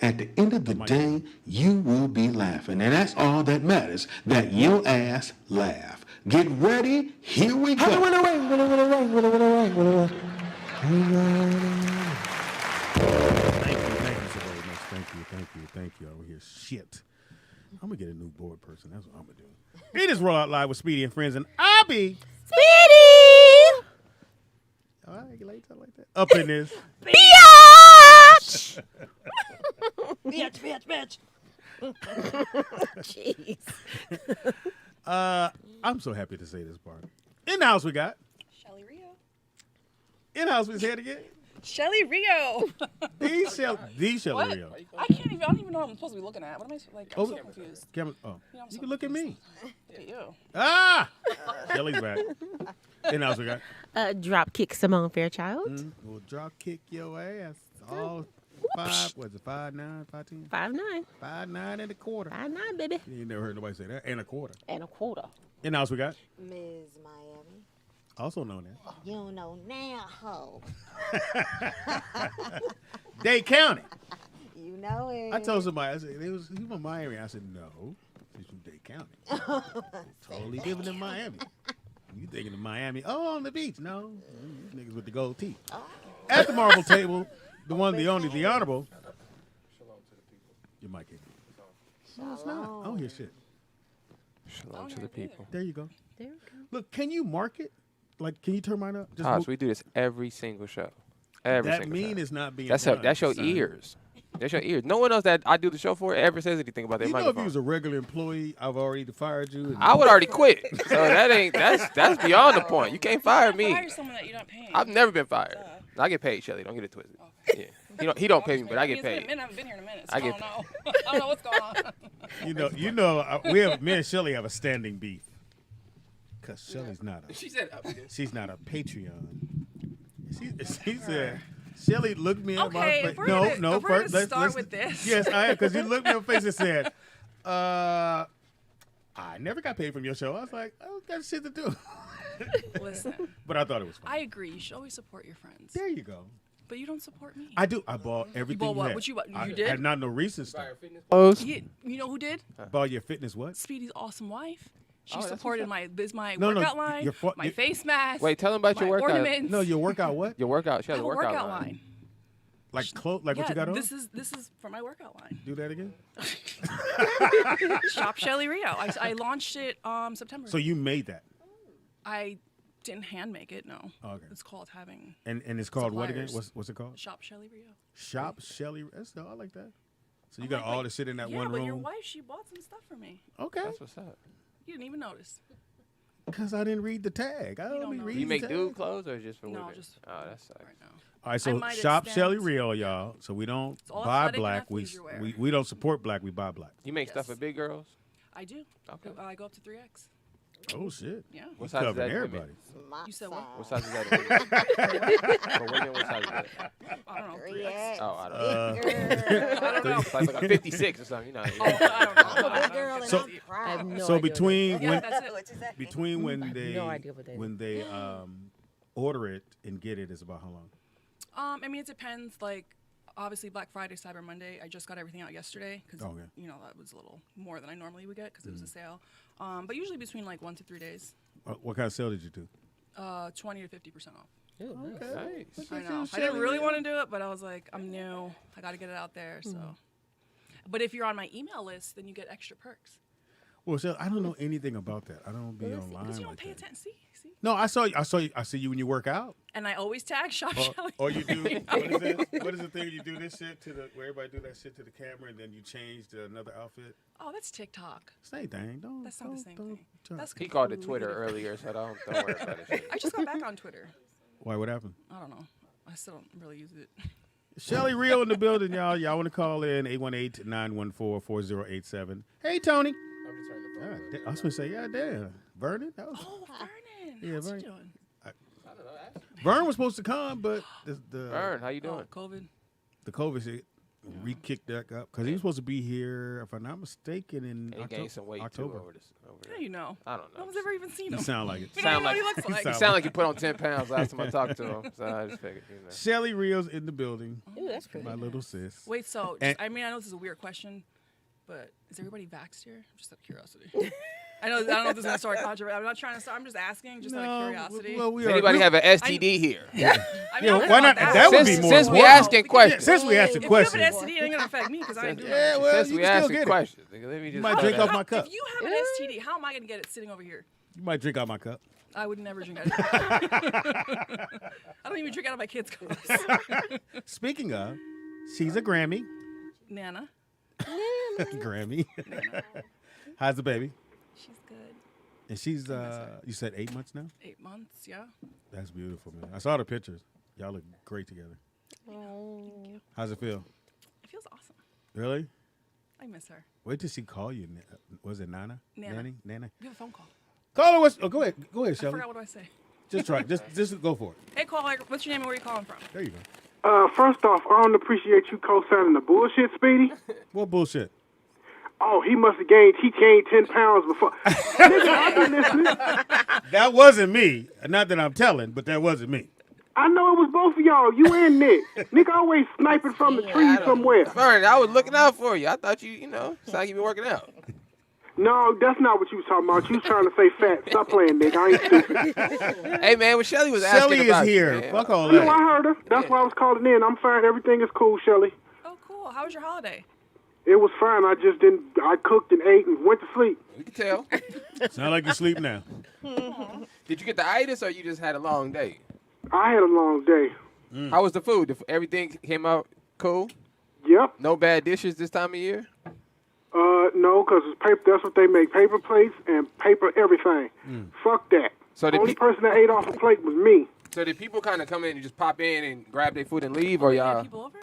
at the end of the day, you will be laughing. And that's all that matters, that your ass laugh. Get ready. Here we go. Thank you. Over here, shit. I'm gonna get a new board person. That's what I'm gonna do. It is Roll Out Live with Speedy and Friends, and I'll be Speedy! all right, you like that? Up in this. Biatch! Bitch. Jeez. I'm so happy to say this part. In the house we got. Shelly Rio. In the house we said again. Shelly Rio. The Shelly What? Rio. I don't even know what I'm supposed to be looking at. What am I like? I'm so confused. Camera, You know, I'm you so can look at me. Look at you. Ah! Shelly's back. In the house we got. Dropkick Simone Fairchild. We'll drop kick your ass. All 5, was it 5'9", 5'10"? 5'9". 5'9" and a quarter. 5'9", baby. You never heard nobody say that. And a quarter. And a quarter. In the house we got. Ms. Miami. Also known as. You don't know now, ho. Dade County. You know it. I told somebody, I said, he from Miami. I said, no, he's from Dade County. Totally different than Miami. You thinking of Miami? Oh, on the beach. No, these niggas with the gold teeth. At the marble table, the one, the only, the honorable. Shalom to the people. Your mic hit me. No, it's not. I don't hear shit. Shalom to the people. There you go. There we go. Look, can you mark it? Like, can you turn mine up? Just So move- we do this every single show. Every that single mean time. is not being That's done, your son. ears. That's your ears. No one else that I do the show for ever says anything about their You know, if microphone. you was a regular employee, I've already fired you. And I would already quit. So that's beyond the point. You can't fire me. Hire someone that you're not paying. I've never been fired. I get paid, Shelly. Don't get it twisted. Yeah. He don't pay me, but I get It's been a paid. minute. I haven't been here in a minute. So I I get don't know. I don't know what's going on. me and Shelly have a standing beef. Cause Shelly's not a. said, She's not a Patreon. She said. Shelly looked me in my Okay, face. if we're No, gonna- no. if we're First, gonna start with this. Yes, I am. Because you looked me in the face and said, "I never got paid from your show." I was like, "I don't got shit to do." Listen, But I thought it was fun. I agree. You should always support your friends. There you go. But you don't support me. I do. I bought everything. bought what? had. What you bought? I You did? had not no recent stuff. You know who did? Bought your fitness what? Speedy's awesome wife. She that's supported what's my No, no, workout line, your my face mask. Wait, tell them about my your workout. ornaments. No, your workout what? Your workout. She I has have a a workout, workout line. line. Like clothes? Like what you got on? This is for my workout line. Do that again. Shop Shelly Rio. I launched it September. So you made that, I didn't hand make it. No. Okay. It's called having and it's called what again? Suppliers. What's it called? Shop Shelly Rio. Shop Shelly. I like that. So you I'm got like, all wait, the shit in that yeah, one but your room. wife, she bought some stuff for me. Okay. That's what's up. You didn't even notice. Because I didn't read the tag. I don't don't be know. Do reading you make the dude tag. clothes or just for No, women? just Oh, that sucks. right now. All right, so might shop extend- Shelly Real, y'all. So we don't all buy athletic black. and We, athleisure wear. we don't support black. We buy black. You make stuff Yes. for big girls? I do. Okay. I go up to 3X. Oh shit. Yeah. What You size is covering that? in women? everybody. My You said what? What size is that? in women? For women, what size is that? I don't know. 3X. React. Oh, I don't know. I don't know. It's like a 56 or something. You know. Oh, I don't know. I'm a I big don't girl know. and So- I'm proud. I have no So idea between Yeah, when that's it. What you say? between when I have they no idea what that when they order it and get it is about how long? I mean, it depends. Like, obviously, Black Friday, Cyber Monday. I just got everything out yesterday because Okay. you know that was a little more than I normally would get because it was a sale. But usually between like 1 to 3 days, What kind of sale did you do? 20 to 50% off. Ooh, nice. Nice. I know. I didn't really want to do it, but I was like, I'm new. I got to get it out there. So, but if you're on my email list, then you get extra perks. Well, Shelly, I don't know anything about that. I don't be online Because you don't like pay that. attention. See. No, I see you when you work out. And I always tag Shop Shelly. Or you do what is it? What is the thing you do this shit to the where everybody do that shit to the camera and then you change to another outfit? Oh, that's TikTok. Same thing. Don't. That's not the same thing. try. That's He called it completely Twitter different. earlier, so don't worry about it. I just got back on Twitter. Why? What happened? I don't know. I still don't really use it. Shelly Real in the building, y'all. Y'all want to call in 818-914-4087. Hey, Tony. I'm just turning the God, I was gonna say, yeah, damn, Vernon. That was, Oh, Vernon. Yeah, How's he Vernon. doing? I don't know. Vern was supposed to come, but the Vern, how you doing? Oh, COVID. the COVID shit re-kicked that up because he was supposed to be here, if I'm not mistaken, in He gained some weight October. too over this. Over How there. do you know? I don't know. No one's ever even seen You him. sound like it. We don't even know Sound what he like- looks like. He sounded like he put on 10 pounds last time I talked to him. So I just figured, Shelly Rios in the building. Ooh, that's pretty. My little sis. Wait, so And- I mean, I know this is a weird question, but is everybody vaxxed here? Just out of curiosity. I don't know if this is gonna start controversy. I'm not trying to start. I'm just asking, just out of curiosity. Well, we Does are- anybody have an STD here? I mean, Yeah, I don't know why not? about That would be Since, more since we important. asking Yeah, questions. since we asking If you questions, have an STD, it ain't gonna affect me because I ain't doing Yeah, that. well, Since you we can still asking get it. questions. Let me just might throw drink that off out. my cup. If you have an STD, how am I gonna get it sitting over here? You might drink out my cup. I would never drink out of I don't even drink out of my kids' cups. Speaking of, she's a Grammy. Nana, Grammy. How's the baby? she's good. And she's, you said 8 months now? 8 months, yeah. That's beautiful, man. I saw the pictures. Y'all look great together. How's it feel? It feels awesome. Really? I miss her. Wait till she call you. Was it Nana? Nana. Nanny? Nana? We have a phone call. Call her. Oh, go ahead. Go ahead, I Shelly. forgot what do I say. Just try. Just go for it. Hey, caller, what's your name and where are you calling from? There you go. First off, I don't appreciate you co-signing the bullshit, Speedy. What bullshit? Oh, he gained 10 pounds before. Nigga, I've been listening. That wasn't me. Not that I'm telling, but that wasn't me. I know it was both of y'all, you and Nick. Nick always sniping from the tree somewhere. Vernon, I was looking out for you. I thought you know, it's like you been working out. No, that's not what you was talking about. You was trying to say fat. Stop playing, Nick. I ain't stupid. Hey, man, when Shelly was asking Shelly is about here. you, man, Fuck all I know I that. heard her. That's why I was calling in. I'm fine. Everything is cool, Shelly. Oh, cool. How was your holiday? It was fine. I just didn't. I cooked and ate and went to sleep. we can tell. Sound like you sleep now. Did you get the itis or you just had a long day? I had a long day. How was the food? Everything came out cool? Yep. No bad dishes this time of year? No, because it's paper. That's what they make. Paper plates and paper everything. Fuck that. So The did only pe- person that ate off a plate was me. So did people kind of come in and just pop in and grab their food and leave, or You had y'all? people over?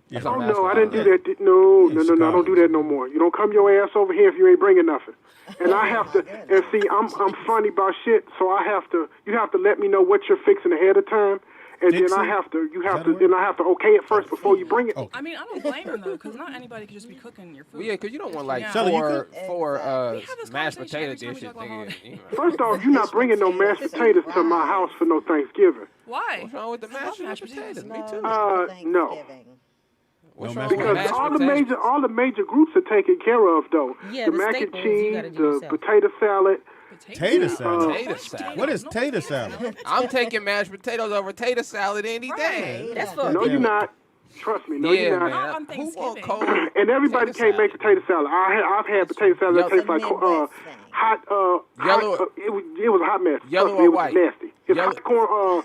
That's Oh what I'm no, I asking. didn't do that. No, Yeah, no, no, no, I don't do that no more. You don't come your ass over here if you ain't bringing nothing. And I have to. And see, I'm funny about shit, so I have to. You have to let me know what you're fixing ahead of time, and then Fixing? I have to. You Is have that to. a word? Then I have to okay it first before you bring it. Oh. I mean, I don't blame him, though, because not anybody could just be cooking your food. Well, yeah, because you don't want like Yeah. Shelly, you four We have this mashed conversation potato every time we dishes. talk about Nigga. You know. First off, you're not bringing no mashed potatoes to my house for no Thanksgiving. Why? What's wrong with the I love mashed mashed potatoes? potatoes. Me too. No. What's No wrong mashed with Because mashed all the potatoes? all the major groups are taken care of though. Yeah, the the mac and staples you cheese, gotta do the yourself. potato salad. Tater salad. Tater salad. What is tater salad? I'm taking mashed potatoes over tater salad any day. Right. That's for No, Yeah. you're not. Trust me. No, Yeah, you're man. not. On Who want Thanksgiving. cold? And everybody Potato can't make potato salad. I've had potato salad that Yellow- tastes like hot. Yellow- Hot, it was a hot mess. Yellow Trust me, or it was white? nasty. It's Yellow- hot corn.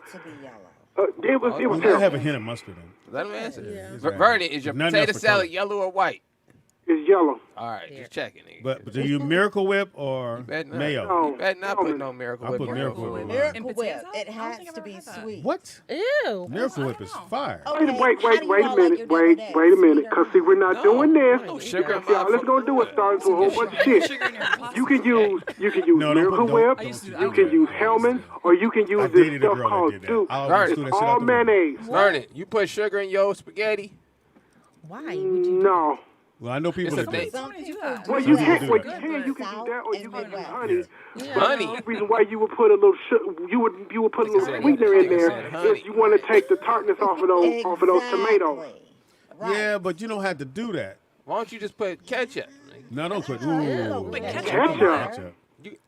It was I terrible. have a hint of mustard in it. Let him answer. it's Ver- right. Vernon, is your Nothing potato else for salad color. yellow or white? It's yellow. All right, just checking. Nigga. But do you Miracle Whip or better not. mayo? No. You better not put no Miracle I Whip put on Miracle your Whip food. on mine. And Miracle potato Whip. salad? It I don't has think I've to ever be had that. sweet. What? Ew. Miracle I Whip don't is know. fire. Okay, Wait how a do you all like minute. your Wait deviled a eggs? minute. Sweet or Because see, we're not doing this. No sugar in See, all my it's gonna do is start into a whole bunch of shit. Sugar in your pasta. You can use No, don't Miracle put- Whip. I used to do that. You can use Hellman's, or you can I use this dated a stuff girl that called did that. Duke. I always Vernon. threw that shit All out the window. mayonnaise. Vernon, you put sugar in your spaghetti? Why would you do No. Well, I know people It's that a do thing. it. Some people do that. Well, Some you people can't. do Well, that. you can do that, or you can use honey. Honey. The reason why you would put a little you would put a little said sweetener in honey. there Nigga said honey. if you want to take the tartness off of those tomatoes. Right. Yeah, but you don't have to do that. Why don't you just put ketchup? No, don't put. Ooh. But ketchup. Ketchup.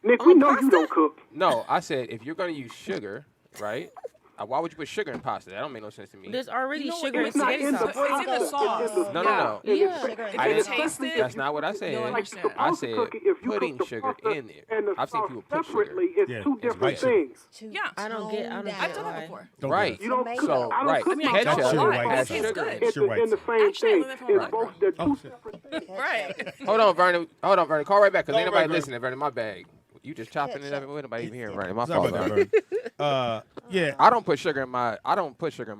Nick, we know you don't cook. No, I said if you're going to use sugar, right? Why would you put sugar in pasta? That don't make no sense to me. There's already You know what? sugar in It's not spaghetti in the sauce. It's in the sauce. No, no. Yeah. Sugar and I If you didn't- taste it, That's not what I said. you'll Like understand. you're I supposed to said cook it if you putting cook the sugar pasta in there. and the I've seen sauce people put sugar. separately. It's Yeah, two it's different white sugar. things. Yeah. I don't get I've that. done that Why? before. Don't Right. do You don't make cook. So, I don't right. cook I mean, I my Ketchup don't know why. white It sauce. tastes good. It's Sure, white in the sauce. same Actually, I thing. learned that from It's black both girl. the two separate. Right. Hold on, Vernon. Call right back because Call ain't right nobody back. listening, Vernon. My bag. You just chopping it up. Ain't nobody even hearing, Vernon. My Sorry fault. about Vernon. that, Vernon. Yeah. I don't put sugar in my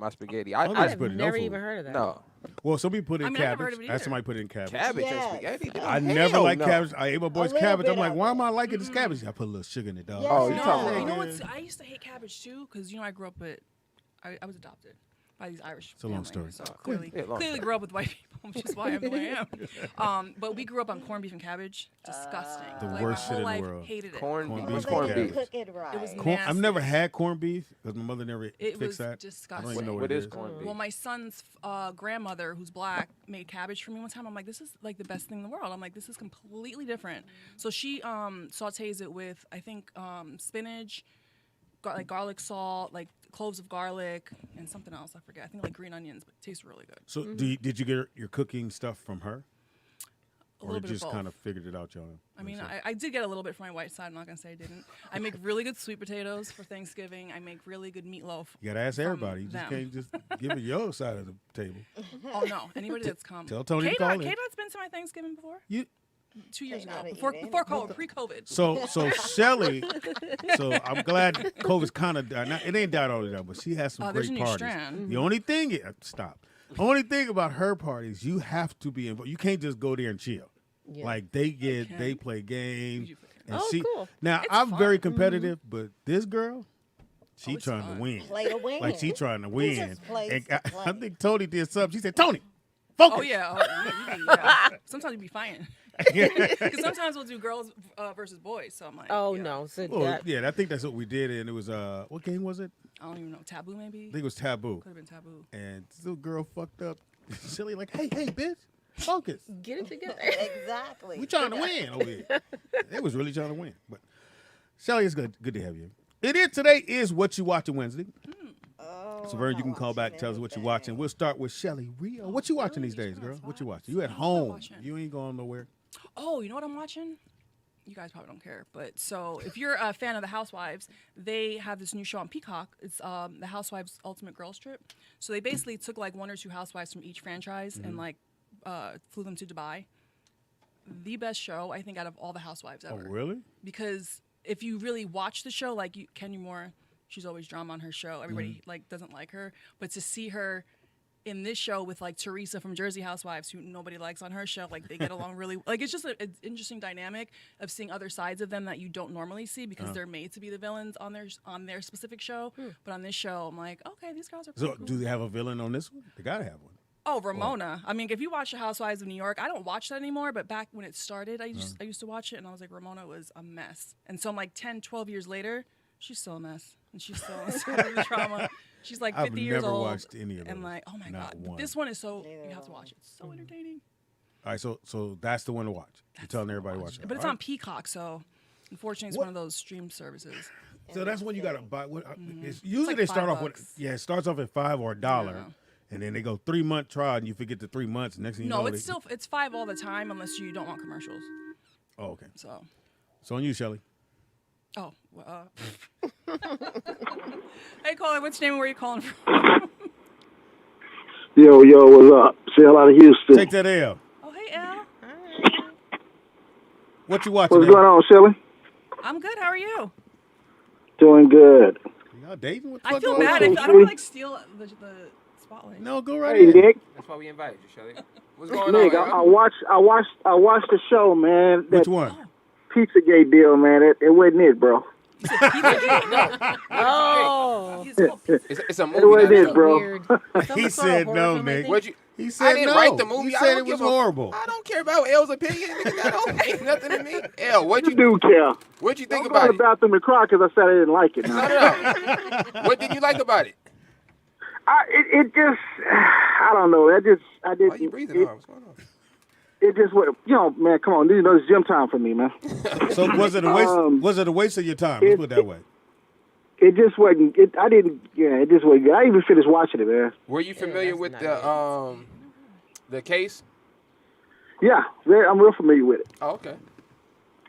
spaghetti. I'm I just putting no Never food. even heard of that. no Well, some people put in I mean, I've never heard cabbage. of it That's either. somebody put in cabbage. cabbage and Yes. spaghetti. I Hell never liked no. cabbage. I ate my boy's little cabbage. I'm bit like, of why it. am I liking this cabbage? I put a little sugar in it, dog. Yes. Oh, you No. talking You about? know what's? I used to hate cabbage too because I grew up with. I was adopted, by these Irish. It's a long family. story. So clearly, Yeah, long clearly grew up with white people, which is why I'm the way I am. But we grew up on corned beef and cabbage. Disgusting. The like, worst my shit whole in the life world. hated it. Corned Corned beef. beef, Corned cabbage. beef. Cook it right. It was I've never nasty. had corned beef because my mother never It fixed was that. I disgusting. don't even know What what it is is. corned beef? Well, my son's grandmother, who's black, made cabbage for me one time. I'm like, this is like the best thing in the world. I'm like, this is completely different. So she sautés it with, I think, spinach, like garlic salt, like cloves of garlic, and something else. I forget. I think like green onions, but it tastes really good. So did you get your cooking stuff from her? A Or little bit just of both. kind of figured it out, y'all? I mean, I did get a little bit from my white side. I'm not gonna say I didn't. I make really good sweet potatoes for Thanksgiving. I make really good meatloaf. You gotta ask from everybody. You just them. can't just give it your side of the table. Oh no, anybody that's come. Tell Tony to call in. K-Dot's been to my Thanksgiving before. You 2 years ago, K-Dot before eat before COVID, pre-COVID. so Shelly. So I'm glad COVID's kind of died. It ain't died all the time, but she has some There's great a new parties. strand. The only thing, stop. Only thing about her parties, you have to be involved. You can't just go there and chill. Yeah. Like they play games. And Oh, she, cool. Now It's I'm very fun. competitive, but this girl, she it's trying fun. to win. Play to win. Like she trying to win. just plays And to I play. think Tony did something. She said, "Tony, focus." Oh yeah. Yeah. Sometimes you'd be fighting. Because sometimes we'll do girls versus boys. So I'm like, Oh yeah. no, so Well, that yeah, I think that's what we did, and it was what game was it? I don't even know. Taboo I maybe. think it was Taboo. Could have been taboo. And the girl fucked up. Silly, like, hey, bitch, focus. get it together. Exactly. We trying to win over here. They was really trying to win. But Shelly, it's good to have you. Today is What You Watching Wednesday. Oh, So Vern, you I'm can call watching back, tell us what you everything. watching. We'll start with Shelly. Rio, what you watching these days, girl? What you watching? You at home? watching? You ain't going nowhere. Oh, you know what I'm watching? You guys probably don't care, but so if you're a fan of the Housewives, they have this new show on Peacock. It's the Housewives Ultimate Girls Trip. So they basically took like one or two housewives from each franchise and like flew them to Dubai. The best show I think out of all the Housewives Oh, ever. really? Because if you really watch the show, like Kenny Moore, she's always drama on her show. Everybody like doesn't like her, but to see her in this show with like Teresa from Jersey Housewives, who nobody likes on her show, like they get along really. Like it's just an interesting dynamic of seeing other sides of them that you don't normally see because they're made to be the villains on their specific show. But on this show, I'm like, okay, these girls are. So pretty cool. do they have a villain on this one? They gotta have one. Oh, Ramona. I mean, if you watch The Housewives of New York, I don't watch that anymore, but back when it started, I used to watch it, and I was like, Ramona was a mess. And so I'm like 10, 12 years later, she's still a mess. And she's still in the trauma. She's like 50 I've years never old. watched any of And those. like, oh my Not God. one. This one is so, Neither you have have to I. watch it. It's so entertaining. All right, so that's the one to watch. You're telling everybody to watch it. But it's All on right. Peacock, so unfortunately it's What? one of those stream services. So that's when you gotta buy. It's usually like they start off $5. with it starts off at $5 or $1, Yeah. and then they go 3-month trial, and you forget the 3 months. Next thing you No, know, it's still, it's $5 all the time unless you don't want commercials. Oh, okay. So, So on you, Shelly. oh, well, hey, caller, what's your name and where are you calling from? Yo, what's up? Shell out of Houston. Take that L. Oh, hey, Al. What you watching? What's L? going on, Shelly? I'm good. How are you? Doing good. Y'all dating? What the I fuck feel going bad. on? I don't want to like steal the spotlight. No, go right Hey, ahead. Nick. That's why we invited you, Shelly. What's going Nick, on, I man? watched the show, man. That Which one? Pizzagate deal, man. It wasn't it, bro. Oh, He's called Pizza. It's a It movie. wasn't not a it, show. bro. weird. He said no, Nick. What'd you? He said I didn't no. write the movie. He I said don't it was give a- horrible. I don't care about L's opinion. Nigga, that don't mean nothing to me. L, You do care. what'd you think Don't go to about the it? bathroom and cry because I said I didn't like it. No, Now. no. What did you like about it? It just, I don't know. I Why are you didn't. breathing hard? What's going on? It just, man, come on. You know, it's gym time for me, man. So was it a waste? Was it a waste of your time? Let's put it that way. It just wasn't. It just wasn't good. I even finished watching it, man. Were you familiar that's with not the case? Yeah, I'm real familiar with it. Oh, okay.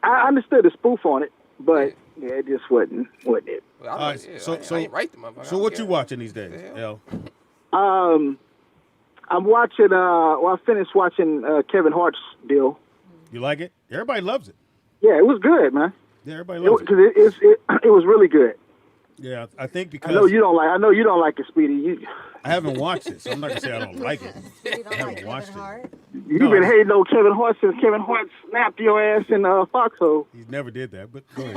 I understood the spoof on it, but yeah, it just wasn't it. Well, All right, I ain't write the motherfucker. I So don't what care. you watching these days, The L? I'm watching. I finished watching Kevin Hart's deal. You like it? Everybody loves it. Yeah, it was good, man. Yeah, everybody loves it. Because it was really good. Yeah, I think because I know you don't like it, Speedy. I haven't watched it, so I'm not gonna say I don't like it. You don't haven't like watched Kevin it. Hart? You've No, been it's- hating on Kevin Hart since Kevin Hart snapped your ass in Foxhole. He never did that, but go ahead.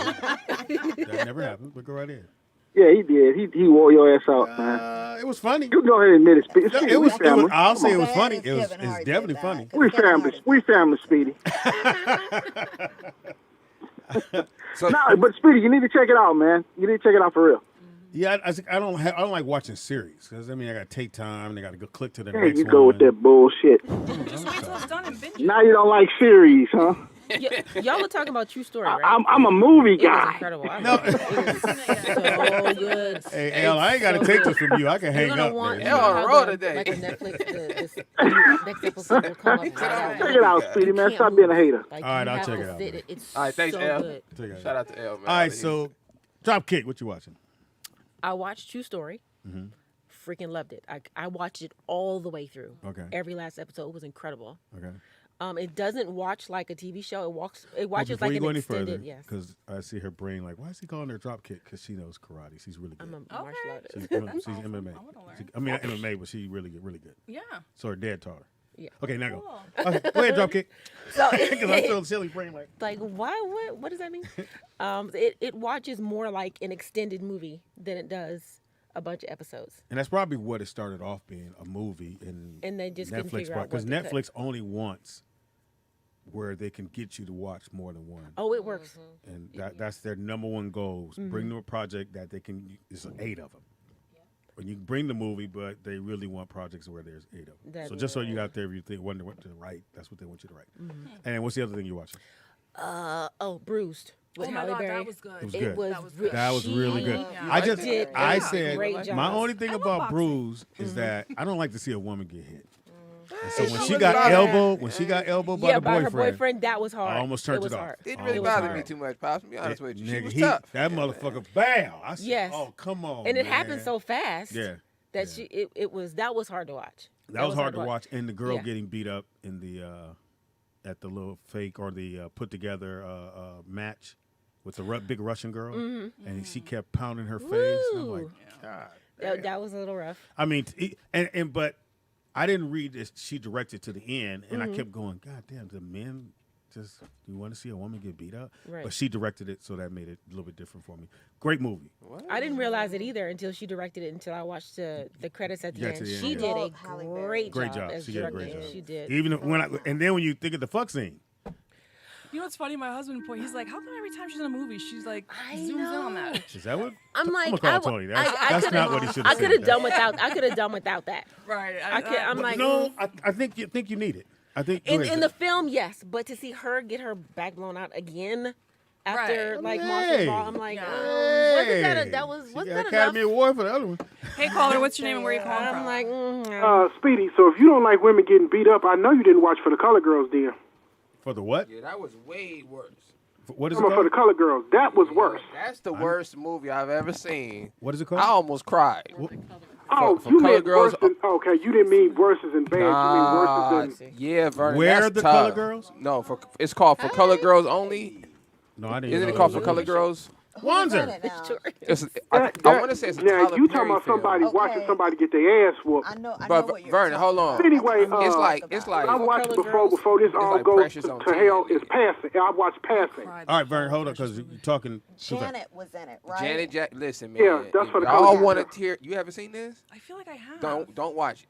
That never happened, but go right ahead. Yeah, he did. He wore your ass out, man. It was funny. You go ahead and admit it, Speedy. No, Speedy, it we was. family. I'll say it was Bad funny. as It was. Kevin It's Hart definitely did funny. that. We family. We family, Speedy. So No, but Speedy, you need to check it out, man. You need to check it out for real. Yeah, I don't like watching series because I mean I got to take time and I got to go click to the There next you one. go with that bullshit. Just wait till it's done and binge it. Now you don't like series, huh? Y'all were talking about True Story, right? I'm a movie It was guy. incredible. I No. loved it. It was so good. Hey, Al, I ain't got to take this from you. I can You're hang gonna up. want man. Hell, on the road the- today. Like a Netflix, the next episode will come up. Check it out, Speedy, man. Stop being a hater. Like, All right, you I'll have check to it out, sit man. It's all right, thanks, so L. good. Check it out. Shout out to L, man. All right, so Dropkick, what you watching? I watched True Story. Freaking loved it. I watched it all the way through. Okay. Every last episode was incredible. Okay. It doesn't watch like a TV show. It Well, watches before like you an go any extended. further, Yes. because I see her brain like, why is he calling her Dropkick? Because she knows karate. She's really good. I'm a martial artist. She's MMA. wanna learn. I mean, not MMA, but she's really good. Really good. Yeah. So her dad taught her. Yeah. Okay, now go. Cool. Okay, go ahead, Dropkick. So Because I'm still silly brain like. like why what does that mean? It watches more like an extended movie than it does a bunch of episodes. And that's probably what it started off being, a movie, and they just couldn't Netflix figure out because what to cut. Netflix only wants where they can get you to watch more than one. Oh, it works. And that's their number one goal. Bring them a project that they can. It's 8 of them. When you bring the movie, but they really want projects where there's 8 of them. That- So just so you out there, if you think wonder what to write, that's what they want you to write. And what's the other thing you're watching? Bruised with Oh my Halle God, Berry. that was good. It was It good. was That was good. That was really good. Yeah. I just, did I a said, great job. my only thing I love about boxing. Bruise is that I don't like to see a woman get hit. And so And when she she was got about elbowed, when she got elbowed by Yeah, the by her boyfriend, boyfriend, that was hard. I almost turned was it off. hard. Didn't Oh, really it was bother hard. me too much, Pops. To be honest with you, she nigga, was tough. that motherfucker, bam! I said, Yes. oh come on, And it man. happened so fast. Yeah. That that was hard to watch. That was hard to watch, and the girl Yeah. getting beat up in the at the little fake or the put together match with the big Russian girl, and she kept pounding her face. And I'm like, Woo. God. That was a little rough. I mean, but I didn't read this. She directed to the end, and I kept going, God damn, the men just, you want to see a woman get beat up? Right. But she directed it, so that made it a little bit different for me. Great movie. I didn't realize it either until she directed it. Until I watched the credits at the Yeah, end. to the end, She yeah. did a Love Halle Berry. great Great job. as She did a director. great job. She did. Even and then when you think of the fuck scene, You know what's funny? My husband point. He's like, how come every time she's in a movie, she's like I zooms in on know. that? is that what? I'm like, I'm gonna call Tony. That's not what he should have I said. could have done without. I could have done without that. Right. I'm like, No, I think you need it. I think go ahead, in the film, yes, but to see her get her back blown out again after Right. like Hey. martial law, I'm like, Yeah. wasn't that Hey, that was she wasn't got that Academy enough? Award for the other one. Hey, caller, what's your name and where you calling I'm from? like, Speedy, so if you don't like women getting beat up, I know you didn't watch For the Color Girls, then. For the what? Yeah, that was way worse. What is it I'm For the called? Color Girls. That was worse. That's the worst movie I've ever seen. What is it I called? almost cried. Oh, for you Color meant Girls- worse than, okay, you didn't mean worse as in bad. You mean worse as in... Yeah, Vernon. Where that's the tough. Color Girls? No, it's called For Color Girls Only. No, I didn't. Isn't know it called that For was Color a- Girls? Wanzer. I want to say it's a Now, Tyler you Perry talking about film. somebody Okay. watching somebody get their ass whooped. I know But what you're Vernon, hold talking on. about. Anyway, It's like I watched Color before Girls. this all like goes Precious to on hell. TV. It's passing. I watched passing. Cried All right, that Vernon, whole hold on, because Precious you're talking. Janet was in it, right? Janet Jack. Listen, man. Yeah, that's if For the y'all Color want to Girls. tear. You haven't seen this? I feel like I have. Don't watch it.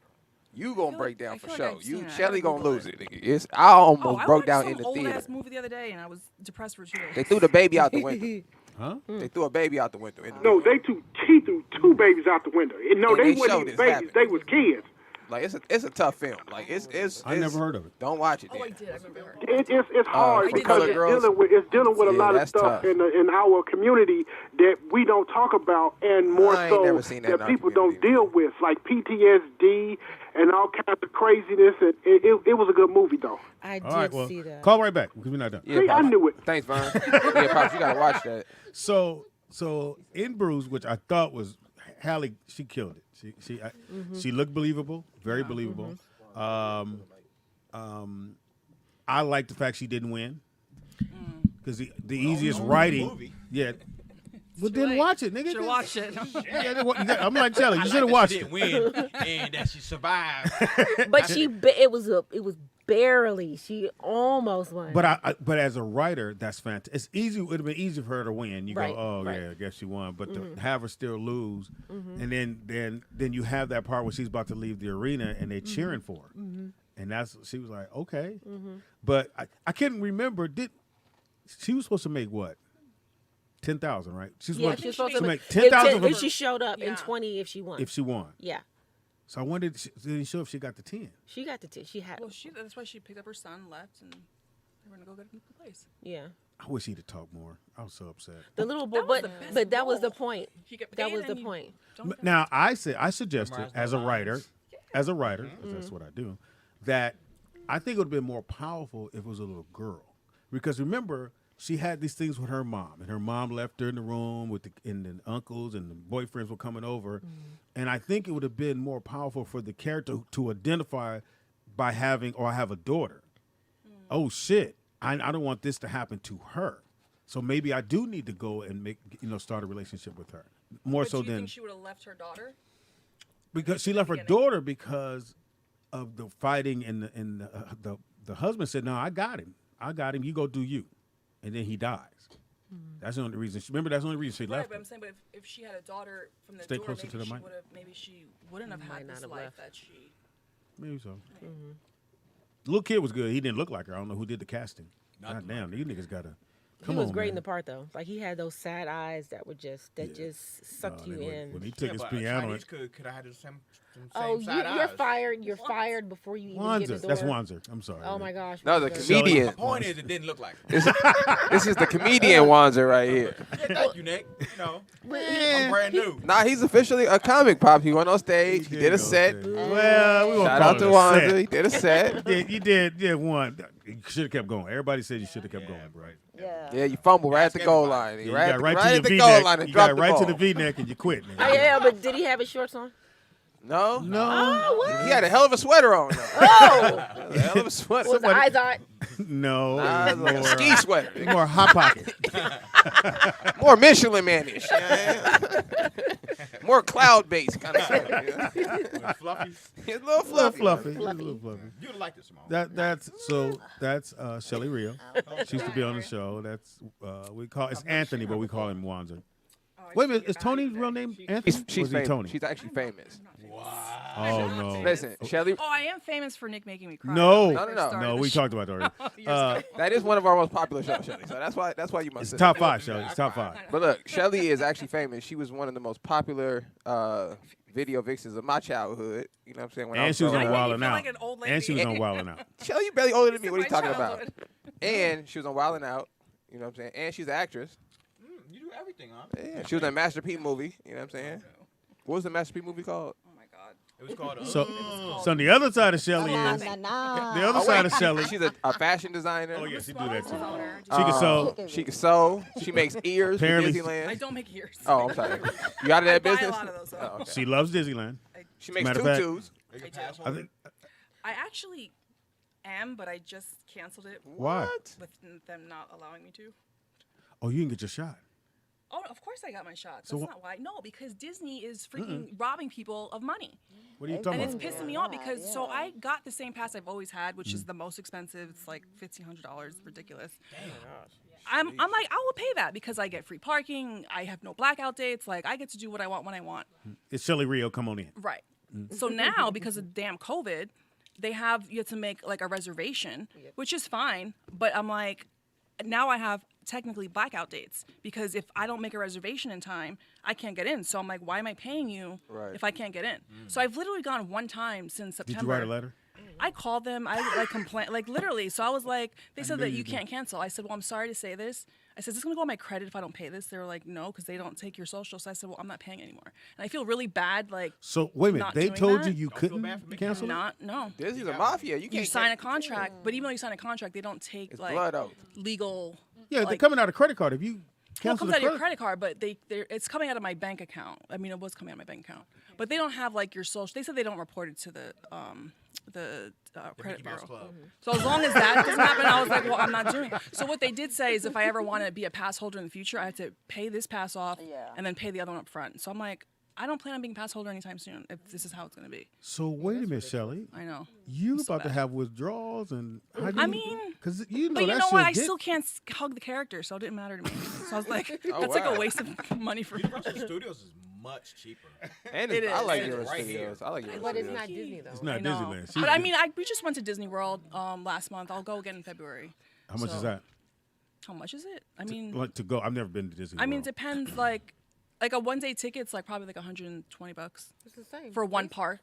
You gonna feel break like- down I for feel like sure. I've seen You it. I Shelly gotta gonna Google lose it. it. Nigga. I almost Oh, I broke watched down some in the old theater. ass movie the other day and I was depressed for 2 days. They threw the baby out the window. Huh? They threw a baby out the window. No, he threw 2 babies out the window. No, And they they weren't showed even this babies. happen. They was kids. Like it's a tough film. Like it's I never heard of it. Don't watch it. Oh, I Then. did. I remember her. It's hard For because Color Girls? it's dealing with a Yeah, lot of that's stuff tough. in our community that we don't talk about, and more I ain't so never seen that in our people don't community. deal with, like PTSD and all kinds of craziness. And it was a good movie, though. I did All right, well, see that. call right back because we're not done. Yeah, See, I Pops. knew it. Thanks, Vern. Yeah, Pops, you gotta watch that. So in Bruce, which I thought was Halle, she killed it. She looked believable, very believable. I like the fact she didn't win because the easiest writing, yeah. But then watch it, nigga. Should watch it. I'm like Shelly, you should have watched She it. didn't win and that she survived. But it was barely. She almost won. But as a writer, that's fantastic. It's easy. It would have been easy for her to win. You Right, go, oh right. yeah, I guess she won. But to have her still lose, and then you have that part where she's about to leave the arena and they're cheering for her, and she was like, okay. But I couldn't remember. She was supposed to make what? 10,000, right? She's yeah, she was supposed to make 10,000 if she showed up, and Yeah. 20 if she won. if she won. Yeah, So I wondered, didn't show if she got the 10. she got the she had. Well, that's why she picked up her son, left, and they were gonna go get a place. Yeah, I wish he'd have talked more. I was so upset. the little boy, That was but the best but that was the role. point. He get That paid was the and you point. don't get- Now I suggested Memorize as a the writer, lines. 'cause that's what I do, that I think it would have been more powerful if it was a little girl, because remember she had these things with her mom, and her mom left her in the room with and the uncles and the boyfriends were coming over, and I think it would have been more powerful for the character to identify by having or have a daughter. Oh shit, I don't want this to happen to her. So maybe I do need to go and start a relationship with her more But so do you than think she would have left her daughter? because she left her beginning? daughter because of the fighting and the husband said, "No, I got him. You go do you," and then he dies. That's the only reason. Remember, that's the only reason she Right, left. but him. I'm saying, but if she had a daughter from the Stay door, closer maybe to the she mic. would have. Maybe she wouldn't have Might had not this have life left. that she. Maybe so. The little kid was good. He didn't look like her. I don't know who did the casting. God damn, these niggas gotta. He Come was on, great man. in the part though. Like he had those sad eyes that would just sucked you in. When he took Yeah, his but piano. Chinese could have had the same Oh, side you're eyes. fired. You're fired before you even get in Wanzer. the That's door. Wanzer. I'm sorry. Oh my gosh. No, the Wanzer. comedian. The point is, it didn't look like. This is the comedian Wanzer right here. Yeah, thank you, Nick. You know, But I'm brand new. Nah, he's officially a comic pop. He went on stage. He did a set. Well, we won't Shout call out it to a Wanzer. set. He did a set. You did one. You should have kept going. Everybody said you should have kept going, bro. Yeah. Yeah, you fumbled right at the Ask goal everybody. line. You Right got at right to at your the V goal line neck. and You got dropped the right to ball. the V neck and you quit. Nigga. Oh, yeah, but did he have his shorts on? No, No, he had a hell of a sweater on. Though. Oh, A hell of a sweater. was the eyes on? no. Nah, It it's was like a more, ski sweater. more hot pocket. More Michelin manish. More cloud based kind of stuff. Fluffy. It's a little Little fluffy. fluffy. Little fluffy. You'd like this, Simone. That's Shelly Rio. She used to be on the show. That's it's Anthony, but we call him Wanzer. Wait a minute, is Tony's real name Anthony? She's or is he famous. Tony? She's actually famous. Oh no. Listen, Shelly, Oh, I am famous for Nick making me cry. No. When I No, first no, no. started No, the we show. talked about that already. that is one of our most popular shows, Shelly. So that's why you must It's say. top 5, Shelly. It's top 5. But look, Shelly is actually famous. She was one of the most popular video vixens of my childhood. You know what I'm saying? When I And she was growing on up. Wildin' Wildin' feel Out. like an old And she was lady. on Wildin' Out. Shelly, you barely older than me. This What are is you talking my about? childhood. And she was on Wildin' Out. You know what I'm saying? And she's an actress. You do everything, huh? Yeah, she was in a Master P movie. You know what I'm saying? What was the Master P movie called? Oh my God. It was called. So on the other side of Shelly Nah, is nah, nah. the other side of Shelly. She's a fashion designer. Oh yeah, she do that too. Owner. She can sew. She can sew. She makes ears for Apparently- Disneyland. I don't make ears. Oh, I'm sorry. You out of I that buy a business? lot of those, though. Oh, okay. She loves Disneyland. She makes Matter of fact- tutus. They I could do. pass I over. think. I actually am, but I just canceled it Why? with them not allowing me to. Oh, you can get your shot. Oh, of course I got my shot. That's So not why. No, because Disney is freaking robbing people of money. What are you And talking it's about? pissing me off because so I got the same pass I've always had, which is the most expensive. It's like $1,500. Ridiculous. I'm like, I will pay that because I get free parking. I have no blackout dates. Like I get to do what I want when I want. It's Shelly Rio. Come on in. Right. So now, because of damn COVID, you have to make like a reservation, which is fine. But I'm like, now I have technically blackout dates because if I don't make a reservation in time, I can't get in. So I'm like, why am I paying you if I can't get in? So I've literally gone one time since September. Did you write a letter? I called them. I like complained, like literally. So I was like, they said that you can't cancel. I said, well, I'm sorry to say this. I said, is this gonna go on my credit if I don't pay this? They were like, no, because they don't take your social. So I said, well, I'm not paying anymore. And I feel really bad, like So wait a minute. not They doing told that? you you couldn't bad for me. cancel it? no. Disney's a mafia. You can't. You sign a contract, but even though you sign a contract, they don't take It's like blood oath. legal. Yeah, they're like- coming out of credit card. If you Well, it cancel comes the out of your credit card, but it's coming out of my bank account. I mean, it was coming out of my bank account, but they don't have like your social. They said they don't report it to the credit Mickey Mouse bureau. Club. So as long as that doesn't happen, I was like, well, I'm not doing it. So what they did say is if I ever want to be a pass holder in the future, I have to pay this pass off Yeah. and then pay the other one up front. So I'm like, I don't plan on being pass holder anytime soon. If this is how it's gonna be, So wait a minute, Shelly. I know. You So about to bad. have withdrawals and I mean, because you know but you that know shit what? I get- still can't hug the character, so it didn't matter to me. So I was like, Oh, that's like wow. a waste of money for. Universal Studios is much cheaper. And It I is. like It's Universal right Studios. here. I like Universal But it's Studios. not Disney though. It's not I know. Disneyland. But I mean, we just went to Disney World last month. I'll go again in February. how much is so- that? How much is it? I mean, Like to go? I've never been to Disney. it World. depends. Like a one-day ticket's like probably like $120 It's the same. for one park.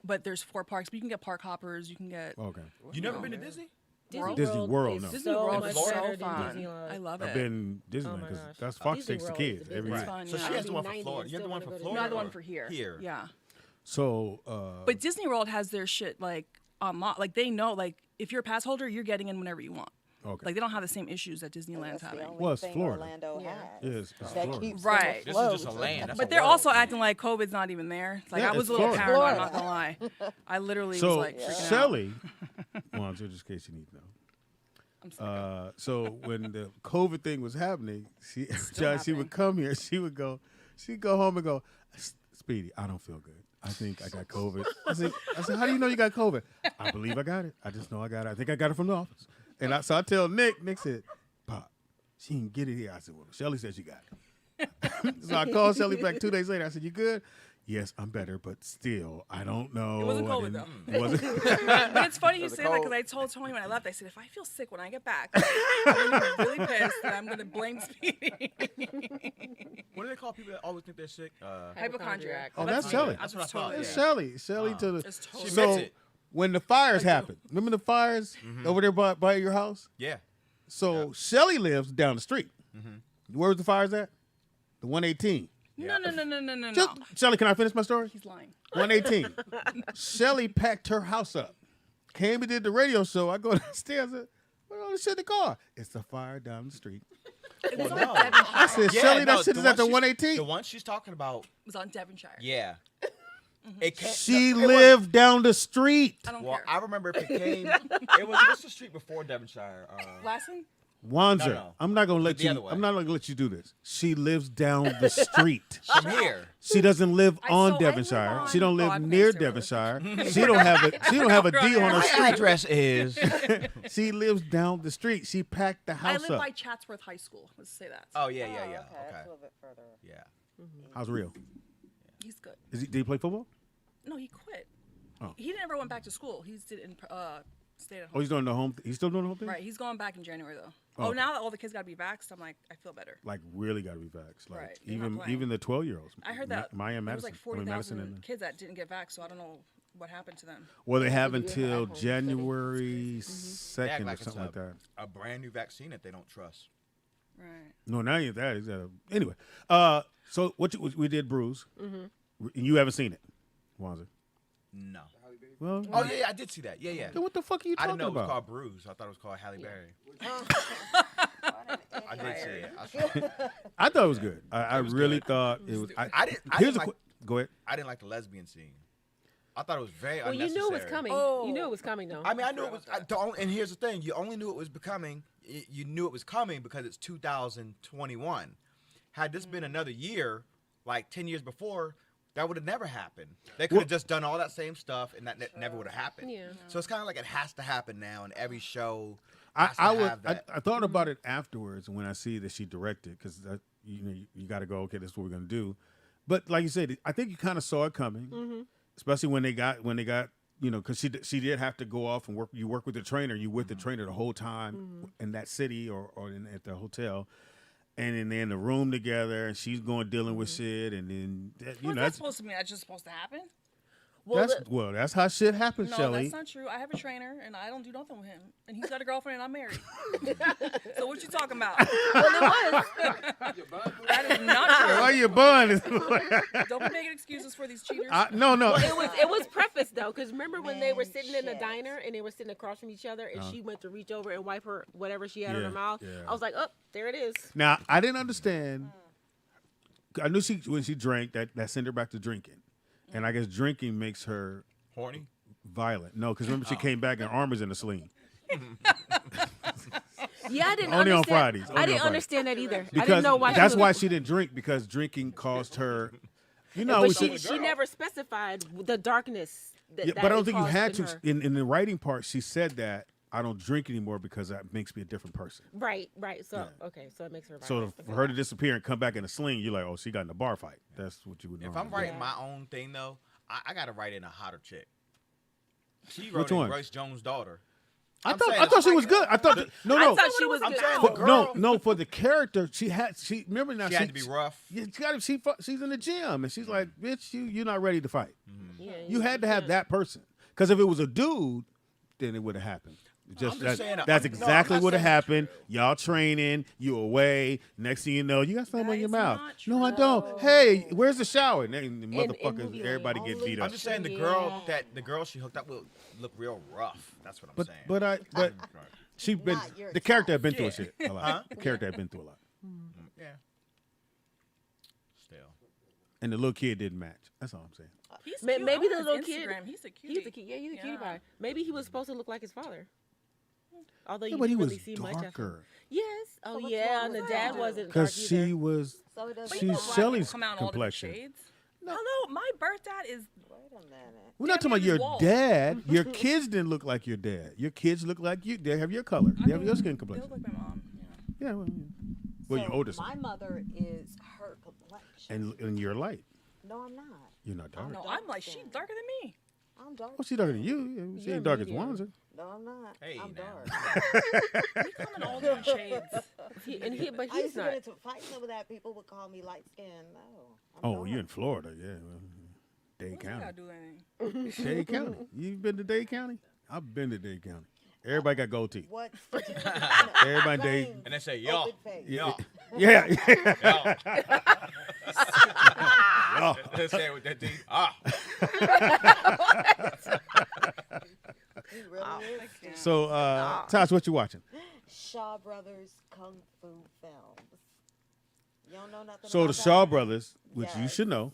But there's 4 parks. But you can get park hoppers. You can get Okay. You never been to Disney? Disney World, is no. Disney so World much is Florida? better so than fun. Disneyland. I love I've it. been Oh Disneyland my because gosh. that's Fox Disney takes the World kids is the every biggest. year. Fun, So yeah. she has the one for 90 Florida. and You have the still one wanna for go to Florida? Not the one or for here. Here. Yeah. So But Disney World has their shit like unlocked. Like they know like if you're a pass holder, you're getting in whenever you want. okay. Like they don't have the same issues that Disneyland's having. Well, it's Florida. Orlando Yeah. has. Yes, it's That Florida. keeps Right. them This is afloat. just a land. That's But a they're world. also acting like COVID's not even there. Like Yeah, I was it's a little Florida. paranoid, I'm Florida. not gonna lie. I literally So was like freaking out. Shelly, well, just in case you need to know. I'm sorry. So when the COVID thing was happening, she happening. would come here. She'd go home and go, Speedy, I don't feel good. I think I got COVID. I said, how do you know you got COVID? I believe I got it. I just know I got it. I think I got it from the office. And so I tell Nick. Nick said, Pop, she didn't get it here. I said, well, Shelly said she got it. So I called Shelly back 2 days later. I said, you good? Yes, I'm better, but still, I don't know. It wasn't I COVID, didn't- though. It wasn't. But it's funny you Was it say that cold? because I told Tony when I left, I said, if I feel sick when I get back, I'm gonna be really pissed and I'm going to blame Speedy. What do they call people that always think they're sick? Hypochondriac. Oh, that's Shelly. That's what I thought. It's Yeah. Shelly. Shelly to the. It's totally- She So admits it. when the fires happened, remember the fires over there by your house? Yeah. So Shelly lives down the street. Where was the fires at? The 118. No. Just, Shelly, can I finish my story? He's lying. 118. Shelly packed her house up. Came and did the radio show. I go downstairs. I said, what all this shit in the car? It's a fire down the street. It was on no. Devonshire. I said, Yeah, Shelly, no, that shit is one at the she's- 118. The one she's talking about, It was on Devonshire. yeah. It can't, She no, it lived down the street. I don't Well, care. I remember if it came. It was what's the street before Devonshire? Lassen? Wanzer, No. I'm not gonna let The you. other way. I'm not gonna let you do this. She lives down the street. From here. She doesn't live I on live Devonshire. on- She don't oh, live I'm near gonna say Devonshire. She don't have a. She don't have a D on her My street. address is. She lives down the street. She packed the I house live up. by Chatsworth High School. Let's say that. Oh yeah. Okay, Okay. that's a little bit further. Yeah. How's real? He's good. Did he play football? No, he quit. Oh. He never went back to school. He stayed at home. Oh, he's doing the home. He's still doing the home thing. Right, he's going back in January though. Oh, Oh, okay. now that all the kids got to be vaxxed, I'm like, I feel better. Like really got to be vaxxed. Like Right, they're not playing. even the 12-year-olds. I heard that Maya there Madison. was like I mean, Madison 40,000 and kids that didn't get vaxxed, so I don't know what happened to them. well, they have Maybe they have until at-home study. January They act 2nd or like it's something like that. a brand new vaccine that they don't trust. Right. No, not even that. It's, anyway, so we did Bruise. You haven't seen it, Wanzer. No. Well, Oh yeah, I did see that. Yeah. then what the fuck are you I talking didn't know it was about? called Bruise. I thought it was called Halle Berry. I did see it. I saw it. I thought it was good. I was really good. thought it was. I didn't Here's a like- go ahead. I didn't like the lesbian scene. I thought it was very Well, you unnecessary. knew it was coming. Oh. You knew it was coming, though. I mean, I knew it was. And here's the thing: you only knew it was becoming. You knew it was coming because it's 2021. Had this been another year, like 10 years before, that would have never happened. They could have just done all that same stuff, and that never would have happened. Yeah. So it's kind of like it has to happen now, and every show. I has to I, have that. I thought about it afterwards when I see that she directed because you got to go. Okay, this is what we're gonna do. But like you said, I think you kind of saw it coming, especially when they got because she did have to go off and work. You work with the trainer. You with the trainer the whole time in that city or at the hotel. And then they're in the room together, and she's going dealing with shit, and then What's that supposed to mean? That's just supposed to happen? that's how shit happens, No, Shelly. that's not true. I have a trainer, and I don't do nothing with him. And he's got a girlfriend, and I'm married. So what you talking about? Well, it was. That is not true. Why you bun? Don't be making excuses for these cheaters. No. It was prefaced though, because remember when they were sitting in the diner and they were sitting across from each other, and she went to reach over and wipe her whatever she had in Yeah, her mouth. yeah. I was like, oh, there it is. Now I didn't understand. I knew when she drank that sent her back to drinking, and I guess drinking makes her Horny? violent. No, because remember she came back and arm was in a sling. Yeah, I didn't Only on understand. Fridays. Only I on didn't Fridays. understand that either. I Because didn't know why. that's she why was, she didn't drink because drinking caused her. You know, but she never specified the darkness. That but I don't think you caused had in to. her. In the writing part, she said that I don't drink anymore because that makes me a different person. Right. So Yeah. okay, so it makes her. So for her to disappear and come back in a sling, you're like, oh, she got in a bar fight. That's what you would. If normally I'm do. writing my own thing though, I gotta write in a hotter chick. She Which wrote in one? Royce Jones' daughter. I thought she was good. I thought no. I thought she was I'm good. saying the too. girl. No, for the character, remember now She had to be rough. Yeah, she's in the gym and she's like, bitch, you're not ready to fight. Yeah, You had to have that person. Because if it was a dude, then it would have happened. That's exactly what happened. Y'all training, you away. Next thing you know, you got something in your mouth. No, I don't. Hey, where's the shower? And then the motherfuckers, movie everybody get beat up. I'm just saying the girl she hooked up with looked real rough. That's what I'm saying. But she been Not your the character had been Yeah. through a shit a lot. The character had been through a lot, Yeah. Still. and the little kid didn't match. That's all I'm saying. He's Maybe cute. the On his little kid. Instagram, he's a cutie. He's a cutie. Yeah, he's a cutie pie. Maybe he was supposed to look like his father. Although Yeah, you but he didn't was really see much of him. darker Yes. Oh what's yeah, wrong and the with dad that? wasn't dark because either. she was. So it doesn't She's matter. Shelley's come out in all different complexion. shades. Hello, my birth dad is. Wait a minute. We're not talking about Damn your wall. dad. Your kids didn't look like your dad. Your kids look like you. They have your color. They have your skin They complexion. look like my mom. Yeah. Yeah. Well, So your oldest. my mother is her complexion. And you're light. No, I'm not. You're not dark. No, dark I'm like, she's skin. darker than me. I'm dark. Well, she's darker than you. She You're ain't dark as medium. Wanzer. No, I'm not. Hey, I'm now. dark. We come in all different shades. But I he's used to not. get into fights over that. People would call me light skinned. No. I'm Oh, dark. you're in Florida. Yeah. Well, Dade What's that County. gotta do anything? Dade County. You've been to Dade County? I've been to Dade County. Everybody got gold teeth. What? Everybody Dade. Plain, And they say, yo, open face. yo, Yeah. yo. Oh. They say it with that thing. Ah. He really is. So, Tosh, what you watching? Shaw Brothers Kung Fu films. You don't know nothing So about the Shaw that? Brothers, which you Yes. should know.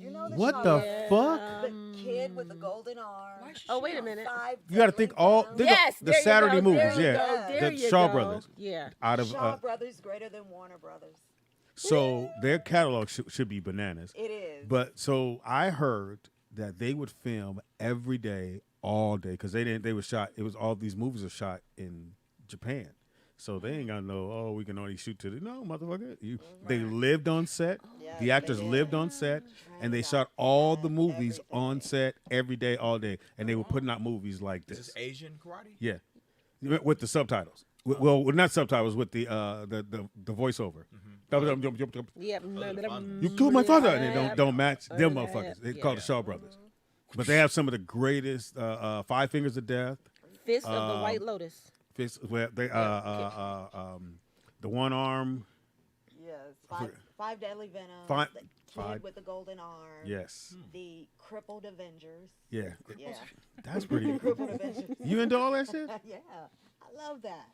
You know the What Shaw the Brothers? fuck? The kid with the golden arm. Why should Oh she wait a know? minute. Five You got to think deadly all films. think Yes, of the there you Saturday go, movies, there you yeah. go, there The you Shaw go. Brothers. Yeah. Out of Shaw Brothers greater than Warner Brothers. so their catalog should be bananas. It is. But so I heard that they would film every day, all day, because they were shot. It was all these movies are shot in Japan, so they ain't got no. Oh, we can only shoot to the no motherfucker. They lived on set. Yes, The actors they did. lived on set, and they shot all the movies on set every day, all day, and they were putting out movies like Is this. this Asian karate? Yeah, with the subtitles. Well, not subtitles, with the voiceover. Yeah. You killed my father, and they don't match them motherfuckers. They call the Shaw Brothers, but they have some of the greatest. Five Fingers of Death, Fist of the White Lotus. Fist, where they the one arm. Yes. Five Deadly Venoms. Five- The kid five- with the golden arm. Yes, The Crippled Avengers. yeah, Yeah. that's pretty. Crippled Avengers. You into all that shit? Yeah. I love that.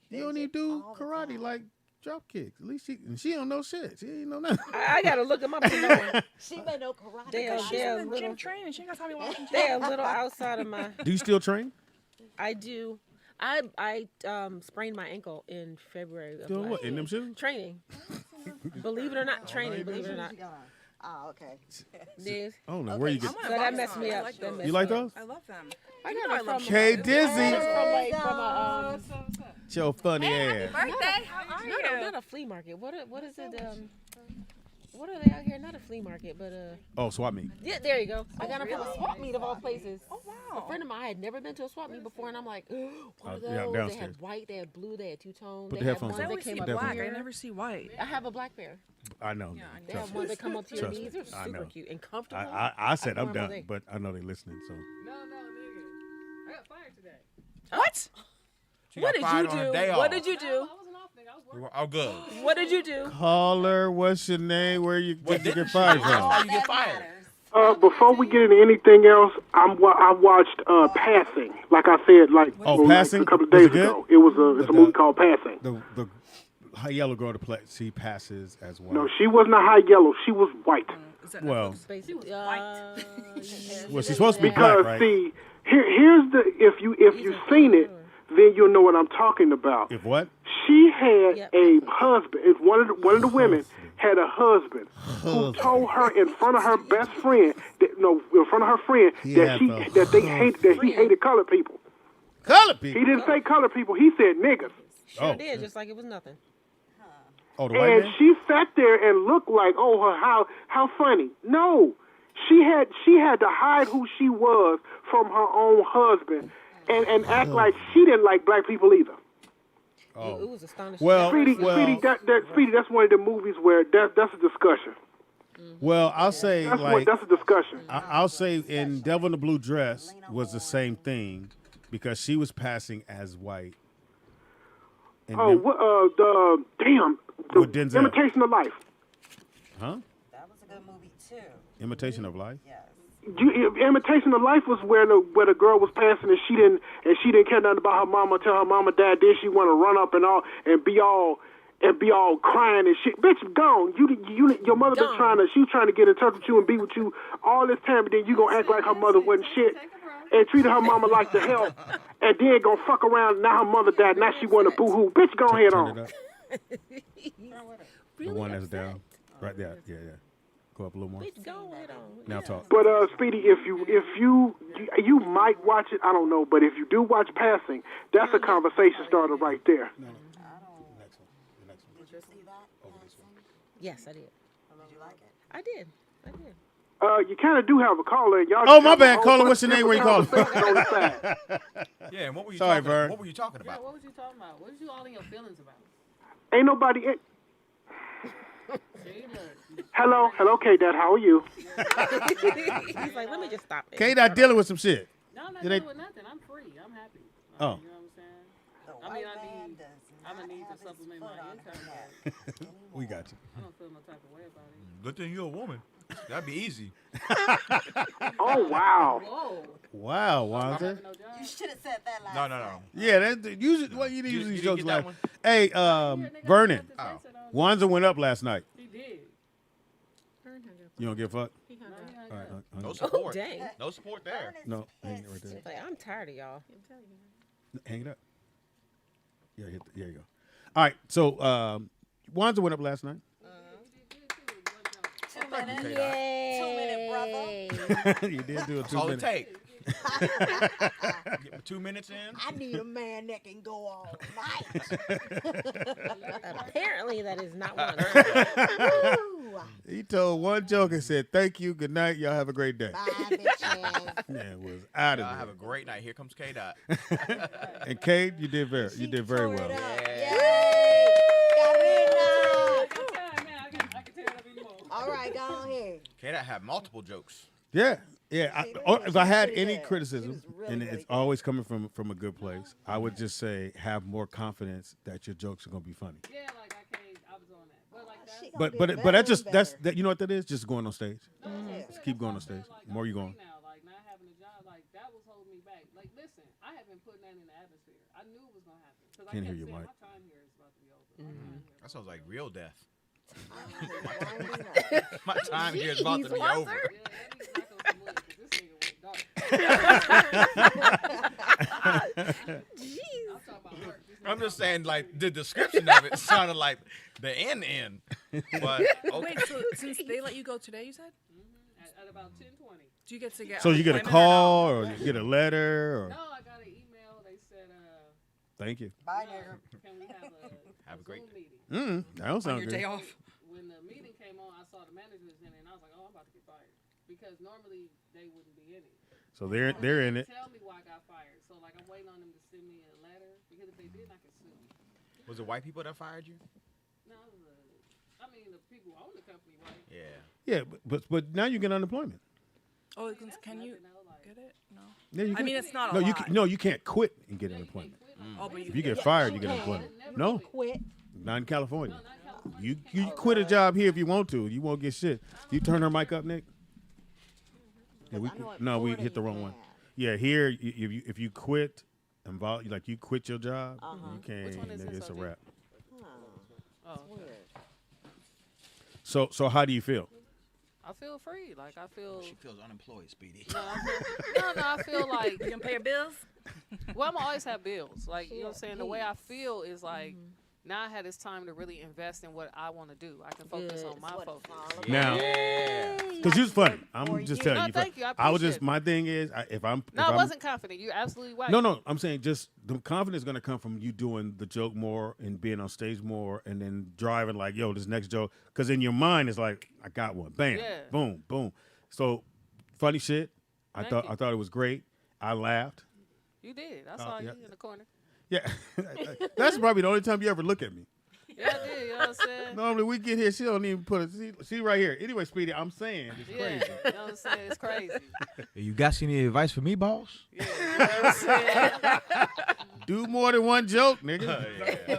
You don't Binge even it do all the karate time. like drop kicks. At least she don't know shit. She ain't know nothing. I gotta look him up to know. She may know karate. They but are- she's they are She's in the little- gym training. She ain't got time to be watching They're a little outside of my. Do you still train? I do. I sprained my ankle in February of Doing last what in year. them shoes? Training. Believe it or not, training. Believe it or not. Oh, okay. There's- I don't know where you I get. wanna So that buy messed some. me I up. like That those. messed You like me up. those? I love them. I You got know I it love from K I Dizzy. got it from Your funny ass. Birthday? How are you? not a flea market. What is it? What are they out here? Not a flea market, but Oh, swap meet. yeah, there you go. I got it from a really? swap meet of all places. Oh wow. A friend of mine had never been to a swap meet before, and I'm like, what are yeah, those? They downstairs. had white, they had blue, they had two-tone. Put They the had headphones ones on. I that always see came up Definitely. black. here. I never see white. I have a black pair. I know. Yeah, I They Trust have ones me. that come up to your Trust me. knees. They're I super know. cute and comfortable. I said I I'm wear 'em all done, day. but I know they listening. So No, nigga. I got fired today. What? She What got did you fired on her day do? off. What did you I do? wasn't off, nigga. I was working. Oh, good. What did you do? caller, what's your name? Where you What did you didn't get she fired do? That's from? how you get fired. Before we get into anything else, I watched Passing. Like I said, Passing? a couple of Was days it good? ago. It's a movie called Passing. The high yellow girl to play. She passes as well. No, she was not high yellow. She was white. Is that Well, Basically, well, she's supposed to be black, Because right? see, here's the if you've seen it, then you'll know what I'm talking about. If what? She had Yep. a husband. One of the women had a husband who told her in front of her best friend, in front of her friend, He that had he hated colored people. Colored people. He didn't say colored people. He said niggas. Sure did, just like it was nothing. Oh, the white And man? she sat there and looked like, how funny. No, she had to hide who she was from her own husband and act like she didn't like black people either. It was astonishing. Well, Speedy, that's one of the movies where that's a discussion. Well, I'll say That's a discussion. I'll say in Devil in the Blue Dress was the same thing because she was passing as white. And then- With Denzel. Imitation of Life. huh? That was a good movie too. Imitation of Life. Yes. Imitation of Life was where the girl was passing and she didn't care nothing about her mama. Tell her mama died. Then she want to run up and be all crying and shit. Bitch, gone. Your mother she was trying to get in touch with you and be with you all this time, and then you gonna act like her mother wasn't shit and treated her mama like the hell, and then gonna fuck around. Now her mother died. Now she want to boo hoo. Bitch, go ahead Turn on. it up. The one that's down. Right there. Yeah. Go up a little more. Bitch, go ahead on. Now talk. But Speedy, if you might watch it, I don't know. But if you do watch Passing, that's a conversation starter right there. Did you see that? Yes, I did. Did you like it? I did. You kind of do have a caller. Y'all Oh, just my have a bad, whole caller. bunch What's your of name? Where you different calling? conversations on the side. Yeah, and what were you Sorry, talking? Vern. What were you talking Yeah, about? what was you talking about? What was you all in your feelings about? Ain't nobody. See, look. Hello, K-Dad. How are you? He's like, let me just stop it. K not dealing with some shit. No, I'm not It ain't- dealing with nothing. I'm free. I'm happy. Oh. You know what I'm saying? The I mean, white man does I'm not gonna need to have his supplement foot my on income, her neck We got you. I don't feel no type of way about it. Good thing you're a woman. That'd be easy. Oh wow. Whoa. Wow, Wanza. No job. You should have said that last No. time. Yeah, that usually what you You usually didn't jokes get that like. one? Hey, Vernon, Oh. Wanza went up last night. He did. You don't give a fuck. No, he hung All right, up. No Oh, support. dang. No support there. No, hang it right there. Like, I'm tired of y'all. Hang it up. Yeah, there you go. All right, so Wanza went up last night. 2 minutes. Okay, 2 minute brother. You did do a That's all it 2 minute. take. Get my 2 minutes in. I need a man that can go all night. Apparently, that is not one. Woo. He told one joke and said, "Thank you, good night, y'all have a great day." Bye, bitches. Man was out Y'all of have a there. great night. Here comes K-Dot. And Kate, you did very Tore well. it up. Yeah. Yay. I Karina. got time, man. I can tear it up anymore. All right, go on here. K-Dot had multiple jokes. Yeah. If I had pretty any good. criticism, She was really, and really it's good. always coming from a good place, I would just say have more confidence that your jokes are gonna be funny. Yeah, like I was on that. But like She that's gonna But get but that's better just and that's better. that. You know what that is? Just going on stage. no, that's Just it. keep That's going what on I'm saying, stage. like, The more I'm you free going. now, like not having a job, like that was holding me back. Like listen, I have been putting that in the atmosphere. I knew it was gonna happen. 'Cause Can't I hear kept you, saying, Mike. my time here is about to be over. My time here. That sounds like real death. Winding up. My time here is about to be Jeez, over. Yeah, that needs to knock on some wood, 'cause this nigga went dark. Jeez. I'm talking about work. This I'm nigga just saying, like, the description of it sounded like the end. But, okay. Wait, so since they let you go today, you said? at about 10:20. Do you get to get? So you get a unemployment or no? call or you get a letter or No, I got an email. They said, thank you. Bye, nigga. can we have Have a great Zoom meeting? That don't On sound your good. day off. When the meeting came on, I saw the managers in it, and I was like, oh, I'm about to get fired. Because normally they wouldn't be in it. So they're in it. Tell me why I got fired. So, like, I'm waiting on them to send me a letter. Because if they didn't, I could sue. Was it white people that fired you? No, it was I mean, the people who own the company, right? Yeah. Yeah, but now you get unemployment. Oh, That's can you nothing, though, like, get it? No. Yeah, you I can. mean, it's not a No, you lot. can, no, you can't quit and get unemployment. Oh, but If you get fired, you get can. unemployment. No, Quit. not in California. You quit a job here if you want to. You won't get shit. You turn her mic up, Nick. Yeah, we, I know in no, we Florida hit the you wrong one. can. Yeah, here if you quit, like you quit your job, you Which can't. one is Nigga, this, it's a OG? wrap. Oh, Weird. So how do you feel? I feel free. Like, I feel. She feels unemployed, Speedy. No, I feel like. You can pay your bills. Well, I'm always have bills. Like, you know what I'm saying? The way I feel is like, now I had this time to really invest in what I want to do. I can focus on my focus. Now, Yeah. because you're funny. I'm just telling No, you. thank you. I I was appreciate just it. my thing is if I'm No, I wasn't confident. You're absolutely right. No, I'm saying just the confidence is going to come from you doing the joke more and being on stage more and then driving like, yo, this next joke. Because in your mind, it's like, I got one. Bam. Yeah. Boom, boom. So, funny shit. I Thank thought you. I thought it was great. I laughed. You did. I saw yeah. you in the corner. Yeah. That's probably the only time you ever look at me. Yeah, I did. You know what I'm saying? Normally we get here, she don't even put it. See right here. Anyway, Speedy, I'm saying it's Yeah, crazy. you know what I'm saying? It's crazy. You got any advice for me, boss? Yeah, you know what I'm saying? Do more than one joke, nigga.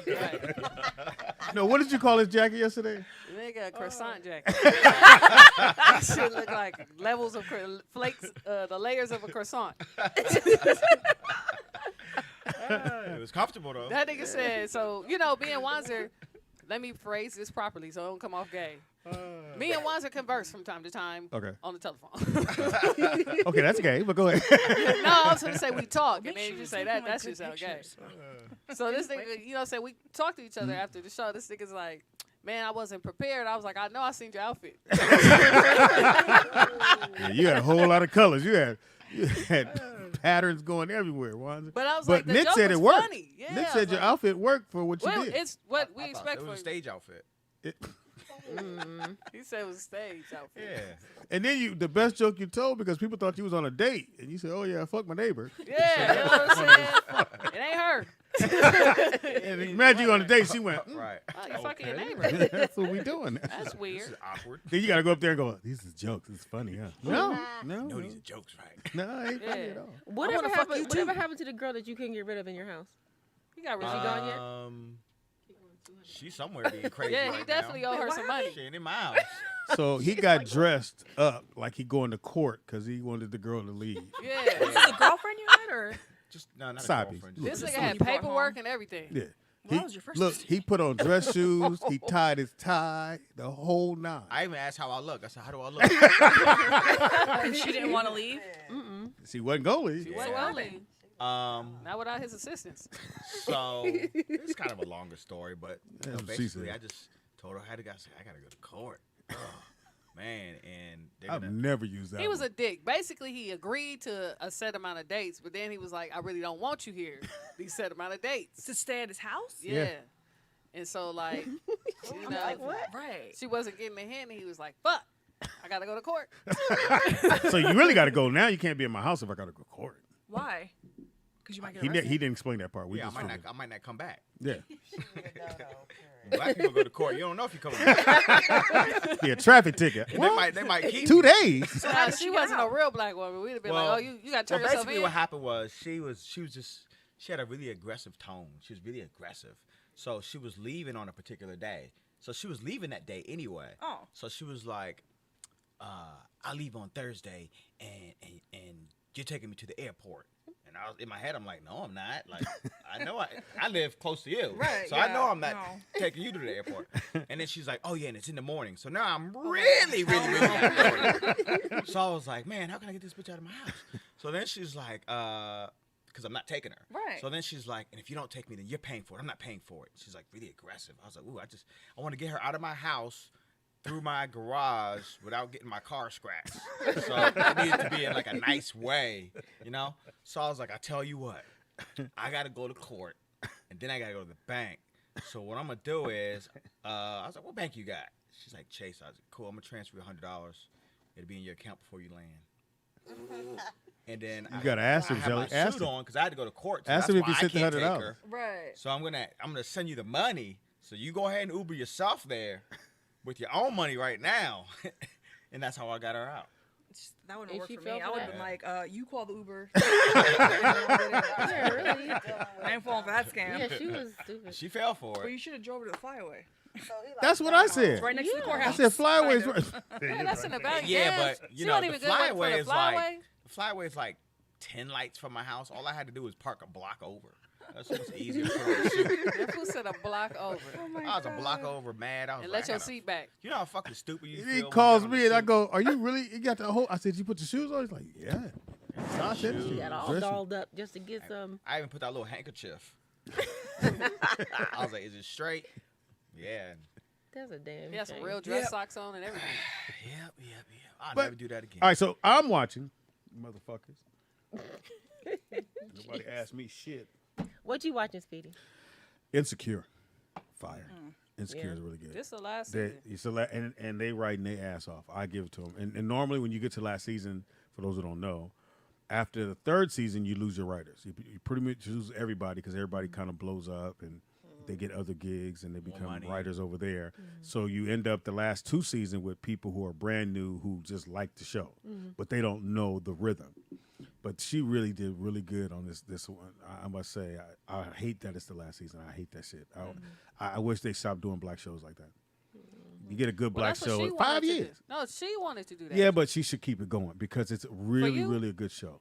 Right. No, what did you call his jacket yesterday? Nigga, a croissant jacket. That shit look like levels of flakes, the layers of a croissant. It was comfortable though. That nigga said, so, you know, me and Wanzer, let me phrase this properly so it don't come off gay. Me and Wanzer converse from time to time Okay. on the telephone. Okay, that's gay, but go ahead. No, I was going to say we talk, and Make then sure you you're say taking, that like, should good sound gay. pictures. So this nigga, you know, say we talk to each other after the show. This nigga's like, man, I wasn't prepared. I was like, I know I seen your outfit. Yeah, you had a whole lot of colors. You had patterns going everywhere, Wanda. But I was like, the Nick joke said was it worked. funny. Yeah, Nick I said was your like, outfit worked for what you well, did. it's what we I thought expect it from was a stage outfit. He said it was a stage outfit. Yeah. And then the best joke you told because people thought you was on a date, and you said, "Oh yeah, fuck my neighbor." Yeah, you know what I'm saying? It ain't her. And imagine you on a date, she went, Right. Oh, you fucking your "Okay, neighbor. that's what we doing." That's weird. Awkward. Then you gotta go up there and go, "These is jokes. It's funny, huh?" No, No, these are jokes, right? no, it ain't funny Yeah. at all. Whatever fuck happened? you Whatever too. happened to the girl that you couldn't get rid of in your house? He got rid Is of she gone yet? She's somewhere being crazy. Yeah, right he definitely now. owe her some money. She ain't in my house. So he got dressed up like he going to court because he wanted the girl to leave. Yeah. Is this a girlfriend you had, or Just no, not Side a piece. girlfriend. This Just nigga someone had you brought paperwork home? and everything. Yeah. Well, that was your first Look, mistake. he put on dress shoes. He tied his tie, the whole nine. I even asked how I look. I said, "How do I look?" and she didn't want to leave? She wasn't going to leave. He wasn't Yeah. willing. Not without his assistance. So it's kind of a longer story, but That's what she basically, said. I just told her I gotta go to court. Oh, man, and they're I've gonna, never used that. He was one. a dick. Basically, he agreed to a set amount of dates, but then he was like, I really don't want you here. These set amount of dates. To stay at his house? Yeah. And so, like, you know, Right. she wasn't getting the hint, and he was like, fuck, I got to go to court. So you really got to go now. You can't be in my house if I got to go to court. Why? Because you might get He arrested. didn't explain that part. We yeah, just I figured. might not come back. Yeah, Black people go to court. You don't know if you coming back. yeah, traffic ticket. And they might keep 2 you. days. Nah, she wasn't a real black woman. We'd have been Well, like, oh, you got to turn Well, yourself basically, in. what happened was she had a really aggressive tone. She was really aggressive. So she was leaving on a particular day. So she was leaving that day anyway. Oh. So she was like, "I'll leave on Thursday, and you're taking me to the airport." And I was in my head, I'm like, "No, I'm not. Like, I know I live close to you, Right, so I yeah, know I'm not no. taking you to the airport." And then she's like, "Oh yeah, and it's in the morning." So now I'm really not going. So I was like, "Man, how can I get this bitch out of my house?" So then she's like, because I'm not taking her. Right. So then she's like, "And if you don't take me, then you're paying for it. I'm not paying for it." She's like really aggressive. I was like, "Ooh, I want to get her out of my house through my garage without getting my car scratched." So it needed to be in like a nice way, you know? So I was like, "I tell you what, I got to go to court, and then I got to go to the bank. So what I'm going to do is," I was like, "What bank you got?" She's like, "Chase." I was like, "Cool, I'm going to transfer you $100. It'll be in your account before you land." And then You gotta ask him, I had Jelly. my Ask suit him. on because I had to go to court. So Ask that's him if why he I sent the can't take $100. her. Right. So I'm gonna send you the money. So you go ahead and Uber yourself there with your own money right now. And that's how I got her out. That wouldn't And work she for fell me. I for would have that? been like, you call the Uber. Yeah, really. I ain't falling for that scam. Yeah, she was stupid. She fell for Well, it. you should have drove her to the flyaway. That's what I It's said. right next to the I courthouse. said flyways. Kind of. Yeah, that's in the back. Yeah, gas. but She you know wasn't the even good waiting for flyway the is flyway. like 10 lights from my house. All I had to do was park a block over. That's what's easier to put on the suit. That fool said a block over. I was a block over, mad. I was And like, let your seat back. You know how fucking stupid you feel. He when calls you get on me the and I suit? go, "Are you really? You got the whole?" I said, "You put your shoes on?" He's like, "Yeah." So I said, She got all "Dress you." dolled up just to get some. I even put that little handkerchief. I was like, is it straight? Yeah. That's a damn. He had some shame. real dress socks on and everything. Yep. I'll But- never do that again. All right, so I'm watching, motherfuckers. Nobody asked me shit. What you watching, Speedy? Insecure, fire. Insecure Yeah. is really good. This the last They, season. it's a la- and they writing their ass off. I give it to them. And normally when you get to last season, for those who don't know, after the third season, you lose your writers. You pretty much lose everybody because everybody kind of blows up and they get other gigs and they become money. writers over there. So you end up the last two seasons with people who are brand new who just like the show, but they don't know the rhythm. But she really did really good on this one. I must say, I hate that it's the last season. I hate that shit. I wish they stopped doing black shows like that. You get a good Well, black that's what show she in wanted 5 to do. years. No, she wanted to do that. Yeah, but she should keep it going because it's really, you? really a good show.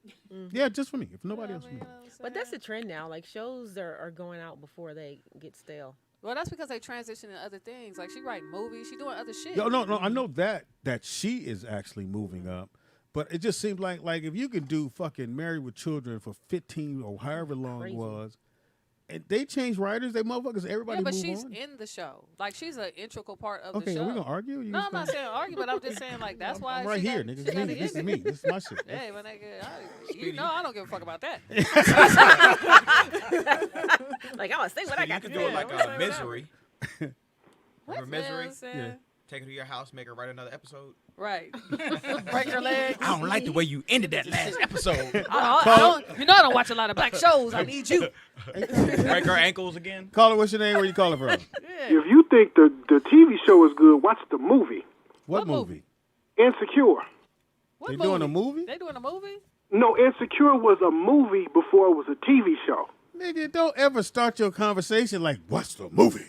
Yeah, just for me. If nobody else, for me. But that's the trend now. Like shows are going out before they get stale. Well, that's because they transition to other things. Like she writing movies, she doing other shit. No, I know that she is actually moving up, but it just seems like if you can do fucking Married with Children for 15 or however long Crazy. it was, and they change writers, they motherfuckers, everybody Yeah, but move she's on. in the show. Like she's an integral part of the Okay, show. are we gonna argue? Or you No, just I'm not gonna- saying argue, but I'm just saying like that's why I'm right she here, got, nigga. she got This is in me. it. This is my shit. Hey, my nigga, you know I don't give a fuck about that. Like I'm gonna say what I You got to could do. do it like what's that, Misery. What? Remember Misery? Yeah. Take her to your house, make her write another episode. Right. Break her legs. I don't like the way you ended that last episode. I don't, you know I don't watch a lot of black shows. I need you. Break her ankles again. Caller, what's your name? Where you calling from? Yeah. If you think the TV show is good, watch the movie. What movie? movie? Insecure. What They doing a movie? They doing a movie? No, Insecure was a movie before it was a TV show. Nigga, don't ever start your conversation like, what's the movie?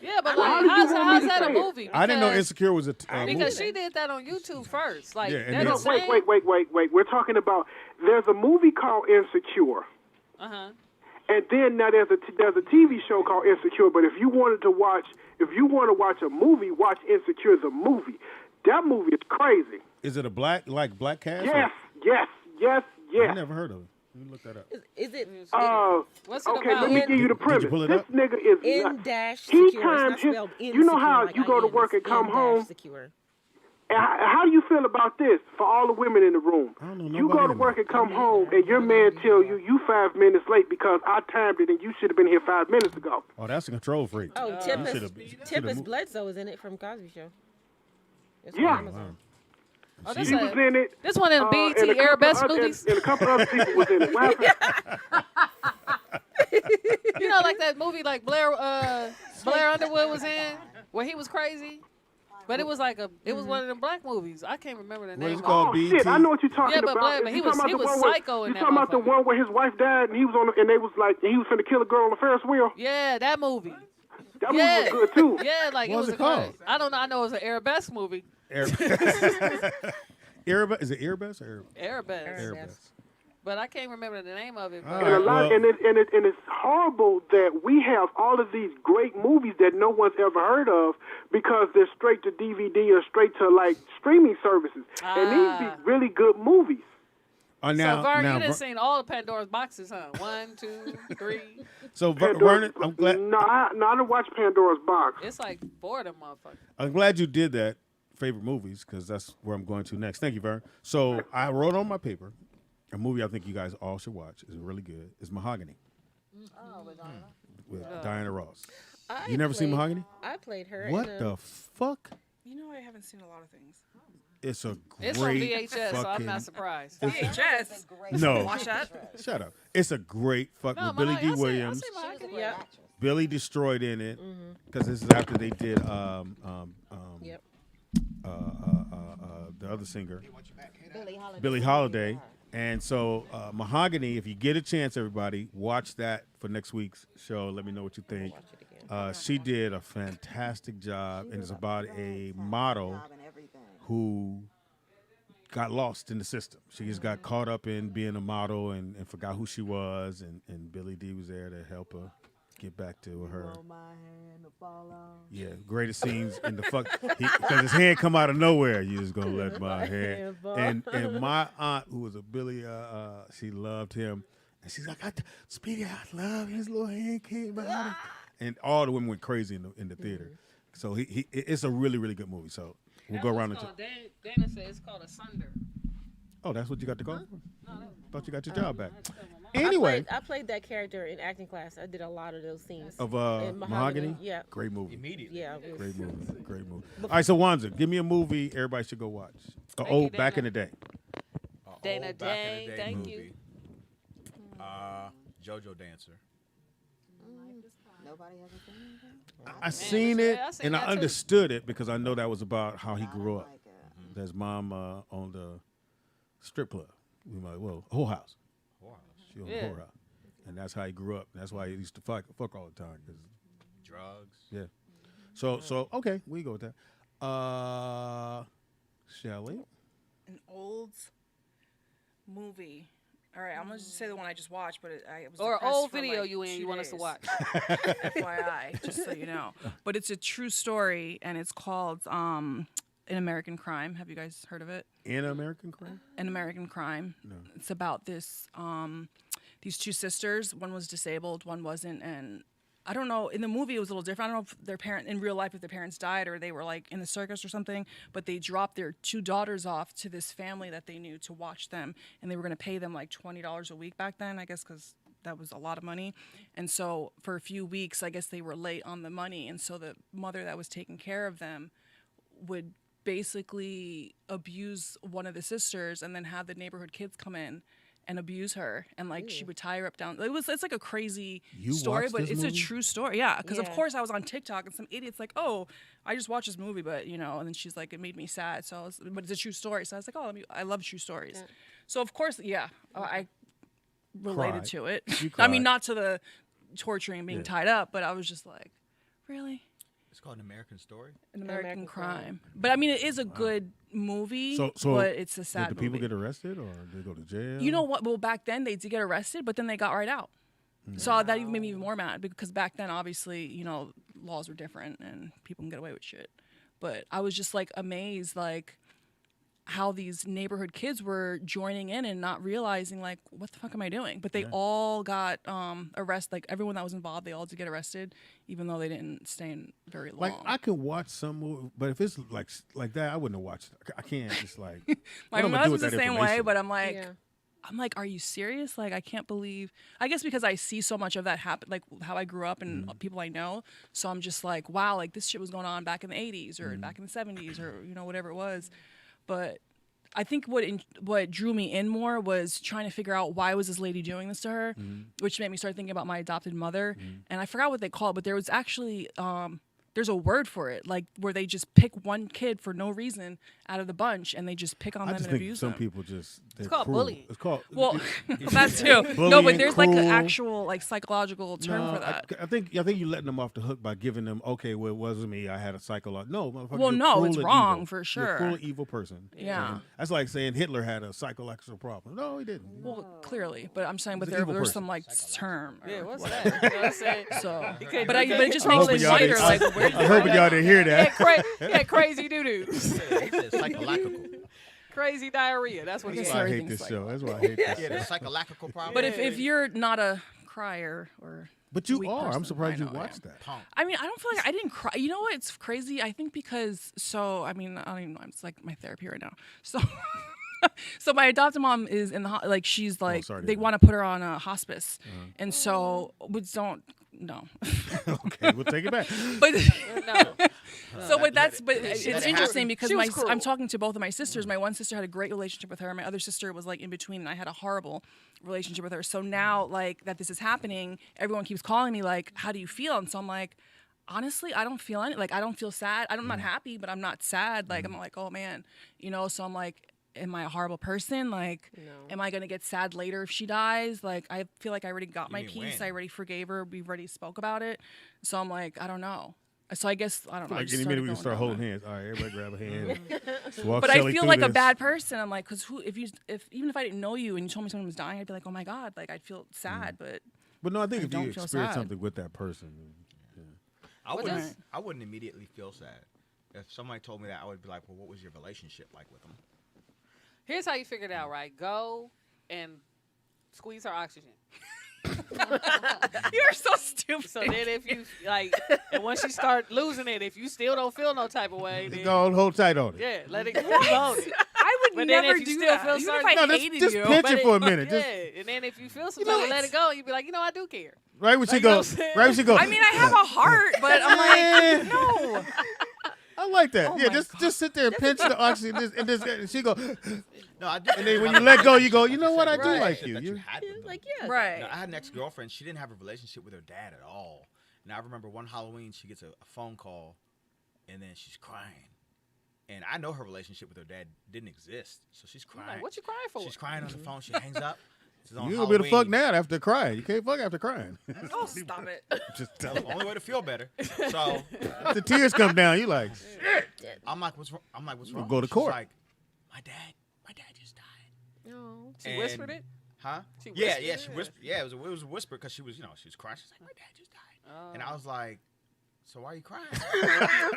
Yeah, but Well, how like, did you how's want me to that a say it? movie? I didn't know Because- Insecure was a movie. Because she did that on YouTube first. Like, Yeah, and they're then- the No, same. wait. We're talking about there's a movie called Insecure. Uh-huh. And then now there's a TV show called Insecure. But if you want to watch a movie, watch Insecure the movie. That movie is crazy. Is it a black cast? Yes. I never heard of it. Let me look that up. Is it What's it Okay, about? let me give you the Did premise. you pull it This up? nigga is in nuts. dash He secure? It's timed not his. spelled in You know how secure, you like go to IN, work and it's come in home. dash secure. And how do you feel about this for all the women in the room? I don't know You nobody go to in work there. and come home, and your man tell you 5 minutes late because I timed it and you should have been here 5 minutes ago. Oh, that's a control freak. Oh, You Tippus should've moved. Bledsoe is in it from Cosby Show. It's Yeah. on Amazon. Oh, He was in it. This one in the and BET a Air couple Best other- movies. And a couple other people was in it. What happened? You know, like that movie, like Blair Underwood was in, where he was crazy. But it was like it was one of them black movies. I can't remember the What name. is it of called? Oh BET? shit! I know what you're talking Yeah, but about. Blair- but You he was- talking about he the was one where- psycho in you that talking about the motherfucker. one where his wife died and he was on, and they was like, and he was finna kill a girl on the Ferris wheel. Yeah, that movie. That Yeah. movie was good too. Yeah, like What it was was it a called? I don't know. I know it was an Arabesque movie. Airbus? Is it Airbus or Arabesque. Airbus? But I can't remember the name of it. All But And a right, lot, well- and it's horrible that we have all of these great movies that no one's ever heard of because they're straight to DVD or straight to like streaming services, and these be really good movies. Oh, so Vern, you Ver- done seen all of Pandora's boxes, huh? 1, 2, 3. so Pandora's- Vernon, I'm glad. No, I didn't watch Pandora's Box. It's like 4 of them motherfuckers. I'm glad you did that. Favorite movies, because that's where I'm going to next. Thank you, Vern. So I wrote on my paper a movie I think you guys all should watch. It's really good. It's Mahogany with Diana Ross. I You never seen played- Mahogany? I played her. What in the fuck? You know, I haven't seen a lot of things. It's a great It's on VHS, so I'm fucking- not surprised. VHS. No, Watch that. shut up. It's a great fuck No, with Billy I D. see- Williams. I see Mahogany. Yep. Billy Destroyed in it Mm-hmm. because this is after they did Yep. the other singer Billie Holiday. Billie Holiday. And so Mahogany, if you get a chance, everybody watch that for next week's show. Let me know what you think. She did a fantastic job, and it's about a model who got lost in the system. She just got caught up in being a model and forgot who she was, and Billy D was there to help her get back to her. Yeah, greatest scenes in the fuck, because his hand come out of nowhere. You just gonna let my hand. And my aunt, who was a Billy, she loved him. And she's like, Speedy, I love his little hand came behind him. And all the women went crazy in the theater. So it's a really, really good movie. So we'll go around. Dana said it's called Asunder. Oh, that's what you got to go for? No, Thought you got your job back. Anyway. I played that character in acting class. I did a lot of those scenes. Of in Mahogany? Yeah. Great movie. Immediately. Yeah. It was, Great movie. Great movie. All right, so Wanza, give me a movie everybody should go watch. Back in the day. Dana Old back in the day thank movie. you. JoJo Dancer. Nobody hasn't seen anything? I seen it, I seen and I that too. understood it because I know that was about how he I grew don't up. like it. His mom owned a strip club. We might, whole house. She owned a whole house. And that's how he grew up. That's why he used to fuck all the time. Drugs. Yeah. So okay, we go with that. Shelly? An old movie. All right, I'm gonna just say the one I just watched, but it was Or an depressed old for, video like, you in 2 you want us to days. watch. FYI, just so you know. But it's a true story, and it's called An American Crime. Have you guys heard of it? In American Crime? An American Crime. No. It's about this these 2 sisters. One was disabled, one wasn't, and I don't know. In the movie, it was a little different. I don't know if in real life, if their parents died or they were like in the circus or something. But they dropped their 2 daughters off to this family that they knew to watch them, and they were going to pay them like $20 a week back then, I guess, because that was a lot of money. And so for a few weeks, I guess they were late on the money, and so the mother that was taking care of them would basically abuse one of the sisters, and then have the neighborhood kids come in and abuse her, and like she would tie her up down. It's like a crazy story, watched but this it's movie? a true story. Yeah, because of Yeah. course I was on TikTok and some idiot's like, "Oh, I just watched this movie," but and then she's like, "It made me sad." So, but it's a true story. So I was like, "Oh, I love true stories." Yeah. So of course, I related Cried. to it. You I mean, cried. not to the torturing and being Yeah. tied up, but I was just like, really. It's called An American Story. An American American Crime. Crime. But I mean, it is a good movie, So but it's a sad did the people movie. get arrested or did they go to jail? You know what? Well, back then they did get arrested, but then they got right out. So that even made me even more mad because back then, obviously, laws were different and people can get away with shit. But I was just like amazed, like how these neighborhood kids were joining in and not realizing like, what the fuck am I doing? But they all got arrested. Like everyone that was involved, they all did get arrested, even though they didn't stay in very long. Like I could watch some movie, but if it's like that, I wouldn't have watched it. I can't just like. My what am I do husband's with the that same way, information? but I'm like, Yeah. are you serious? Like, I can't believe. I guess because I see so much of that happen, like how I grew up and people I know. So I'm just like, wow, like this shit was going on back in the 80s or back in the 70s or whatever it was. But I think what drew me in more was trying to figure out why was this lady doing this to her, which made me start thinking about my adopted mother. And I forgot what they call it, but there was actually there's a word for it, like where they just pick one kid for no reason out of the bunch and they just pick on I them just and think abuse some them. people just they're called cruel. bullying. It's called Well, that too. No, Bullying, but there's like an cruel. actual like psychological term No, for that. I think you're letting them off the hook by giving them well, it wasn't me. I had a psychological. No, motherfucker. Well, you're no, cruel it's and wrong evil. for You're a sure. cruel, and evil person. Yeah. And that's like saying Hitler had a psychological problem. No, he didn't. Well, clearly, but I'm saying, but He's an evil there's person. some like term. Yeah, or what's whatever. that? You know what I'm saying? So, You can't- but you it can't just control makes it. me wonder, like, where I hope y'all didn't hear that. Yeah, crazy doo doo. Psychological. Crazy diarrhea. That's what he That's said. why I hate everything's this show. That's why I hate this Yeah, show. the psychological problem. But if you're not a crier or But you weak are. I'm person, surprised I you know I watched am. that. Punk. I mean, I don't feel like I didn't cry. You know what? It's crazy. I think because I mean, I don't even know. It's like my therapy right now. So, so my adopted mom is in the like she's like sorry to they hear want to put her on a hospice, and so we don't. No, Okay, we'll take it back. but No. so but that's but let it's it happen. interesting because She was cruel. I'm talking to both of my sisters. My one sister had a great relationship with her. My other sister was like in between, and I had a horrible relationship with her. So now like that this is happening, everyone keeps calling me like, "How do you feel?" And so I'm like, honestly, I don't feel I don't feel sad. I'm not happy, but I'm not sad. Like I'm like, oh man, So I'm like, am I a horrible person? Like, am I gonna get sad later if she dies? Like, I feel like I already got my mean peace. when? I already forgave her. We already spoke about it. So I'm like, I don't know. So I guess I don't know. I Like just any minute we started can start going holding down hands. All right, everybody grab a hand. that. Walk But Shelly I feel through like a this. bad person. I'm like, because even if I didn't know you and you told me someone was dying, I'd be like, oh my god, like I'd feel sad. But But no, I think I if don't you feel experience sad. something with that person, I wouldn't immediately feel sad. If somebody told me that, I would be like, well, what was your relationship like with them? Here's how you figure it out, right? Go and squeeze her oxygen. You're so stupid. So then if you like, and once she start losing it, if you still don't feel no type of way, then Go hold tight on it. yeah, let it keep hold it. I would But then never if you do still that. feel Even certain- if I No, just- hated just you. pinch But it for a minute. Yeah, Just and then if you feel some You know type of let what? it go, you be like, you know, I do care. right when she Like, you know goes. what I'm saying? Right when she goes. I mean, I have a heart, but I'm Eh. like, no. I like that. Oh Yeah, my just sit there and pinch the oxygen, and she go. No, I did. And then when you let go, you go. You know what? I do Right. like you. That you You- had with them. Like, yeah. Right. No, I had an ex-girlfriend. She didn't have a relationship with her dad at all. And I remember one Halloween, she gets a phone call, and then she's crying. And I know her relationship with her dad didn't exist, so she's I'm crying. like, what you crying for? She's crying on the phone. She hangs up. This is on You a bit of fuck Halloween. now after crying. You can't fuck after crying. Oh, stop it. Just tell That's the only way to feel better. So If the tears come down, you like. I'm like, what's wrong? Wrong? go to She's court. like, my dad just died. No. She And- whispered it? Huh? She Yeah, whispered yeah, it? she whispered. Yeah, it was a whisper because she was crying. She's like, my dad just died. And I was like, so why are you crying?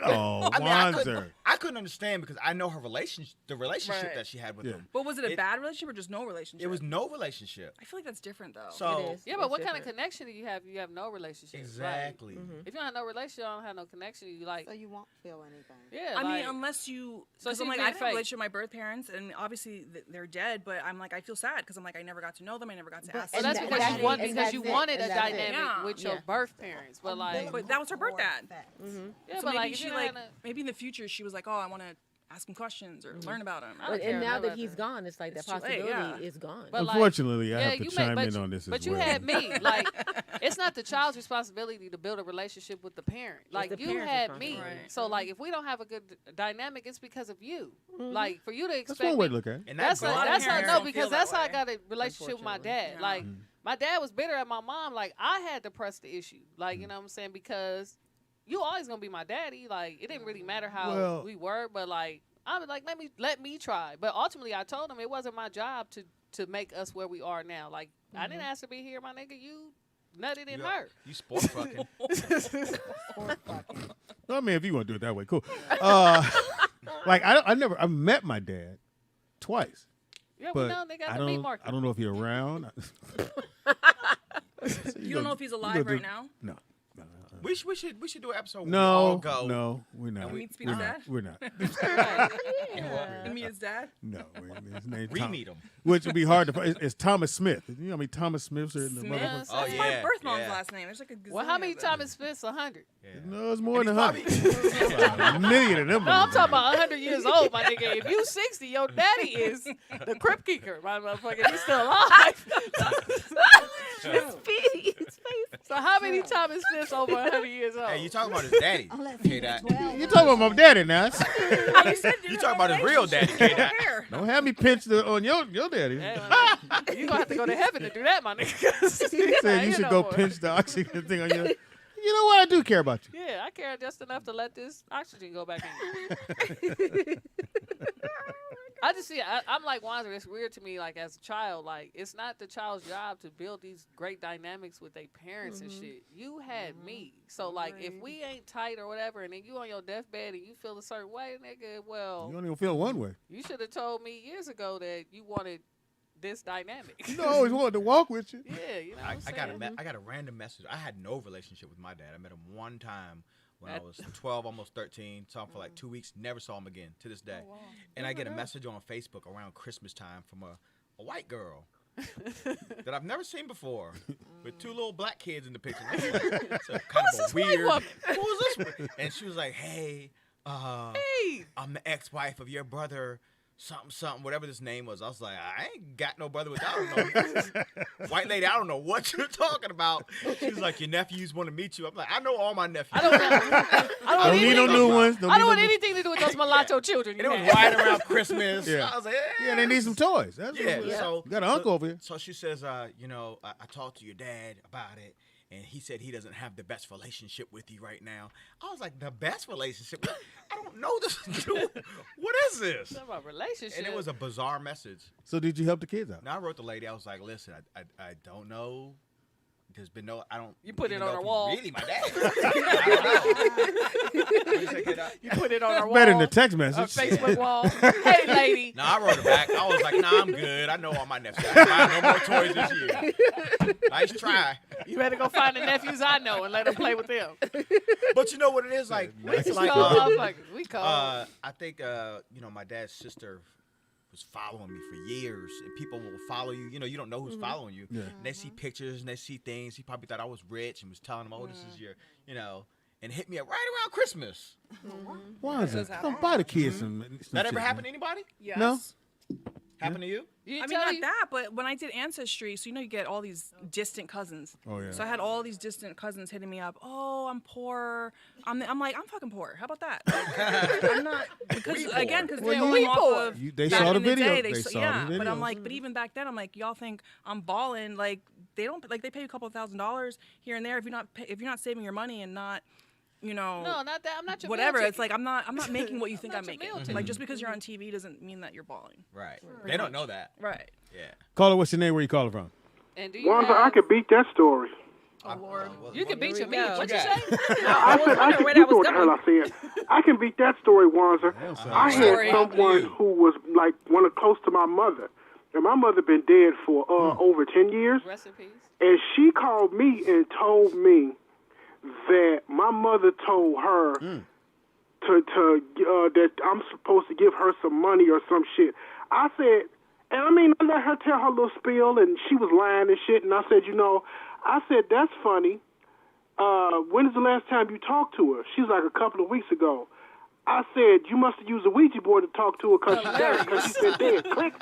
Oh, I mean, Wanzer. I couldn't understand because I know her relationship, the relationship Right. that she had with Yeah. him. But was it a It- bad relationship or just no relationship? It was no relationship. I feel like that's different though. So It is. Yeah, but It's what kind of different. connection do you have? You have no relationship. exactly. Like, if you don't have no relationship, you don't have no connection. You like, So you won't feel anything. yeah. I like, mean, unless you. So So I'm she's like, being I have a fake. relationship with my birth parents, and obviously they're dead. But I'm like, I feel sad because I'm like, I never got to know them. I never got to But- ask well, them. that's And because that- you want and because you that's it, wanted a and that's it. dynamic Yeah. with your Yeah. birth parents. But like, But that was her birth dad. yeah, So but maybe like, if she you like had a- maybe in the future she was like, oh, I want to ask him questions or learn about him. I don't But, care and now that about he's that. gone, it's like It's that too late, possibility yeah. is gone. But, like, Unfortunately, I have to you chime but in you- on this But as you well. had me. Like, it's not the child's responsibility to build a relationship with the parent. Like, the you parent's had me. responsibility. Right. So, like, if we don't have a good dynamic, it's because of you. Like, for you to That's expect one way to me. look at it. And That's girl- that's how parents no don't because feel that that's how I way. got a relationship with my dad. Yeah. Like, my dad was bitter at my mom. Like, I had to press the issue. Like, you know what I'm saying? Because you always gonna be my daddy. Like, it didn't really matter how Well- we were, but like, I was like, let me try. But ultimately, I told him it wasn't my job to make us where we are now. Like, I didn't ask to be here, my nigga. You nutted in her. You sport fucking. No, I mean, if you want to do it that way, cool. Like I met my dad twice, Yeah, we but know they got I the meat don't. market. I don't know if he's around. You don't know if he's alive right now? No. we should do an episode. Where we all No, go. no, we're not. And meet Speedy's We're not. dad? We're not. And me, his dad. No, his name We Tom, meet him. which would be hard to find. It's Thomas Smith. You know how many Thomas Smiths are in the Smith. motherfucker? Oh, That's yeah, my birth mom's yeah. last name. There's like a Well, how gazillion many of them. Thomas Smiths? 100. No, it's more And than he's 100. A million of them. No, I'm motherfuckers. talking about 100 years old, my nigga. If you 60, your daddy is the Crypt Keeper, my motherfucker. He's still alive. Speedy, his face. So how many Thomas Smiths over 100 years old? Hey, you talking about his daddy? Unless K-Dot. You talking about my daddy now? You said You talking about his real daddy, K-Dot. Don't have me pinch on your daddy. Hey, man, you gonna have to go to heaven to do that, my nigga. He said you should go pinch the oxygen thing on your. You know what? I do care about you. Yeah, I care just enough to let this oxygen go back in. I just see. I'm like Wanzer. It's weird to me. Like as a child, like it's not the child's job to build these great dynamics with their parents and shit. You had me, so like if we ain't tight or whatever, and then you on your deathbed and you feel a certain way, nigga. Well, You don't even feel one way. you should have told me years ago that you wanted this dynamic. You always wanted to walk with you. Yeah, you know. What I'm saying? I got a random message. I had no relationship with my dad. I met him one time when I At- was 12, almost 13. Saw him for like 2 weeks. Never saw him again to this day. wow. And I get a message on Facebook around Christmas time from a white girl that I've never seen before with two little black kids in the picture. So kind of a weird. woman? Who is this? And she was like, "Hey, Hey, I'm the ex-wife of your brother." Something, whatever this name was. I was like, I ain't got no brother without him. White lady, I don't know what you're talking about. She was like, your nephews want to meet you. I'm like, I know all my nephews. I Don't need no new ones. I don't want anything to do with those mulatto children. And You it was had. right around Christmas. Yeah. I was like, Yeah, they need some toys. That's Yeah. what So you got an uncle over here. So she says, I talked to your dad about it, and he said he doesn't have the best relationship with you right now. I was like, the best relationship? I don't know this dude. What is this? Talking about relationship. And it was a bizarre message. So did you help the kids out? Now I wrote the lady. I was like, listen, I don't know. There's been no. I don't. You put it even on know her if he's wall. Really, my dad. I don't know. What you say, kid? You put it on our wall. Better than a text Our message. Facebook wall. Hey, lady. No, I wrote it back. I was like, nah, I'm good. I know all my nephews. I buy no more toys this year. Nice try. You better go find the nephews I know and let them play with them. But you know what it is? Like, It's like cold motherfuckers. We cold. I think, my dad's sister was following me for years, and people will follow you. You know, you don't know who's following you. Yeah. And they see pictures and they see things. He probably thought I was rich and was telling them, oh, this is your, and hit me up right around Christmas. Why is it? Don't buy the kids some That ever shit, happened man. to anybody? Yes. No? Happened to you? I mean, not that, but when I did Ancestry, so you get all these distant cousins. Oh, yeah. So I had all these distant cousins hitting me up. Oh, I'm poor. I'm like, I'm fucking poor. How about that? Like, I'm not because they're going off of They back saw the in the video. day, They saw yeah, the but I'm videos. like, but even back then, I'm like, y'all think I'm balling? Like they don't like they pay you a couple of $1,000s here and there if you're not saving your money and not. No, not that. I'm not your whatever. meal It's like I'm not making what you think I'm not your making. meal ticket. Like just because you're on TV doesn't mean that you're balling. Right. They don't know that. Right. Yeah. Caller, what's your name? Where you calling from? And do you Wanda, have, I could beat that story. Oh Lord. you can beat your meat. go. What'd you say? I said, you know what the hell I said. I can beat that story, Wanzer. I had Story. someone who was like one of close to my mother. And my mother been dead for over 10 years. Rest in peace. And she called me and told me that my mother told her that I'm supposed to give her some money or some shit. I said, and I mean, I let her tell her little spiel, and she was lying and shit. And I said, I said, that's funny. When is the last time you talked to her? She's like, a couple of weeks ago. I said, you must have used a Ouija board to talk to her because she's been dead. Click.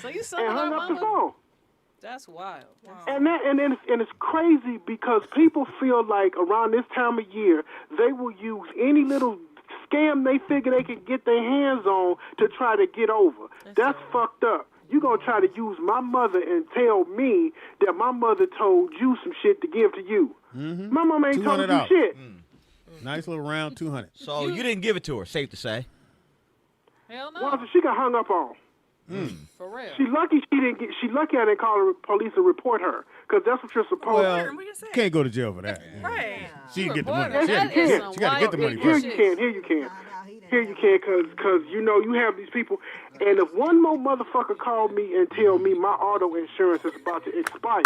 So you And son of hung our up the mama? phone. That's wild. Wow. And it's crazy because people feel like around this time of year they will use any little scam they figure they can get their hands on to try to get over. That's fucked up. You're going to try to use my mother and tell me that my mother told you some shit to give to you. Mm-hmm. My mama ain't told you $200. shit. Nice little round 200. So you didn't give it to her, safe to say. Hell no. Well, she got hung up on. For real. She lucky She lucky I didn't call the police and report her, because that's what you're supposed Well, to. can't go to jail for that. Right. She can get the Report money. her. She That got is to some get the money wild Here first. you can, Here you can, because you have these people. And if one more motherfucker called me and tell me my auto insurance is about to expire.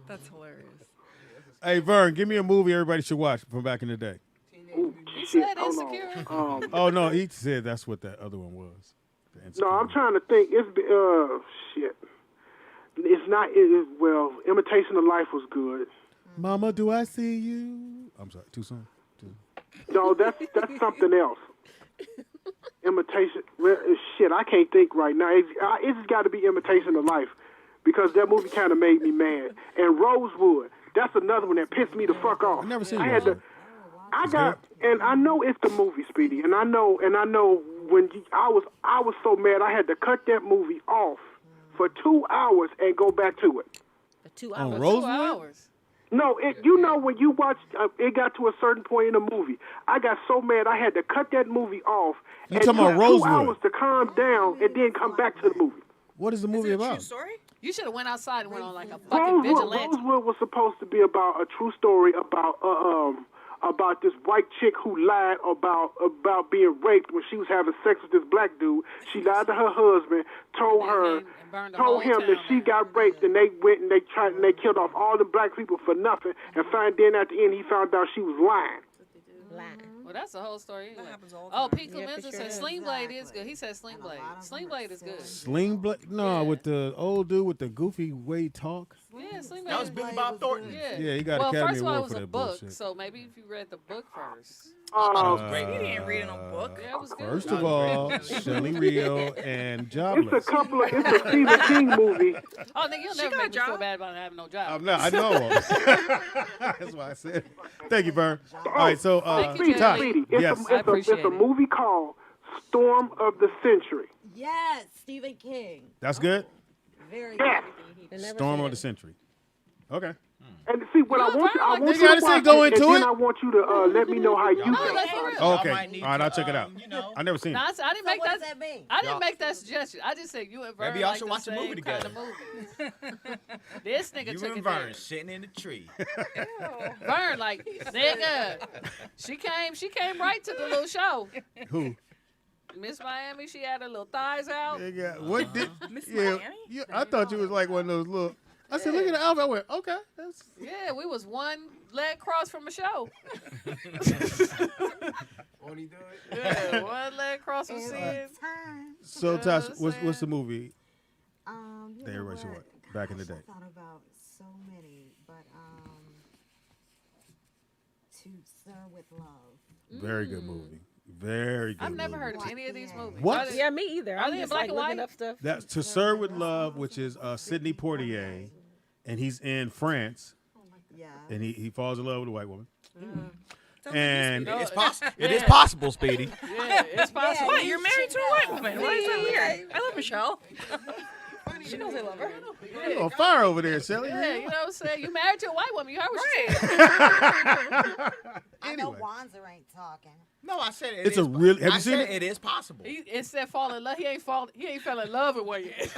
That's hilarious. Hey, Vern, give me a movie everybody should watch from back in the day. Ooh, You shit, said hold insecure. on. Oh, no, he said that's what that other one was. The No, Insecure. I'm trying to think. Shit. It's not, well, Imitation of Life was good. Mama, do I see you? I'm sorry, too soon. No, that's something else. Imitation, well, shit, I can't think right now. It's just got to be Imitation of Life, because that movie kind of made me mad. And Rosewood, that's another one that pissed me the fuck off. I've never seen I had Rosewood. and I know it's the movie, Speedy, and I know when I was so mad I had to cut that movie off for 2 hours and go back to it. For 2 On hours. Rosewood? 2 hours. No, when you watch, it got to a certain point in the movie. I got so mad I had to cut that movie off. You and talking about took Rosewood? 2 hours to calm down and then come back to the movie. What is the movie about? Story? You should have went outside and went on like a fucking vigilante. Rosewood was supposed to be about a true story about this white chick who lied about being raped when she was having sex with this black dude. She lied to her husband, told him that she got raped, and they went and they killed off all the black people for nothing. And then at the end he found out she was lying. Well, that's the whole story. Anyway. That happens all the Oh, time. Pete Yeah, Clemenza for said sure. Sling Blade is good. He said Sling Blade. Sling Blade is good. Sling Blade? No, with the old dude with the goofy way he talk. Yeah, Sling Blade. That was Billy Bob Thornton. Yeah, he got well, Academy first of all, it Award was for a that book, bullshit. so maybe if you read the book first. Great. You didn't read no book. Yeah, it was good. First of all, Shelley Rio and It's Jobless. it's a Stephen King movie. Oh, nigga, you'll never got a make me feel job. bad about having no job. I'm not. I know. That's why I said. Thank you, Vern. All right, so Thank you, Todd. Jeremy. Speedy, Yes. I appreciate it's a it. movie called Storm of the Century. Yes, Stephen King. That's good. Very Yes. good. Storm of the Century. Okay. And see, what I want you, I want You you gotta to say watch go it, into and then it. I want you to let me know how you No, think. that's for real. Oh, okay. Y'all might need All right, I'll to, check it out. I never seen No, it. I didn't So make what that. does that mean? I didn't Y'all- make that suggestion. I just said you and Vern Maybe y'all like should the watch a movie same kind together. of movies. This nigga You took and it Vern there. sitting in the tree. Vern like nigga. She came right to the little show. Who? Miss Miami, she had her little thighs out. Nigga, what did? Miss Yeah, Miami? yeah, I thought you was like one of those little. I said, look at the outfit. I went, okay, that's. Yeah, we was one leg cross from a show. Won't he do it? Yeah, one leg cross from seeing. Time. So, Yeah, Tasha, that's what's the sad. movie You that know everybody should what? watch back in the Gosh, day? I thought about so many, but To Sir with Love. Very good movie. Very good I've never movie. heard of any of these movies. What? Are they- Yeah, me either. Are I'm they in just black like and looking white? up stuff. That's To Serve with Love, which is Sidney Poitier, and he's in France, Yeah. and he falls in love with a white woman. Sounds And like It's possible. It is possible, Speedy. Yeah, it's possible. Wait, you're married to a white woman. Why is that weird? I love Michelle. She knows I love her. you're on fire over there, Shelly. Yeah, you know what I'm saying? You married to a white woman. You heard what she said. I know Anyway. Wanzer ain't talking. No, I said it. It's a really. Have I you seen said it? it is possible. He instead fall in love. He ain't fell in love with one yet.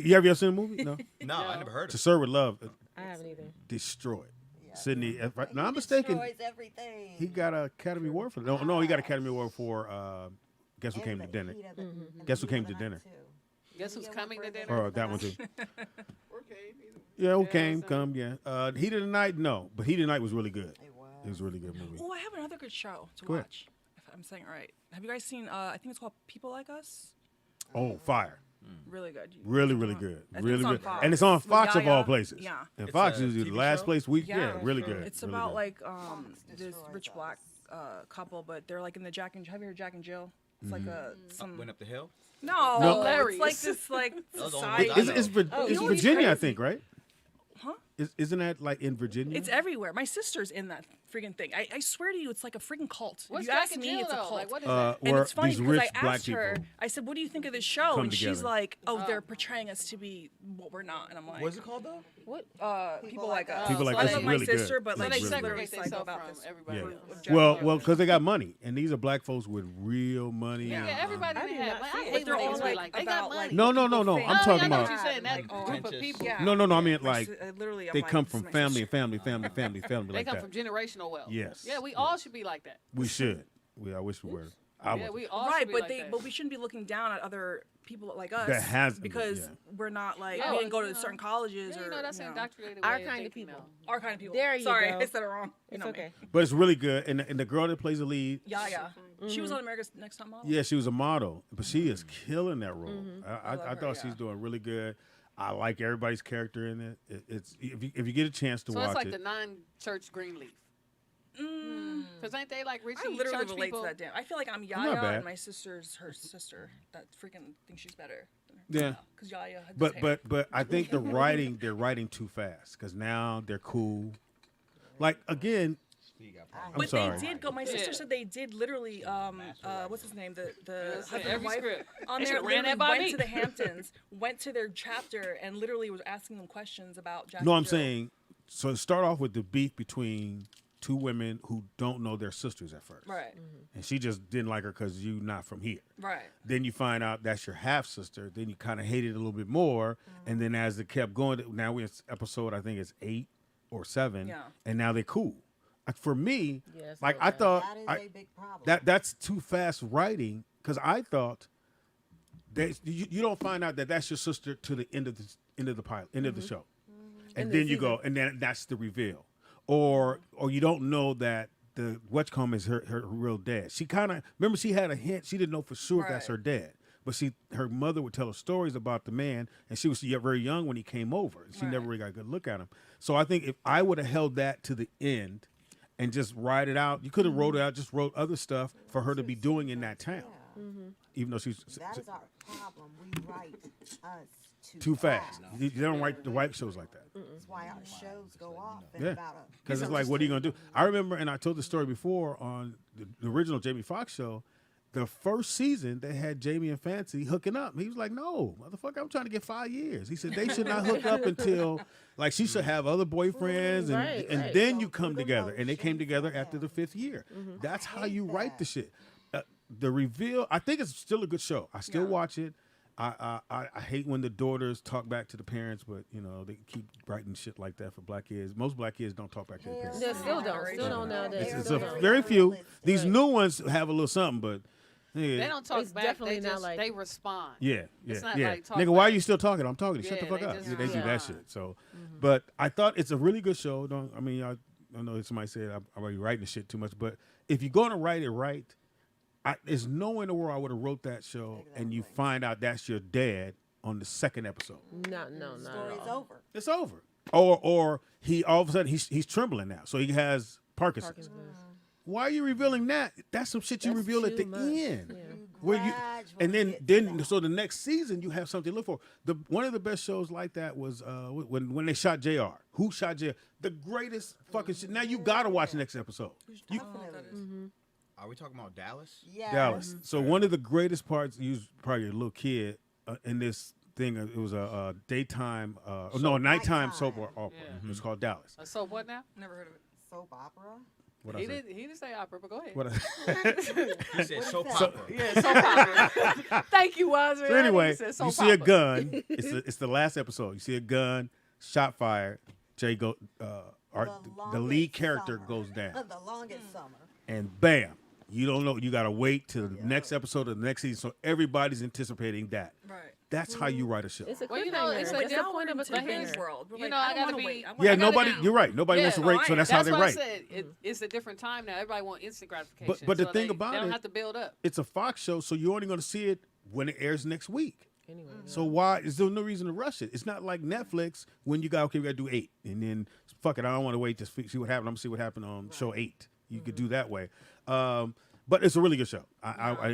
You ever seen the movie? No. No, I never heard To of it. Serve with Love, I haven't either. destroyed. Yeah. Sidney, if I'm He not mistaken, destroys everything. he got an Academy Award for it. No, he got an Academy Award for Guess Who Came to Dinner. Guess Who Came to Dinner. Guess who's coming to dinner? Or that one too. Yeah, who came, come, yeah. Heat of the Night, no, but Heat of the Night was really good. It was a really good movie. Oh, I have another good show to Go ahead. watch. If I'm saying it right. Have you guys seen? I think it's called People Like Us. Oh, fire! Really good. Really, really good. I think Really it's on good. Fox. And it's on With Fox of all Yaya. places. Yeah. And It's Fox a is the TV last show? place we. Yeah, Yeah, really sure. good. It's really about good. like this destroys rich us. black couple, but they're like in the Jack and. Have you heard Jack and Jill? It's like a some. Went up the hill. No, No. it's like this like Those are society. ones I It's, know. it's you know Virginia, I what's think, right? Huh? Isn't that like in Virginia? It's everywhere. My sister's in that freaking thing. I swear to you, it's like a freaking cult. What's if you Jack ask and me, Jill, it's a though? cult. Like, what is that? And where it's funny these because rich I black asked people her, I said, what do you think of this show? come And she's together. like, oh, they're portraying us to be what we're not. And I'm like, What's it called though? What? People like us. People Like I Us love is my really good. sister, but It's So like they really she's good. literally segregate psycho themselves about from this. everybody. Yeah. else. Jack Well, and well, Jill. because they got money, and these are black folks with real money. Yeah. and, Yeah, everybody I didn't did have. not Like, see I it. hate But they're when all niggas be like like, they about got money. like No, no, people no. fame. I'm Oh, talking yeah, I know about. what you're saying. That Like, group of pretentious. people. Yeah. No, I mean My like literally, I'm they like, come this is from my family, sister. family They like come that. from generational wealth. Yes. Yeah, we all should be like that. We should. I wish we were. I Yeah, would. we all Right, should be but like that. but we shouldn't be looking down at other people like us That has- because yeah. we're not like Yeah, we didn't go you to know. certain colleges Yeah, or you know, that's you an know, indoctrinated Our way kind of thinking people. now. our kind of people. There you Sorry, go. I said it wrong. You It's know okay. me. But it's really good, and the girl that plays the lead, Yeah. She was on America's Next Top Model. yeah, she was a model, but she is killing that role. I love her, thought she's yeah. doing really good. I like everybody's character in it. It's if you get a chance to So watch it's like it. the non-church Greenleaf. Because ain't they like I Richie literally church relate people? to that damn. I feel like I'm not Yaya bad. and my sister's her sister. That freaking thinks she's better. Yeah. Because Yaya had this But hair. but I think they're writing too fast because now they're cool. Like again, I'm But sorry. they did go. My sister Yeah. said they did literally. What's his name? The Yes, husband every and wife script. on They there. should've ran Literally that by went me. to the Hamptons, went to their chapter, and literally was asking them questions about Jack. No, and I'm Jill. saying so start off with the beef between two women who don't know their sisters at first. Right. And she just didn't like her because you not from here. Right. Then you find out that's your half sister. Then you kind of hate it a little bit more. And then as it kept going, now we're in episode, I think it's 8 or 7. Yeah. And now they're cool. Like, for me, Yes, like I okay. thought That is a big problem. that's too fast writing because I thought that you don't find out that that's your sister to the end of the pilot, end of the show. And End of the then you go, and then that's the reveal. Or you don't know that the Wetcombe is her real dad. She kind of remember she had a hint. She didn't know for sure if that's her dad, but her mother would tell her stories about the man, and she was very young when he came over. She never really got a good look at him. So I think if I would have held that to the end and just write it out, you could have wrote it out, just wrote other stuff for her to be doing in that town, even though she's That is our problem. We write us too fast. You don't write the white shows like that. That's why our shows go off in Yeah, about a. because it's like, what are you gonna do? I remember, and I told the story before on the original Jamie Foxx show. the first season they had Jamie and Fancy hooking up. He was like, "No, motherfucker, I'm trying to get 5 years." He said they should not hook up until like she should have other boyfriends and then you come together. And they came together after the 5th year. That's how you write the shit. The reveal, I think it's still a good show. I still watch it. I hate when the daughters talk back to the parents, but you know they keep writing shit like that for black kids. Most black kids don't talk back to their parents. They still don't nowadays. It's a very few. These new ones have a little something, but yeah. They don't talk It's back. definitely They not just like- they respond. Yeah, It's yeah, not yeah. like talk Nigga, why are back. you still talking? I'm talking. Shut the Yeah, fuck they up. just Yeah, they do that respond. shit. So, but I thought it's a really good show. I know somebody said I'm already writing the shit too much, but if you're gonna write it right, there's no in the world I would have wrote that show and you find out that's your dad on the 2nd episode. No. Story's over. It's over. Or he all of a sudden he's trembling now, so he has Parkinson's. Why are you revealing that? That's some shit you That's reveal at too the much. end. Yeah. Where Gradually and then get to that. so the next season you have something to look for. One of the best shows like that was when they shot JR. Who shot JR? The greatest fucking shit. Now you gotta watch the next episode. You, Are we talking about Dallas? Yes. Dallas. So one of the greatest parts, you was probably a little kid in this thing. It was a daytime, a nighttime soap opera. Yeah. It was called Dallas. So what now? Never heard of it. Soap opera. What He I say? didn't say opera, but go ahead. What He said soap that? opera. Yeah, soap opera. Thank you, Wiser. So anyway, He said soap you see a opera. gun. It's the last episode. You see a gun, shot fired. The lead longest character summer. goes down, The longest summer. and bam, you don't know. You gotta wait till the next episode of the next season. So everybody's anticipating that. Right. That's how you write a show. It's a cliffhanger. Well, you know, it's a That's the different point of a Into his cliffhanger. world. We're You like, know, I I don't gotta want to be- wait. I Yeah, gotta nobody. now. You're right. Nobody wants to Yeah. wait, so that's how they why write. I said it's a different time now. Everybody wants instant gratification. But the so thing they about don't it- have to build up. It's a Fox show, so you're only going to see it when it airs next week. Anyway, So why is there no reason to rush it? It's not like Netflix when you got we got to do 8, and then fuck it, I don't want to wait to see what happened. I'm gonna see what happened on show 8. You could do that way, but it's a really good show.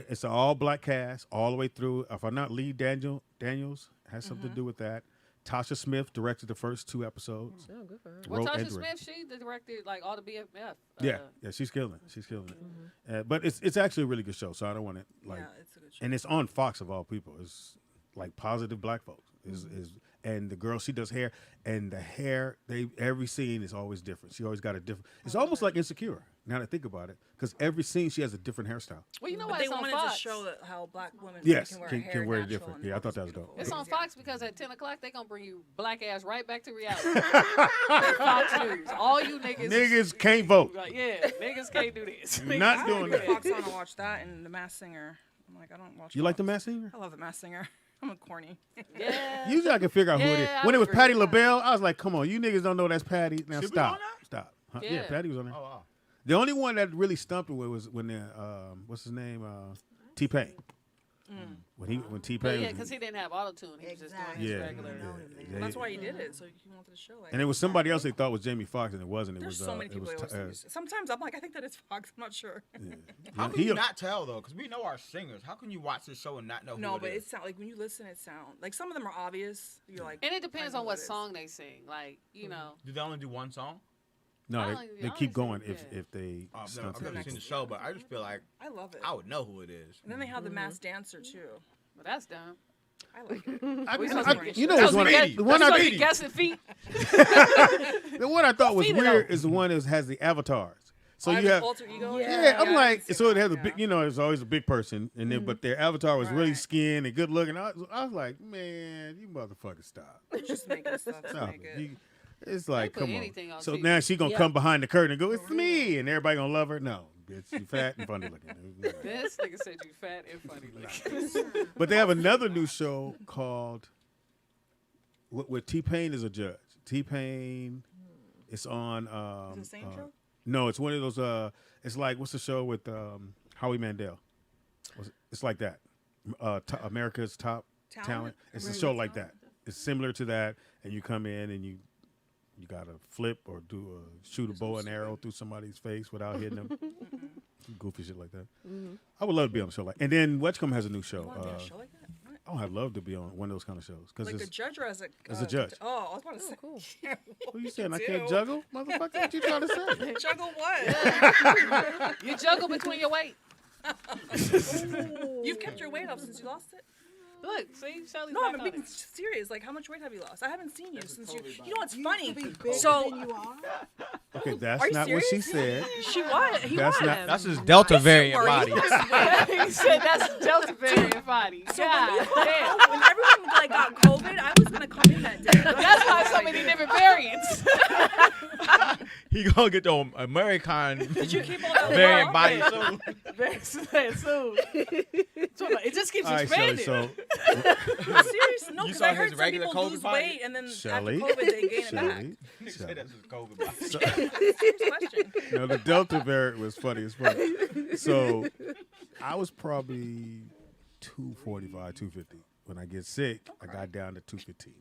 It's an all black cast all the way through. If I'm not Lee Daniels has something to do with that. Tasha Smith directed the first 2 episodes. oh, good for her. Well, wrote and Tasha directed. Smith, she directed like all the BFF. Yeah, she's killing it. She's killing it. But it's actually a really good show. So I don't want it Yeah, it's a good show. and it's on Fox of all people. It's like positive black folks. Is and the girl, she does hair, and the hair, every scene is always different. She always got a different. It's almost like Insecure. Now that I think about it, because every scene she has a different hairstyle. Well, you know But why they it's on wanted Fox. to show that how black women Yes, can wear can hair wear it natural different. and Yeah, I thought that it's was dope. It's on beautiful. Fox because at 10 o'clock they gonna bring you black ass right back to reality. Fox News. All you niggas. Niggas can't vote. Like, yeah, niggas can't do this. Not I doing would that. put Fox on and watch that and The Masked Singer. I'm like, I don't watch. You like The Fox. Masked Singer? I love The Masked Singer. I'm a corny. Yeah. Usually I can figure out who it is. Yeah, I When it was agree. Patti LaBelle, I was like, come on, you niggas don't know that's Patty. Now She was stop. on that? Stop. Huh? Yeah. Yeah, Patty was on there. Oh, wow. The only one that really stumped me was when what's his name? T-Pain. When T-Pain Yeah, was- because he didn't have auto tune. He was just doing his Yeah, regular. yeah. That's why he did it. So he wanted to show. Like, And it was somebody else they thought was Jamie Foxx, and it wasn't. It there's was so many it people. was, They always sometimes I'm like, I think that it's Fox. I'm not sure. How Yeah, can you not tell though? Because we know our singers. How can you watch this show and not know No, who but it is? it's not like when you listen, it sounds like some of them are obvious. You're like, And it depends I know on what it is. song they sing. Like, you know. Do they only do one song? No, I they only keep see- going yeah. if they I've stunt never it. seen the show, but I just feel like I love it. I would know who it is. And then they have the masked dancer too. Well, that's dumb. I like it. We I, supposed I, to be- you know, that's it's one, supposed to be the one that's I supposed to be guessing feet. the one I thought was Feed it weird up. is the one that has the avatars. So Oh, you the have alter ego. yeah, I'm I like, didn't see so it that, has a yeah. big, you know, it's always a big person, and then but their avatar was really Right. skinned and good looking. I was like, man, you motherfuckers stop. Just making stuff to Stop make it. it. You- it's like, put come on. anything on So TV. now she gonna Yeah. come behind the curtain and go, it's me, and everybody gonna love her. No, bitch, you fat and funny looking. This nigga said you fat and funny looking. But they have another new show called with T-Pain as a judge. T-Pain, it's on. Is it the same show? No, it's one of those. It's like what's the show with Howie Mandel? It's like that. America's Top Talent. It's a show like that. It's similar to that, and you come in and you gotta flip or shoot a bow and arrow through somebody's face without hitting them. Goofy shit like that. I would love to be on a show like. And then Wetcom has a new show. You want to do a show like that? What? Oh, I'd love to be on one of those kind of shows because Like a it's. judge or as a As a judge. Oh, I was about to say. cool. What you saying? I do. can't juggle, motherfucker. What you trying to say? Juggle what? You juggle between your weight. You've kept your weight off since you lost it? Look, see, Shelly's No, back I'm on being it. serious. Like, how much weight have you lost? I haven't seen you since you. You know what's You funny? used to be bigger So than you are. Okay, Are that's you not what she serious? said. She was. He That's was. not- That's his Delta variant Are body. you? He said that's Delta variant body. So God damn. when everyone like got COVID, I was gonna come in that day. That's why so many different variants. He gonna get the American Did you keep all that variant weight? body soon. Soon. It just keeps All right, Shelly, expanding. so I'm serious. No, You because saw I his heard some regular people COVID lose body? weight and then Shelly, after COVID they gain it back. Shelly, He Shelly. said that's his COVID body. Serious question. No, the Delta variant was funny as fuck. So I was probably 245, 250. When I get sick, I got down to 215.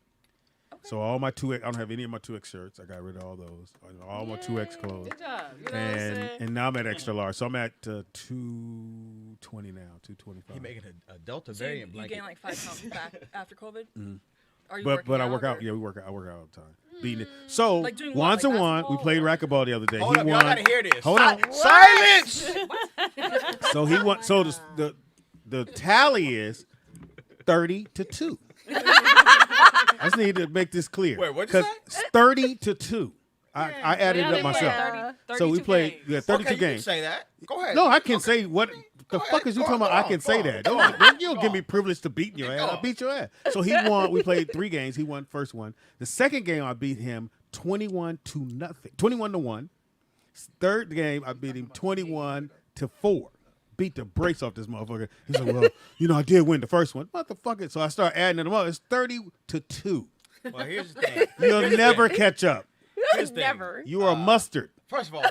So all my 2X, I don't have any of my 2X shirts. I got rid of all those. All my 2X clothes. Good job. You know what I'm saying? And now I'm at extra large. So I'm at 220 now, 225. He making a Delta So variant you blanket. gained like 5 pounds back after COVID. Are you But working I out work out. or- Yeah, we work out. I work out all the time. Beating it. So Like doing what, 1-1, like we played racquetball the other day. Hold He up, won. y'all gotta hear this. Hold on. Silence! So he won. So the tally is 30-2. I just need to make this clear. Wait, what'd you say? Because 30-2. I added y'all it up didn't myself. play So we 32 played games. 32 Okay, you can games. say that. Go ahead. No, I can say what the Go fuck ahead. is you Go talking about? on, I can go say on, that. go Don't on. you don't give me privilege to beat your ass. Go I on. beat your ass. So he won. We played 3 games. He won first one. The second game I beat him 21-0. 21-1. Third game I beat him 21-4. Beat the brakes off this motherfucker. He's like, well, I did win the first one. Motherfucker. So I start adding them up. It's 30-2. Well, here's the thing. You'll never catch up. Here's the thing. Never. You are mustard. First of all,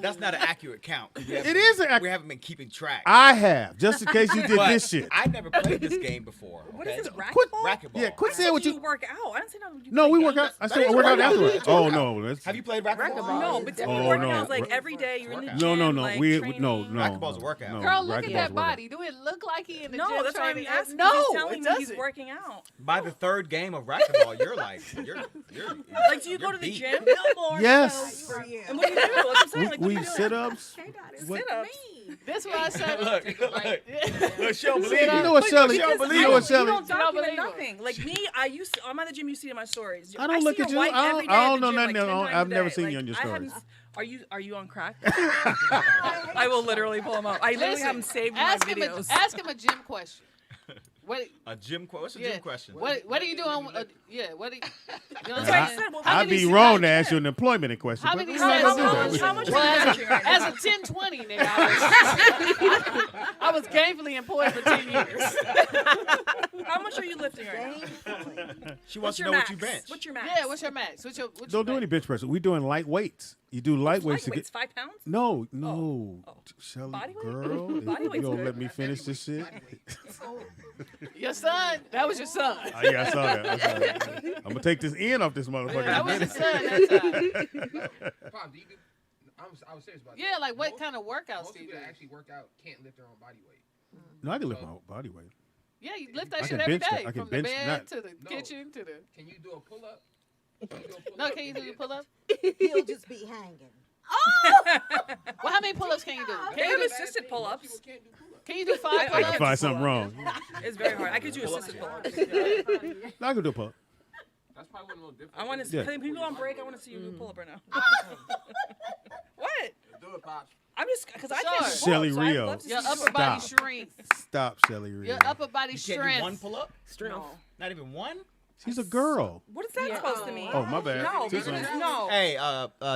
that's not an accurate count. It is an We haven't been keeping track. I have, just in case you did But this shit. I never played this game before. What okay? is this, Quit- racquetball? Racquetball. Yeah, quit I saying said what you you. work out. I didn't say no. You No, play we games. work out. I That said is work out workout. afterwards. That's Oh workout. no, that's, Have you played racquetball? No, but Oh, working no. out is like every day. You're in the gym. no. Like, We training. no. Racquetball's a workout. No, Girl, look at racquetball's that workout. body. Do it look like he in the No, gym that's why I'm training? asking. No, he's telling it me he's doesn't. working out. By the third game of racquetball, you're Like, do you go to the beat. gym? Yes. And what do you do? That's what I'm saying. Like, what We do you do? sit ups. Sit-ups. This is what I said. Look, she don't believe You know what, Shelly? She don't believe You know what, it. You Shelly? don't document believe it. nothing. Like me, I'm at the gym. You see it in my stories. I don't look see at your you. wife I every don't- day I at don't the know gym, nothing. like 10 I've times a never day. seen Like, you on your I haven't- stories. Are you on crack? I will literally pull them up. I literally have them saved in my videos. Ask him a gym question. What? A gym question? What's a Yeah. gym question? What are you doing? Yeah. What? You know what That's I'm what I saying? said. Well, How I'd many be sit- wrong to ask you an employment question. How but many we're not sets? gonna do How that. much Well, are you benching right as now? a 10-20 nigga, I was gainfully employed for 10 years. How much are you lifting right now? She wants What's to your know max? what you bench. What's your max? Yeah, what's your max? What's your Don't do any bench press. We doing light weights. You do light weights to get. 5 pounds? No, Oh. Shelly, Body weight? girl, Body you weight's gonna good. let me finish this shit? Your son? That was your son. Yeah, I saw that. I'm gonna take this end off this motherfucker. That in a was your minute. son that time. Pop, do you do? I was serious about that. Yeah, like what Most- kind of workouts Most do you people do? that actually work out can't lift their own body weight. No, I can lift my body weight. Yeah, you lift that I shit can every bench that. day. I can From bench the bed that. to the No. kitchen to the... Can you do a pull up? No, can you do the pull-up? He'll just be hanging. Well, how many pull-ups can you do? They Can have you, assisted pull-ups. Can't do pull up. can you do 5 I gotta pull-ups? find something wrong. It's very hard. I could do assisted pull-ups. No, I can do a pull. That's probably one of the most difficult. I want to Yeah. see people on break. I want to see you do a pull-up right now. What? Do it, Pops. I'm just because I Sure. can't do Shelly pull-ups, so I'd Rio. love to Your see you upper do it. body Stop. strength. Stop, Shelly Reed. Your upper body You can't strength. do one pull-up? Strength. Not even one? She's a girl. What is that supposed to mean? Oh, my bad. No, Too because soon. no. Hey,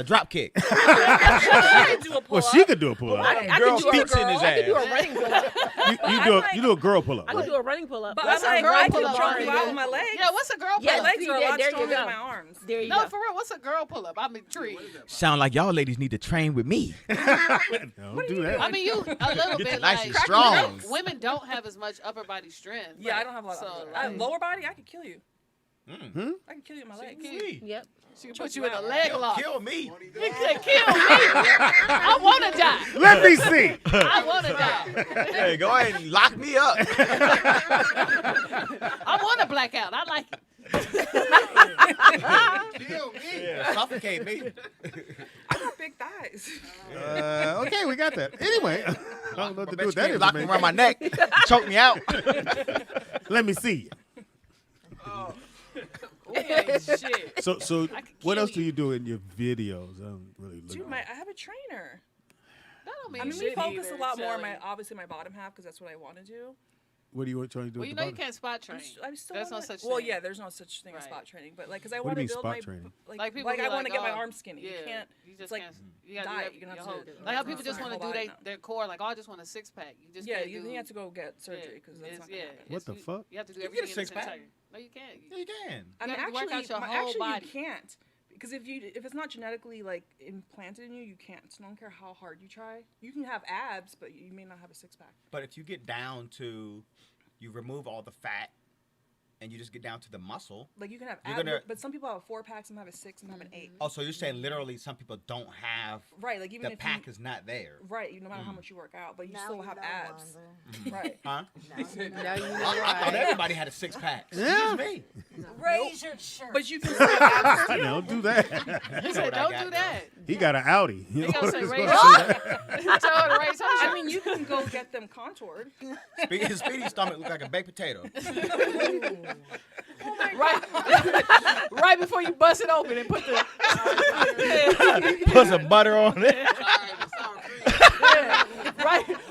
drop kick. I can do a Well, pull-up. she could do a pull up. I Girl can do a speaks in his I can do ass. a running pull-up. You do a girl pull up. I can do a running pull-up. But What's I'm a like, girl I can pull-up jump already you out good? with my legs. Yeah, what's a girl Yeah, My pull-up? legs are a lot there you stronger than go. my arms. There you No, go. for real, what's a girl pull-up? I'm intrigued. Sound like y'all ladies need to train with me. Don't do that. I mean, you a little bit nice like and strong. Women don't have as much upper body strength. Yeah, I don't have a lot So, of like, lower body. I could kill you. Hmm? I can kill you with my legs. Yep. she can put you in a leg lock. Kill me. He said, kill me. I want to die. Let me see. I want to die. Hey, go ahead and lock me up. I want to black out. I like it. Kill me. Yeah, suffocate me. I got big thighs. Okay, we got that. Anyway, I don't know what to do with that Lock me information. around my neck, choke me out. Let me see you. We ain't shit. So I could what kill else do you do in your videos? I don't really look. Dude, I have a trainer. That don't mean I mean, we shit focus either, a lot more on Shelly. obviously my bottom half because that's what I want to do. What are you trying to do? Well, with you the know you bottom? can't spot train. I'm still There's no wanna- such Well, thing. yeah, there's no such thing as Right. spot training, but like, cause I What do you want to mean build spot my training? Like people like be I want to like, get my oh, arms skinny. yeah, You can't. You It's just like can't. You gotta diet. do You're gonna your have whole. to do Like how it. people just Not want to whole do body, their core. Like, oh, I just want a six pack. You just Yeah, can't you do. have to go get surgery because that's not gonna yeah. happen. What the fuck? You have to do You everything get a in its six-pack. entirety. No, you can't. Yeah, you can. I mean, You have to work out your whole actually, body. you can't because if it's not genetically like implanted in you, you can't. So I don't care how hard you try. You can have abs, but you may not have a six pack. But if you get down to, you remove all the fat, and you just get down to the muscle. Like you can have You're abs, gonna- but some people have a 4-pack, some have a 6, some have an 8. Oh, so you're saying literally some people don't have Right, like even the if pack you, is not there. right, no matter how much you work out, but you Now still you have know, abs. Wanda. Right. Huh? Now you know I thought why. everybody had a six pack. Yeah. Excuse me. Raise your shirt. But you can still have abs. I don't do that. He said, "Don't do that." He got an Audi. You He know gonna say, what "Raise I'm your saying? shirt." Tell her to raise her I shirt. mean, you can go get them contoured. His Speedy's stomach looked like a baked potato. right before you bust it open and put the Put some butter on it.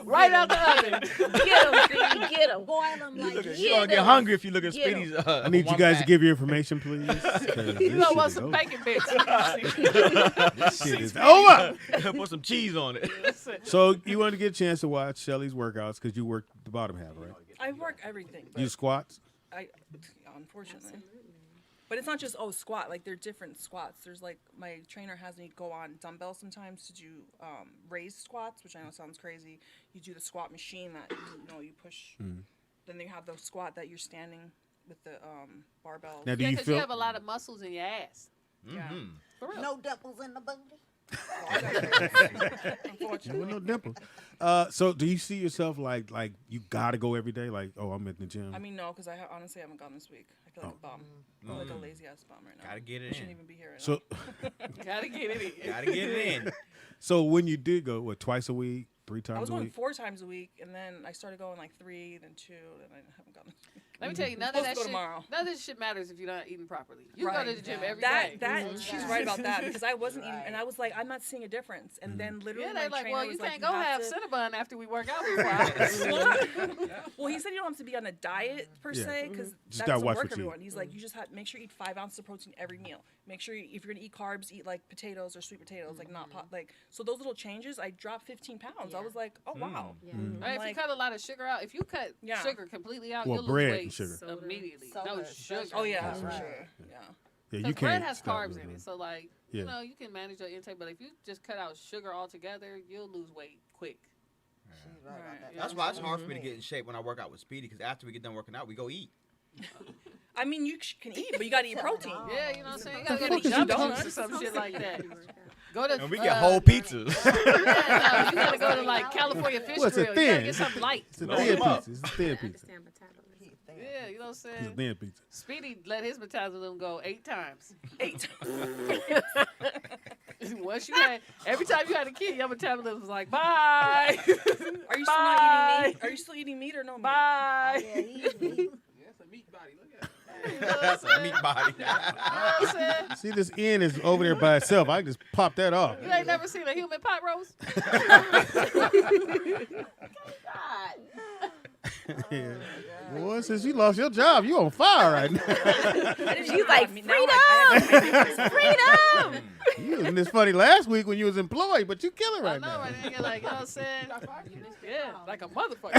right out the oven. Get him, Speedy, get him. Boil them like You're gonna get hungry if you look at Get 'em. Speedy's. I need you guys to give your information, please. 'cause You this gonna shit want is some over. bacon bits. This shit is over. Put some cheese on it. So you want to get a chance to watch Shelly's workouts because you work the bottom half, right? I work everything. But You squats. Unfortunately. But it's not just squat. Like there are different squats. There's like my trainer has me go on dumbbells sometimes to do raised squats, which I know sounds crazy. You do the squat machine that you push. Then they have the squat that you're standing with the barbell. Now, do Yeah, you because you feel? have a lot of muscles in your ass. Yeah. For real. no dimples in the booty. With no dimple. So do you see yourself like you gotta go every day? Like, oh, I'm at the gym. I mean, no, because honestly haven't gone this week. I feel like a bum. I feel like a lazy ass bum right now. Gotta get I it shouldn't in. even be here right so Gotta get it in. Gotta get it in. so when you did go, what, twice a week, 3 now. I times was a going week? 4 times a week, and then I started going like 3, then 2, then I haven't gone. Let me tell you, none of Supposed that to go shit. tomorrow. None of this shit matters if you're not eating properly. You go Right. to the gym every day. That she's right about that because I wasn't eating, and I was like, I'm not seeing a difference. And then literally, Yeah, my they're like, trainer well, was you like, can't go have to... Cinnabon after we work out for 5 hours. Well, he said you don't have to be on a diet per Yeah. se because Just that gotta doesn't watch work what you everyone. eat. He's like, you just have make sure you eat 5 ounces of protein every meal. Make sure if you're gonna eat carbs, eat like potatoes or sweet potatoes, like not pot. Like so those little changes, I dropped 15 pounds. I was like, oh wow. Right, if you cut a lot of sugar out, if you cut Yeah. sugar completely out, Well, you'll lose bread weight and sugar. immediately. Soda, No especially. sugar. Oh yeah, for Right. sure. Yeah. Yeah, you Because bread can't. has stop carbs with in it, it. so like Yeah. you know you can manage your intake. But if you just cut out sugar altogether, you'll lose weight quick. She's right about that. That's why it's hard for me to get in shape when I work out with Speedy, because after we get done working out, we go eat. I mean, you can eat, but you gotta eat protein. Yeah, you know what I'm saying. You gotta The go fuck to is you donuts or doing? some shit like that. Go to And we get whole pizzas. yeah, no, you gotta go to like California Fish Well, it's a Grill. You gotta thin. get something light. It's a Load thin them up. pizza. It's a thin pizza. Yeah, you know what I'm It's a saying. thin pizza. Speedy let his metabolism go 8 times. 8. Once you had, every time you had a kid, your metabolism was like, bye. Are you still not eating meat? Are you still eating meat or no meat? Bye. Yeah, he's Yeah, it's a meat body. Look at it. That's a meat body. You know what I'm saying? See, this end is over there by itself. I can just pop that off. You ain't never seen a human pot roast? Yeah. Boy, since you lost your job, you on fire right now. She's like, freedom! You was in this funny last week when you was employed, but you killing I right know, now. right? Nigga, like, you know what I'm saying? Yeah, like a motherfucker.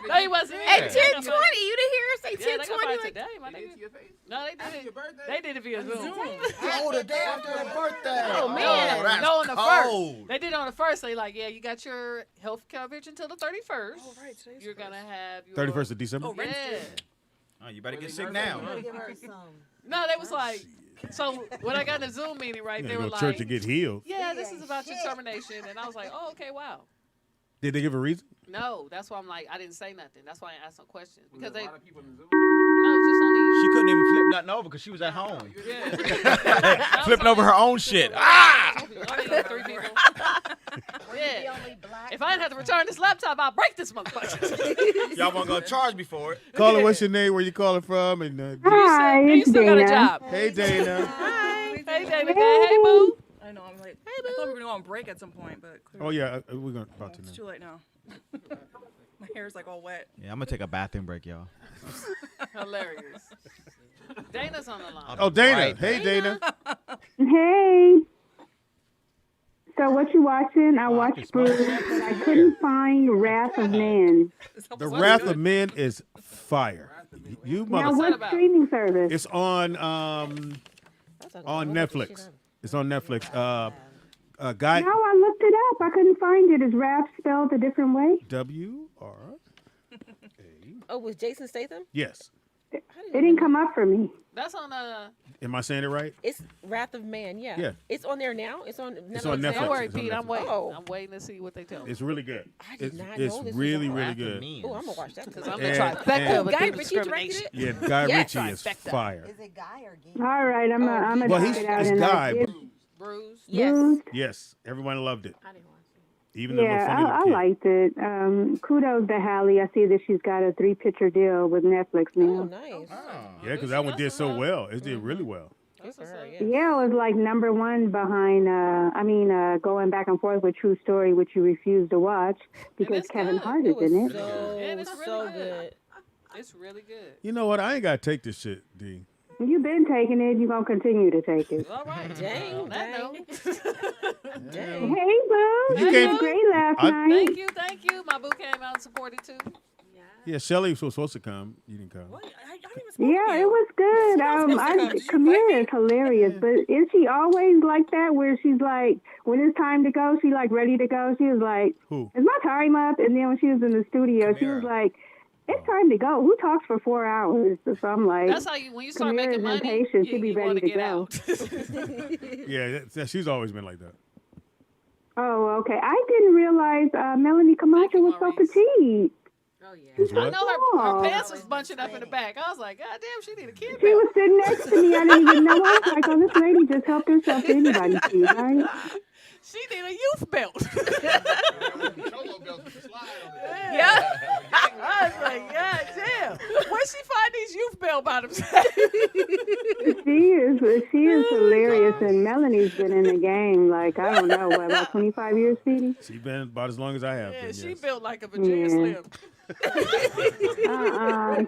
No, he wasn't. At 10:20, Yeah. you didn't hear her say Yeah, they got 10:20? fired Like, today, my Did it nigga. to your face? No, they did Your it. birthday? They did it via Zoom. Oh, the day after her birthday. Oh, man. that's No, on the cold. first. They did it on the first. They like, yeah, you got your health coverage until the 31st. Oh, right. Today's You're gonna have your 31st of December? Oh, rent's Yeah. due. Oh, you better get sick now. give her some. No, they was like, so when I got in the Zoom meeting, right, You they gotta were go to church like, and get healed. yeah, this is about your termination, and I was like, oh, okay, wow. Did they give a reason? No, that's why I'm like, I didn't say nothing. That's why I asked some questions Was because there they a lot of people in the Zoom? no, just only She couldn't even flip nothing over because she was at home. Yeah. Flipping over her own shit. Ah! Three people. Yeah. If I didn't have to return this laptop, I'll break this motherfucker. Y'all weren't gonna charge me for it. Caller, what's your name? Where you calling from? And Hi, you it's still got a Dana. job. hey, Dana. Hey, David. Hey, boo. I know. I'm like, I thought we were gonna go on break at some point, but Oh yeah, we're gonna about to it's now. too late now. My hair's like all wet. Yeah, I'm gonna take a bathroom break, y'all. Hilarious. Dana's on the line. Oh, Dana. Right. Hey, Dana. Hey. So what you watching? I I watched can smell Bruce, but I couldn't find Wrath of Man. The Wrath of Men is fire. You Now, motherfucker. what streaming service? It's on Netflix. It's on Netflix. Guy No, I looked it up. I couldn't find it. Is Wrath spelled a different way? W-R. Oh, was Jason Statham? Yes. It didn't come up for me. That's on Am I saying it right? It's Wrath of Man. Yeah. Yeah. It's on there now. It's on Netflix. It's on now? Netflix. Don't worry, It's on Pete. I'm Netflix. waiting. Oh. I'm waiting to see what they tell me. It's really good. I did It's, not it's know this really, was on really good. Oh, I'm gonna watch that Because I'm tonight. the And- trifecta and- of Guy acute Ritchie directed discrimination. it. Yeah, Guy Yes. Ritchie is Trifecta. fire. Is it Guy or Gee? All right, I'm gonna Well, check he's it out. it's And Guy. I did, Bruised. Yes. Bruised. Yes, everyone loved it. I didn't watch it. Even the little Yeah, funny I little kid. liked it. Kudos to Hallie. I see that she's got a 3-picture deal with Netflix Oh, now. nice. Yeah, because that one did so well. It did really well. Good for her. Yeah. Yeah, it was like #1 behind, going back and forth with True Story, which you refused to watch because it's Kevin good. Hart It is was in it. so, And it's really so good. good. It's really good. You know what? I ain't got to take this shit, D. You've been taking it. You're going to continue to take it. All right. Dang, On that dang. note. Dang. Hey, Boo. You You came- did great last I- night. Thank you. My boo came out and supported too. Yeah, Shelly was supposed to come. You didn't come. What? I didn't even spoke Yeah, to it you. was good. Kamira is hilarious, but is she always like that? Where she's like, when it's time to go, she like ready to go. She was like, Who? "Is my time up?" And then when she was in the studio, she was Kamira. like, "It's time to go." Who talks for 4 hours? So I'm like, That's how you when you start Kamira making is money, impatient. She'll be you ready want to get go. out. Yeah, she's always been like that. Oh, okay. I didn't realize Melanie Camacho you, was so Maurice. petite. Oh, yeah. Who's I what? know her Oh. pants was bunching up in the back. I was like, God damn, she need a kid She belt. was sitting next to me. I didn't even know. I was like, "Oh, this lady just helped herself to anybody's feet, right?" She need a youth belt. Cholo belt with the slide on it. Yeah. I was like, God damn. Where'd she find these youth bell bottoms at? She is hilarious, and Melanie's been in the game like I don't know what, about 25 years, Speedy. She's been about as long as I have Yeah, been. she Yes. built like a Virginia Yeah. Slim.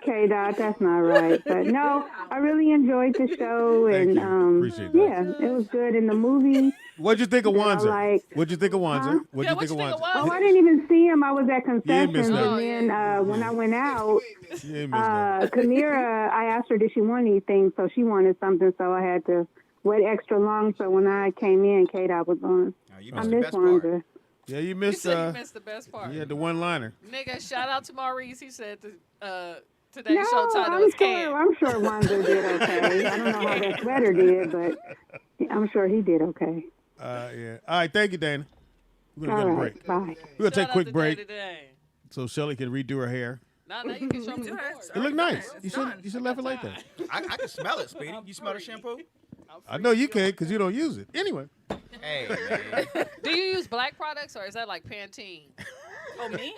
K-Dot, that's not right. But no, I really enjoyed the show, Thank and you. Appreciate that. yeah, it was good. In the movie, What'd you think of that I Wanzer? like. What'd you think of Wanzer? Huh? What'd you think of Wanzer? Oh, I didn't even see him. I was at missed concessions, nothing. and then when I went out, You ain't missed nothing. Kamira, I asked her did she want anything, so she wanted something, so I had to wait extra long. So when I came in, K-Dot was on. Oh, you I missed the miss best part. Wanzer. Yeah, you You missed. said you missed the best part. Yeah, the one-liner. Nigga, shout out to Maurice. He said today's No, show title I'm is sure. Can. I'm sure Wanzer did okay. I don't know how that sweater did, but I'm sure he did okay. Yeah. All right, thank you, Dana. We're gonna All go to right, break. bye. We're gonna take a Shout out quick to break Day-to-Day. so Shelly can redo her hair. Now you can show me the Do it. report. It look nice. It's You done. should left it like that. I can smell it, Speedy. You smell the shampoo? I know you can because you don't use it. Anyway. Hey, man. Do you use black products or is that like Pantene? Oh, me?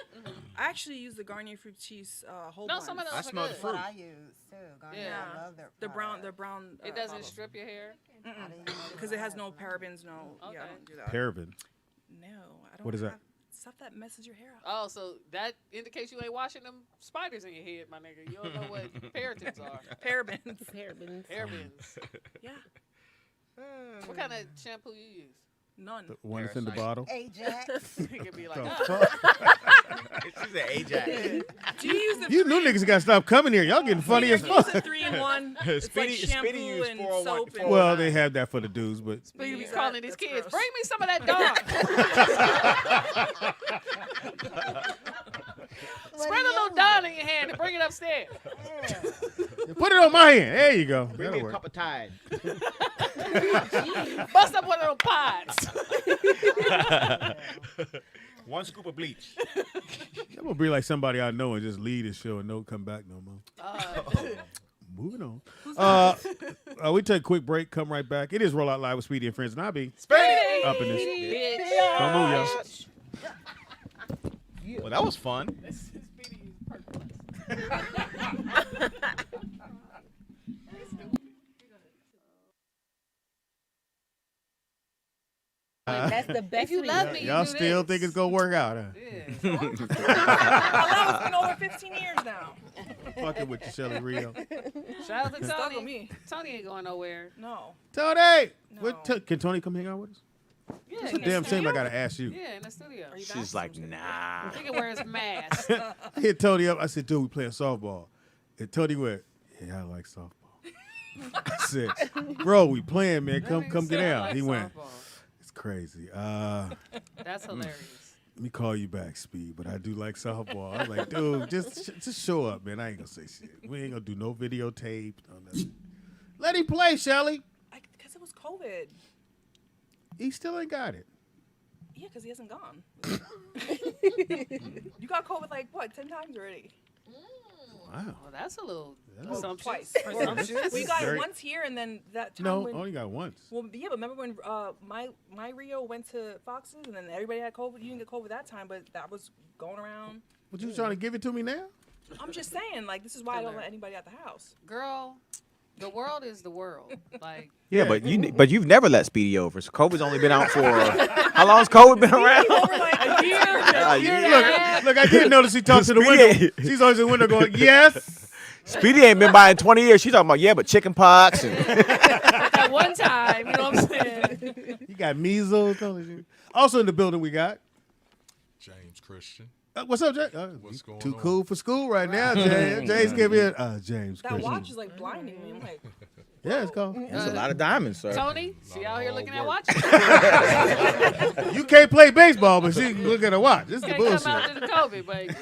I actually use the Garnier Fructis whole No, ones. some of those I are smell the good. fruit. What I use too. Garnier, Yeah. I love their The brown. products. It doesn't strip your hair? Because it has no parabens. No. Yeah, I Okay. don't do that. Paraben. No, I don't. What is that? have Stuff that messes your hair up. Oh, so that indicates you ain't washing them spiders in your head, my nigga. You don't know what parabens are. Parabens. Parabens. Parabens. Yeah. What kind of shampoo you use? None. The one that's in the bottle. Ajax. You could be like, The "Ah." fuck? She said Ajax. Do you use the You new niggas gotta stop coming here. Y'all getting funny as Do you use fuck. the 3-in-1? It's like Speedy shampoo used and 401 soap. And Well, they have that for the dudes, but Speedy be Use calling that. these That's kids, gross. bring me some of that dog. Spread a little Dawn in your hand and bring it upstairs. put it on my hand. There you go. Bring That'll me a work. cup of Tide. Bust up one of them pods. One scoop of bleach. I'm gonna be like somebody I know and just leave this show and don't come back no more. moving on. We take a quick break. Come right back. It is Roll Out Live with Speedy and Friends, and I'll be up in this. Bitch. Don't move, y'all. Well, that was fun. That's the best. If you love me, Y'all you do still this. think it's gonna work out, huh? My love has been over 15 years now. Fucking with you, Shelly Rio. Shout out to Stuck with Tony. me. Tony ain't going nowhere. No. Tony! No. Can Tony come hang out with us? Yeah, It's a damn shame I gotta ask you. Yeah, in the studio. She's like, nah. He can wear his mask. I hit Tony up. I said, dude, we playing softball. And Tony went, yeah, I like softball. I said, bro, we playing, man. Come get out. He went, it's crazy. That's hilarious. Let me call you back, Speed, but I do like softball. I'm like, dude, just show up, man. I ain't gonna say shit. We ain't gonna do no videotape. No nothing. Let him play, Shelly. Because it was COVID. He still ain't got it. Yeah, because he hasn't gone. You got COVID like, what, 10 times already? Wow. Well, that's a little Well, twice. presumptuous. We got Very- it once here, and then that time No, when... only got once. Well, yeah, but remember when my Rio went to Fox's, and then everybody had COVID? You didn't get COVID that time, but that was going around. What you trying to give it to me now? I'm just saying, like, this is why I don't let anybody out the house. Girl, the world is the world. Like, Yeah, but you've never let Speedy over. So COVID's only been out for how long's COVID been around? a year. Look, I did notice she talks to the window. She's always in the window going, yes. Speedy ain't been by in 20 years. She's talking about, yeah, but chicken pox. And At one time, you know what I'm saying? You got measles. Also in the building we got. James Christian. What's up, Jay? What's going Too on? cool for school right now, Jay. Jay's came in. James That Christian. watch is like blinding me. I'm like, Yeah, it's called. there's a lot of diamonds, sir. Tony, she out here looking at watches. You can't play baseball, but she can look at a watch. This is the Can't bullshit. come out to the COVID, baby.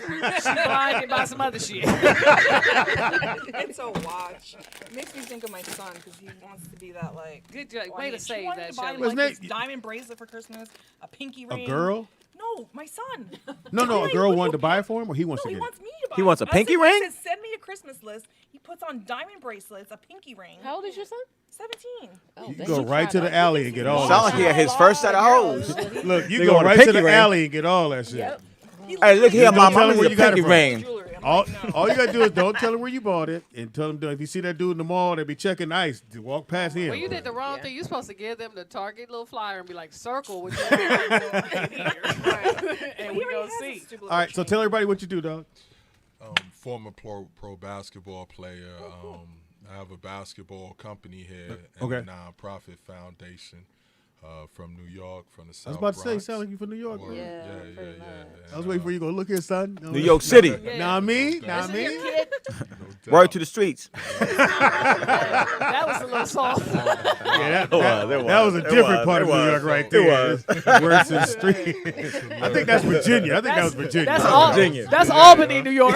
She blinded by some other shit. it's a watch. It makes me think of my son because he wants to be that like. Good job. well, Way to she save wanted that, to buy him, Shelly. like, Wasn't this that- diamond bracelet for Christmas, a pinky ring. A girl? No, my son. No, I'm a like, girl what do wanted you- to buy it for him, or he wants No, to he get wants it? me to buy He wants a it. pinky He ring? says, send me a Christmas list. He puts on diamond bracelets, a pinky ring. How old is your son? 17. Oh, You then go she right tried to the alley and get all Sound that like he had his first set of hoes. shit. Look, you Nigga go want a right to pinky the ring. alley and get all that shit. Yep. Hey, look here, Don't my tell him mama's where a you got it pinky from. ring. All you gotta do is don't tell him where you bought it, and tell him if you see that dude in the mall, they be checking ice. To walk past him. Well, you did the wrong thing. You're supposed to give them the Target little flyer and be like, circle what you want in here. And we go see. All right, so tell everybody what you do, dog. Former pro basketball player. I have a basketball company here and Okay. a nonprofit foundation from New York, from the South I was about to say, Bronx. sound like you from New York. Word. Yeah, yeah. pretty much. I was waiting for you to go look here, son. New York City. Nah, me. Nah, me. Word to the streets. That was a little soft. Yeah, that was a different part of New York right there. Worse than street. I think that's Virginia. I think that was Virginia. That's Albany, New York.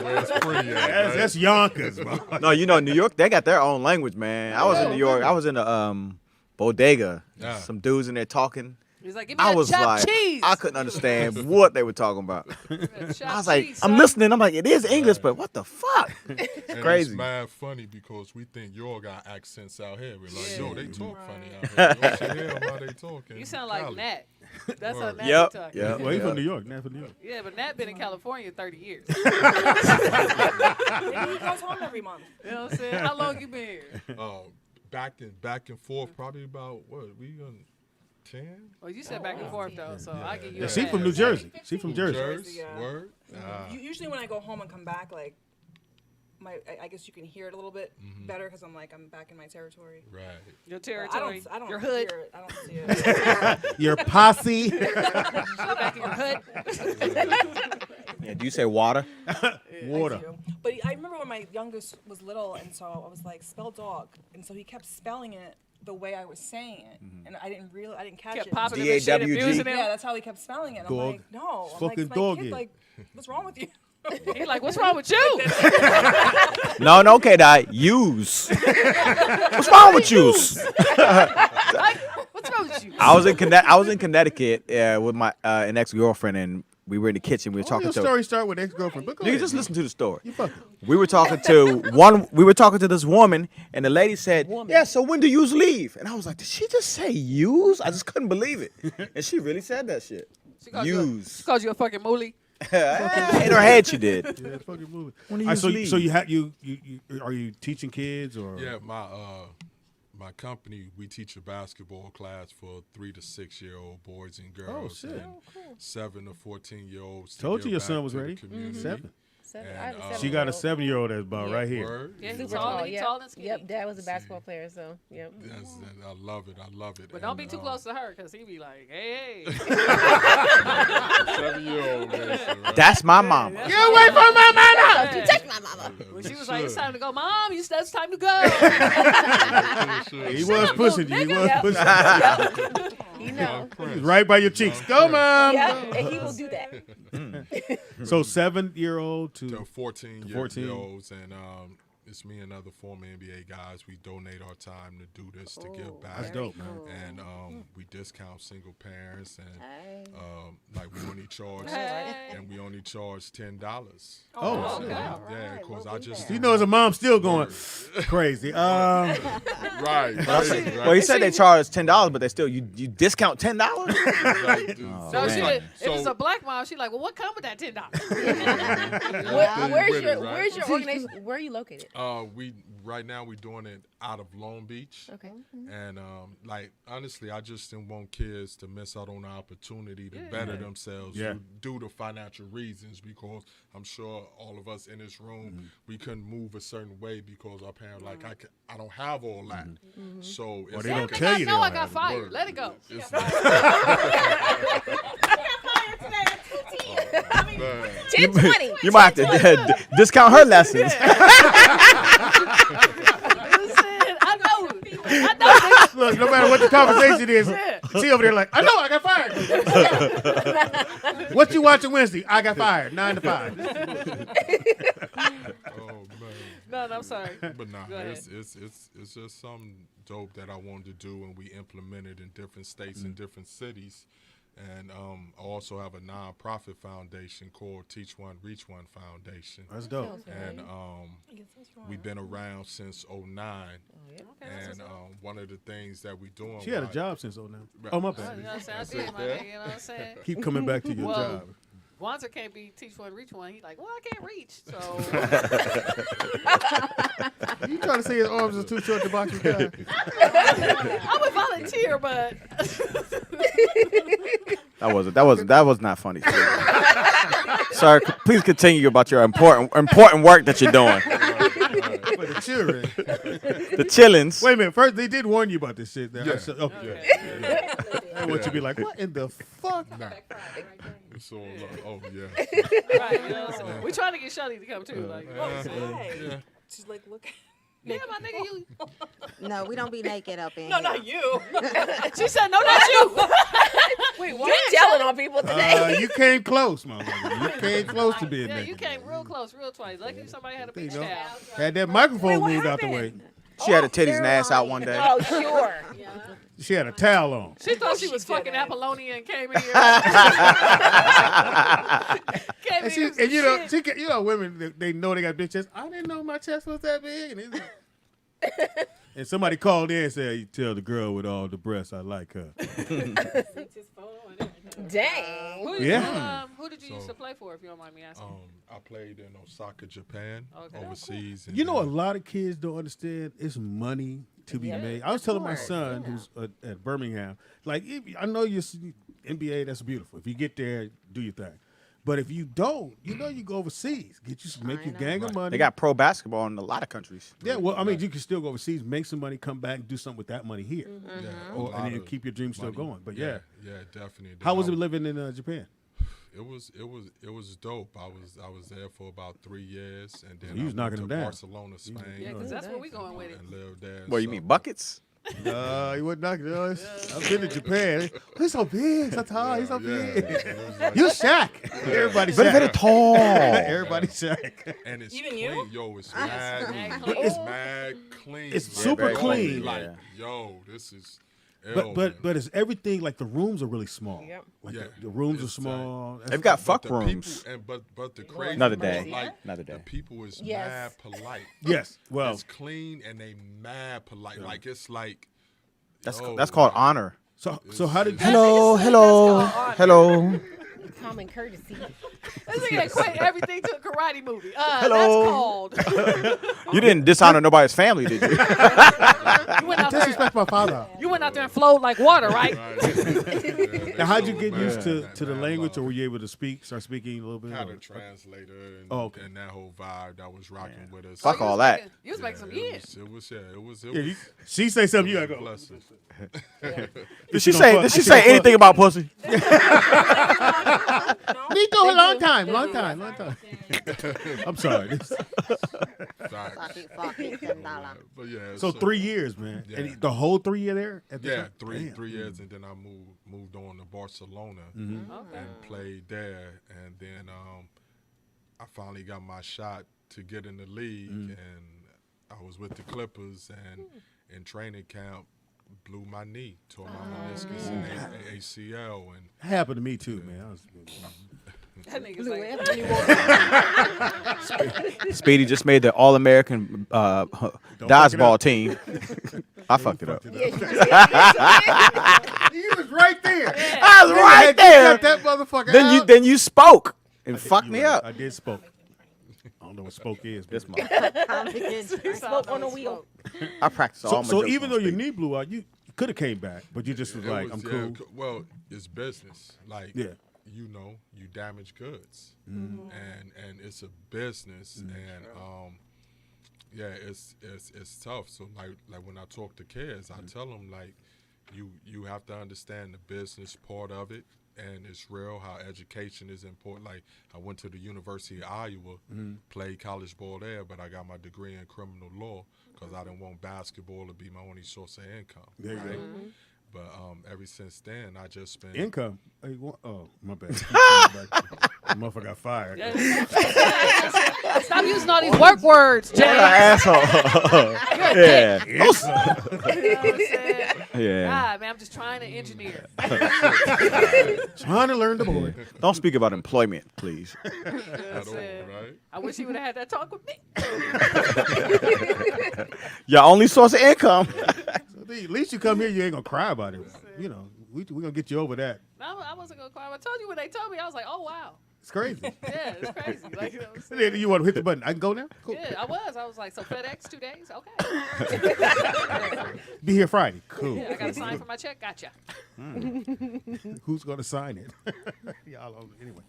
That's Yonkers, man. No, you know, New York, they got their own language, man. I was in New York. I was in a bodega. Yeah. Some dudes in there talking. He's like, give me I a was chopped like, cheese. I couldn't understand what they were talking about. Chopped I was like, cheese, I'm son. listening. I'm like, it is English, but what the fuck? It's And crazy. It's mad funny because we think y'all got accents out here. We're like, yo, they talk funny out here. You should hear them how they talking. You sound like Cali. Nat. That's how Word. Nat Yep. be talking. Yep. Well, he's from New York. Not from New York. Yeah, but Nat been in California 30 years. Maybe he goes home every month. You know what I'm saying? How long you been here? Back and forth, probably about what we on 10. Well, you said back and forth though, so I give you. Yeah, a she pass. from New Jersey. She from Jersey. Jersey, yeah. word. Usually when I go home and come back, like, I guess you can hear it a little bit better because I'm back in my territory. Right. Your But territory. I don't your hear hood. it. I don't see it. Your posse. Go back in your hood. Yeah, do you say water? Water. I do. But I remember when my youngest was little, and so I was like, spell dog, and so he kept spelling it the way I was saying it, and I didn't catch Kept it. popping him and shit, D-A-W-G. abusing him. Yeah, that's how he kept spelling it. I'm Dog. like, no, I'm Fucking like, doggy. my kid, like, what's wrong with you? He like, what's wrong with you? No, okay, Di. Use. What's wrong with yous? Like, what's wrong with you? I was in Connecticut with my an ex-girlfriend, and we were in the kitchen. We were talking Your to. story start with ex-girlfriend. But go You ahead, just man. listen to the story. You fucking. We were talking to one. We were talking to this woman, and the lady said, "Yeah, so when do yous leave?" And I was like, "Did she just say yous?" I just couldn't believe it, and she really said that shit. She Yous. called you a fucking moolie. In her head, she did. Yeah, fucking movie. When do All right, so leave? so you are you teaching kids or? Yeah, my company, we teach a basketball class for 3 to 6 year old boys and girls, shit. and 7 to 14-year-olds. Told you your son was ready. 7. I have a She got a 7-year-old. 7-year-old that's about right here. Word. Yeah, he's Super tall. tall, He's yep. tall and skinny. Yep, Dad was a basketball player, so yep. Yes, and I love it. I love it. But don't be too close to her, because he be like, hey, hey. 7-year-old. That's my mama. Get away from my mama! Don't you touch my mama. When she was like, it's time to go, Mom, you said it's time to go. He was pushing you. He was Yep. pushing Yep. You know. you. He's right by your cheeks. Go, Mom! Yeah, and he will do that. So 7-year-old to 14 14. year olds, and it's me and other former NBA guys. We donate our time to do this, to give back. That's dope, man. And we discount single parents, and like we only charge, and we only charge $10. Oh, shit. Yeah, because I just You know, as a mom, still going crazy. right. Well, he said they charge $10, but they still you discount $10. So man. if it's a black mom, she like, well, what come with that $10? Where's your organization? Where are you located? We right now we're doing it out of Long Beach. Okay. And like honestly, I just didn't want kids to miss out on the opportunity to better themselves due to financial reasons, because I'm sure all of us in this room we couldn't move a certain way because our parents I don't have all that. So Or it's they don't like- tell you they I don't got have it. fired. Let it go. It's I got fired today at 2 10:20. You might have to discount her lessons. I know. Look, no matter what the conversation is, she over there like, I know I got fired. What you watching Wednesday? I got fired. 9 to 5. Oh man. No, I'm sorry. But nah, Go ahead. it's just something dope that I wanted to do, and we implemented in different states and different cities. And I also have a nonprofit foundation called Teach One, Reach One Foundation. That's dope. And we've been around since '09. And one of the things that we're doing. She had a job since 09. Oh, my bad. You know what I'm saying? I did, my nigga, you know what I'm saying? Keep coming back to your Well, job. Wanzer can't be teach one, reach one. He's like, well, I can't reach. So You trying to say his arms are too short to box your guy? I would volunteer, but That was not funny. Sir, please continue about your important work that you're doing. For the children. The chillins. Wait a minute. First, they did warn you about this shit. Yeah. Okay. I want you to be like, what in the fuck? Nah. So, oh yeah. right, you know what I'm saying? We trying to get Shelly to come too. Like, Yeah. She's like, look. yeah, my nigga, you. No, we don't be naked up in No, here. not you. She said, no, not you. Wait, what? You telling on people today? You came close, motherfucker. You came close to being Yeah, naked. you came real close, real twice. Luckily, somebody had a beach You know, towel. had that microphone moved out the way. She had her titties and ass out one day. Oh, sure. She had a towel on. She thought she was fucking Apollonia and came in here. And you know, women, they know they got big chests. I didn't know my chest was that big. And, and somebody called in and said, you tell the girl with all the breasts I like her. Dang. Who did you used to play for, if you don't mind me asking? I played in Osaka, Japan, Okay. overseas. And You know, a lot of kids don't understand it's money to be made. I was telling my son, who's at Birmingham, like, I know you're NBA, that's beautiful. If you get there, do your thing. But if you don't, you go overseas, make your gang of money. They got pro basketball in a lot of countries. Yeah, well, I mean, you can still go overseas, make some money, come back, and do something with that money here, and then keep your dream still going. But yeah, definitely. How was it living in Japan? It was dope. I was there for about 3 years, and then you was I knocking went them to down. Barcelona, Spain. Yeah, because that's where we going with it. And lived there. What, you mean buckets? No, he wasn't knocking us. I've been to Japan. He's so big, so tall, he's so big. You Shaq. Everybody Shaq. Very tall. Everybody Shaq. And it's Even clean. you? Yo, it's mad. clean. It's mad clean. It's bro. super Yo, clean. Like, yo, this is. But it's everything like the rooms are really small. Yep. Like the rooms are small. They've got But fuck the rooms. people, but the crazy Another part, day. like Another day. the people is Yes. mad polite. Yes, well, it's clean and they mad polite. Like it's like That's called honor. So how did Hello. Common courtesy. This nigga equate everything to a karate movie. Hello. That's called. You didn't dishonor nobody's family, did you? You went out there. disrespect my father? You went out there and flowed like water, right? Now, how'd you get used to the language, or were you able to start speaking a little bit? Had or- a translator and, okay. and that whole vibe that was rocking with us. Fuck all that. You was making some years. It was. She say something, you gotta go. Blessing. Did she say anything about pussy? Me too, a long time. I'm sorry. But yeah. So 3 years, man. Yeah. And the whole 3 year there? At the Yeah, time? 3 Damn. years, and then I moved on to Barcelona Mm-hmm. and played there, and then I finally got my shot to get in the league, and I was with the Clippers, and in training camp, blew my knee, tore my meniscus and ACL, and That happened to me too, man. That nigga's like, Speedy just made the All-American dodgeball team. I fucked it up. He was right there. I was right there. That motherfucker Then you spoke and fucked me up. I did spoke. I don't know what spoke is. This but- Smoke on the wheel. I practiced all my So jokes even on though your stage. knee blew out, you could have came back, but you just was it like, was- I'm yeah, cool. Well, it's business. Like, Yeah. you know, you damage goods, and it's a business, and yeah, it's tough. So like when I talk to kids, I tell them like, you have to understand the business part of it, and it's real how education is important. Like I went to the University of Iowa, played college ball there, but I got my degree in criminal law because I didn't want basketball to be my only source of income. There you go. But ever since then, I just been Income. Hey, oh, my bad. Motherfucker got fired. stop using all these work words, What an James. asshole. Yeah. You know what I'm saying? Yeah. God, man, I'm just trying to engineer. Trying to learn the boy. Don't speak about employment, please. at all, right? I wish he would have had that talk with me. Your only source of income. At least you come here, you ain't gonna cry about it. You know, we gonna get you over that. No, I wasn't gonna cry. I told you when they told me, I was like, oh wow. It's crazy. Yeah, it's crazy. Like, you know what I'm saying? Then you want to hit the button? I can go now. Cool. Yeah, I was like, so FedEx 2 days? Okay. Be here Friday. Cool. Yeah, I got to sign for my check. Gotcha. Who's gonna sign it? Y'all anyway.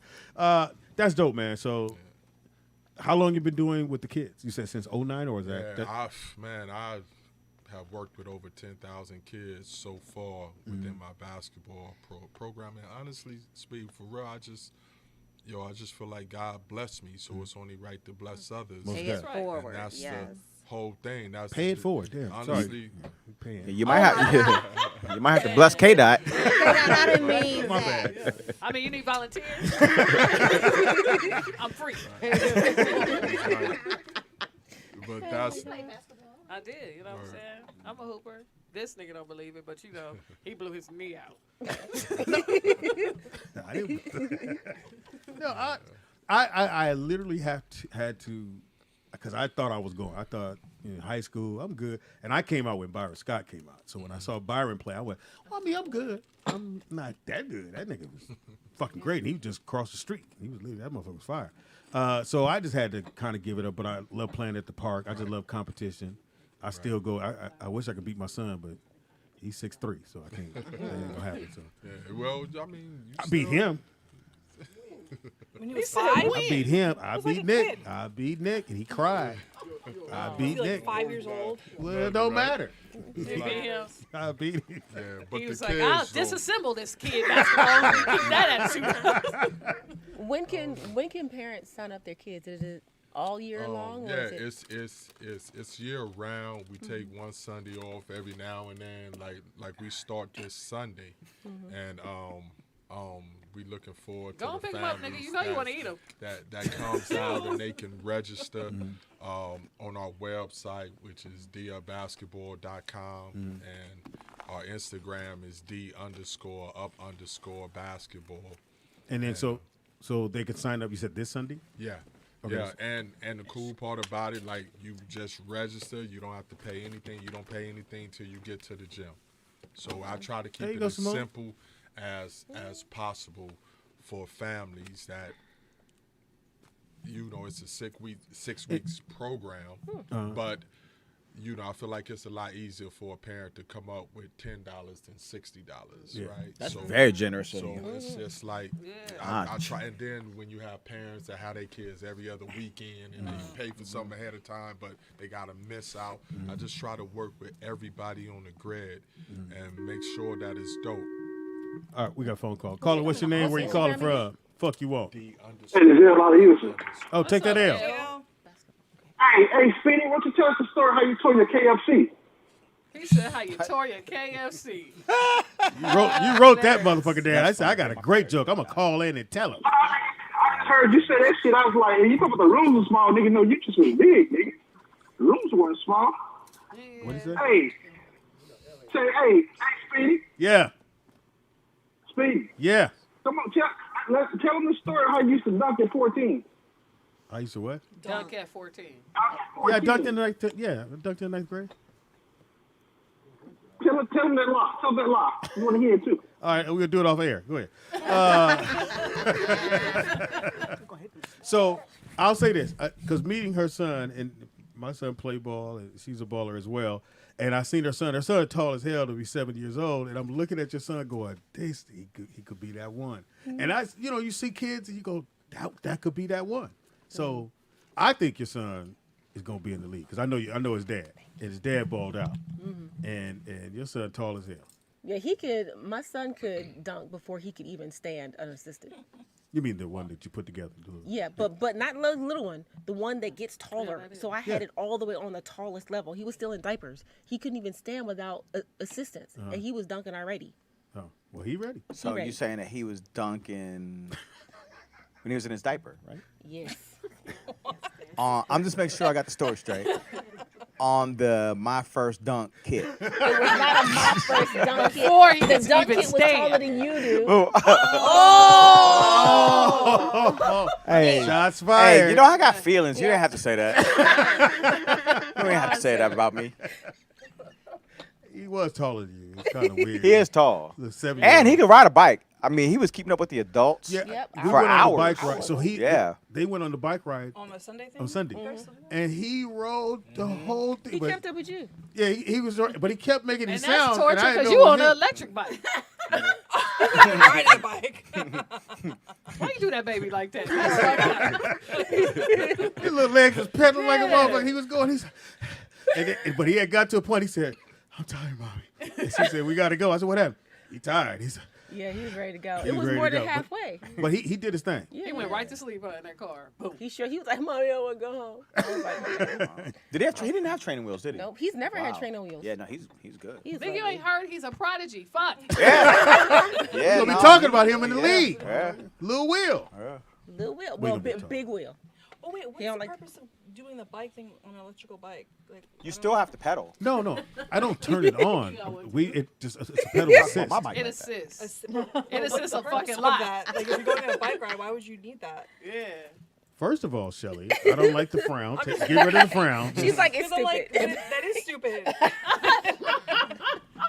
That's dope, man. So, how long you been doing with the kids? You said since 09, or is that? I have worked with over 10,000 kids so far within my basketball program. And honestly, speaking for real, I just feel like God blessed me, so it's only right to bless others. Pay it forward. And that's yes. the whole thing. That's Pay it forward. Damn. Honestly, Sorry. You might have to bless K-Dot. I didn't mean My that. bad. I mean, you need volunteers? I'm free. but that's I did, you know what I'm saying? I'm a hooper. This nigga don't believe it, but you know, he blew his knee out. I didn't. No, I literally had to, because I thought I was going. I thought in high school I'm good, and I came out when Byron Scott came out. So when I saw Byron play, I went, well, I mean, I'm good. I'm not that good. That nigga was fucking great. And he was just across the street. He was leaving. That motherfucker was fire. So I just had to kind of give it up. But I love playing at the park. I just love competition. I still go. I wish I could beat my son, but he's 6'3", so I can't. That ain't gonna happen. So yeah, well, I mean, I beat him. When you was I 5? beat him. I was beat like a Nick. kid. I beat Nick, and he cried. I beat Was he Nick. like 5 years old? Well, it don't matter. You beat him. I beat him. yeah, but He the was like, kids, I'll though, disassemble this kid basketball. Keep that attitude. When can parents sign up their kids? Is it all year long? Or Yeah, is it... it's year round. We take one Sunday off every now and then. Like we start this Sunday, and we looking forward to Go the and pick 'em up, families nigga. You know you wanna eat 'em. That comes out and they can register on our website, which is diabasketball.com, and our Instagram is D_up_basketball. And then so they could sign up. You said this Sunday? Yeah. Okay. Yeah, and the cool part about it, like you just register, you don't have to pay anything. You don't pay anything till you get to the gym. So I try to keep it as simple as possible for families that, it's a 6 weeks program, but I feel like it's a lot easier for a parent to come up with $10 than $60, right? That's very generous of So you. it's just like I try, and then when you have parents that have their kids every other weekend and they pay for something ahead of time, but they gotta miss out. I just try to work with everybody on the grid and make sure that it's dope. All right, we got a phone call. Caller, what's your name? Where you calling from? Fuck you all. Hey, this is a lot of Houston. Oh, take that L. Hey, Speedy, why don't you tell us the story how you tore your KFC? He said how you tore your KFC. You wrote that motherfucker down. I said, I got a great joke. I'm going to call in and tell him. I just heard you say that shit. I was like, hey, you talking about the rooms are small, nigga. No, you just was big, nigga. The rooms weren't small. What is that? Hey, hey, Speedy. Yeah. Speedy. Yeah. Come on, tell them the story how you used to dunk at 14. I used to what? Dunk at 14. Yeah, I dunked in the ninth grade. Tell them that lie. Tell them that lie. You want to hear it too. All right, we're going to do it off air. Go ahead. So I'll say this, because meeting her son, and my son play ball, and she's a baller as well, and I seen her son tall as hell to be 7 years old, and I'm looking at your son going, he could be that one. And you see kids and you go, that could be that one. So I think your son is going to be in the league, because I know his dad, and his dad balled out, and your son tall as hell. Yeah, my son could dunk before he could even stand unassisted. You mean the one that you put together? Yeah, but not the little one, the one that gets taller. So I had it all the way on the tallest level. He was still in diapers. He couldn't even stand without assistance, and he was dunking already. Oh, well, he ready. So you saying that he was dunking when he was in his diaper, right? Yes. I'm just making sure I got the story straight. On the My First Dunk kit. It was not a My First Dunk kit. Before he The could dunk even kit was taller than you do. Oh! Hey, shots fired. Hey, I got feelings. You didn't have to say that. You didn't have to say that about me. He was taller than you. It's kind of weird. He is tall. And And he could ride a bike. I mean, he was keeping up with the adults we for went hours. on the bike ride. So they went on the bike ride On the Sunday thing? on Sunday, and he rode the whole thing. He but- kept up with you. Yeah, he was, but he kept making And it that's sound. torture and I because didn't you know on it an was electric bike. Riding a bike. Why you do that baby like that? him. His little legs was pedaling like a motherfucker. He was going. But he had got to a point. He said, "I'm tired, mommy." And she said, "We got to go." I said, "What happened?" He tired. He said, Yeah, he was ready to go. He It was was ready more to than go, halfway. but he did his thing. Yeah, He went right to sleep in that car. Boom. He was like, "Mommy, I want to go home." I was like, Did he have? He didn't have training wheels, did he? "Nope, he's never had Wow. training wheels." Yeah, no, he's good. He's Big, you like- ain't heard he's a prodigy. Fuck. Yeah, We're gonna be talking about him in the league. Yeah. Lil Will. Lil Will, We well, gonna be talking. Big Will. Oh wait, what's He don't the like- purpose of doing the bike thing on an electrical bike? Like, You still have to pedal. No, I don't turn it on. It's a pedal assist. My bike It like that. assists. It assists a the purpose fucking of lot. that, like if you're going on a bike ride, why would you need that? Yeah. First of all, Shelly, I don't like the frown. Get rid of the frown. She's like, "It's 'Cause I'm stupid." like, that is stupid.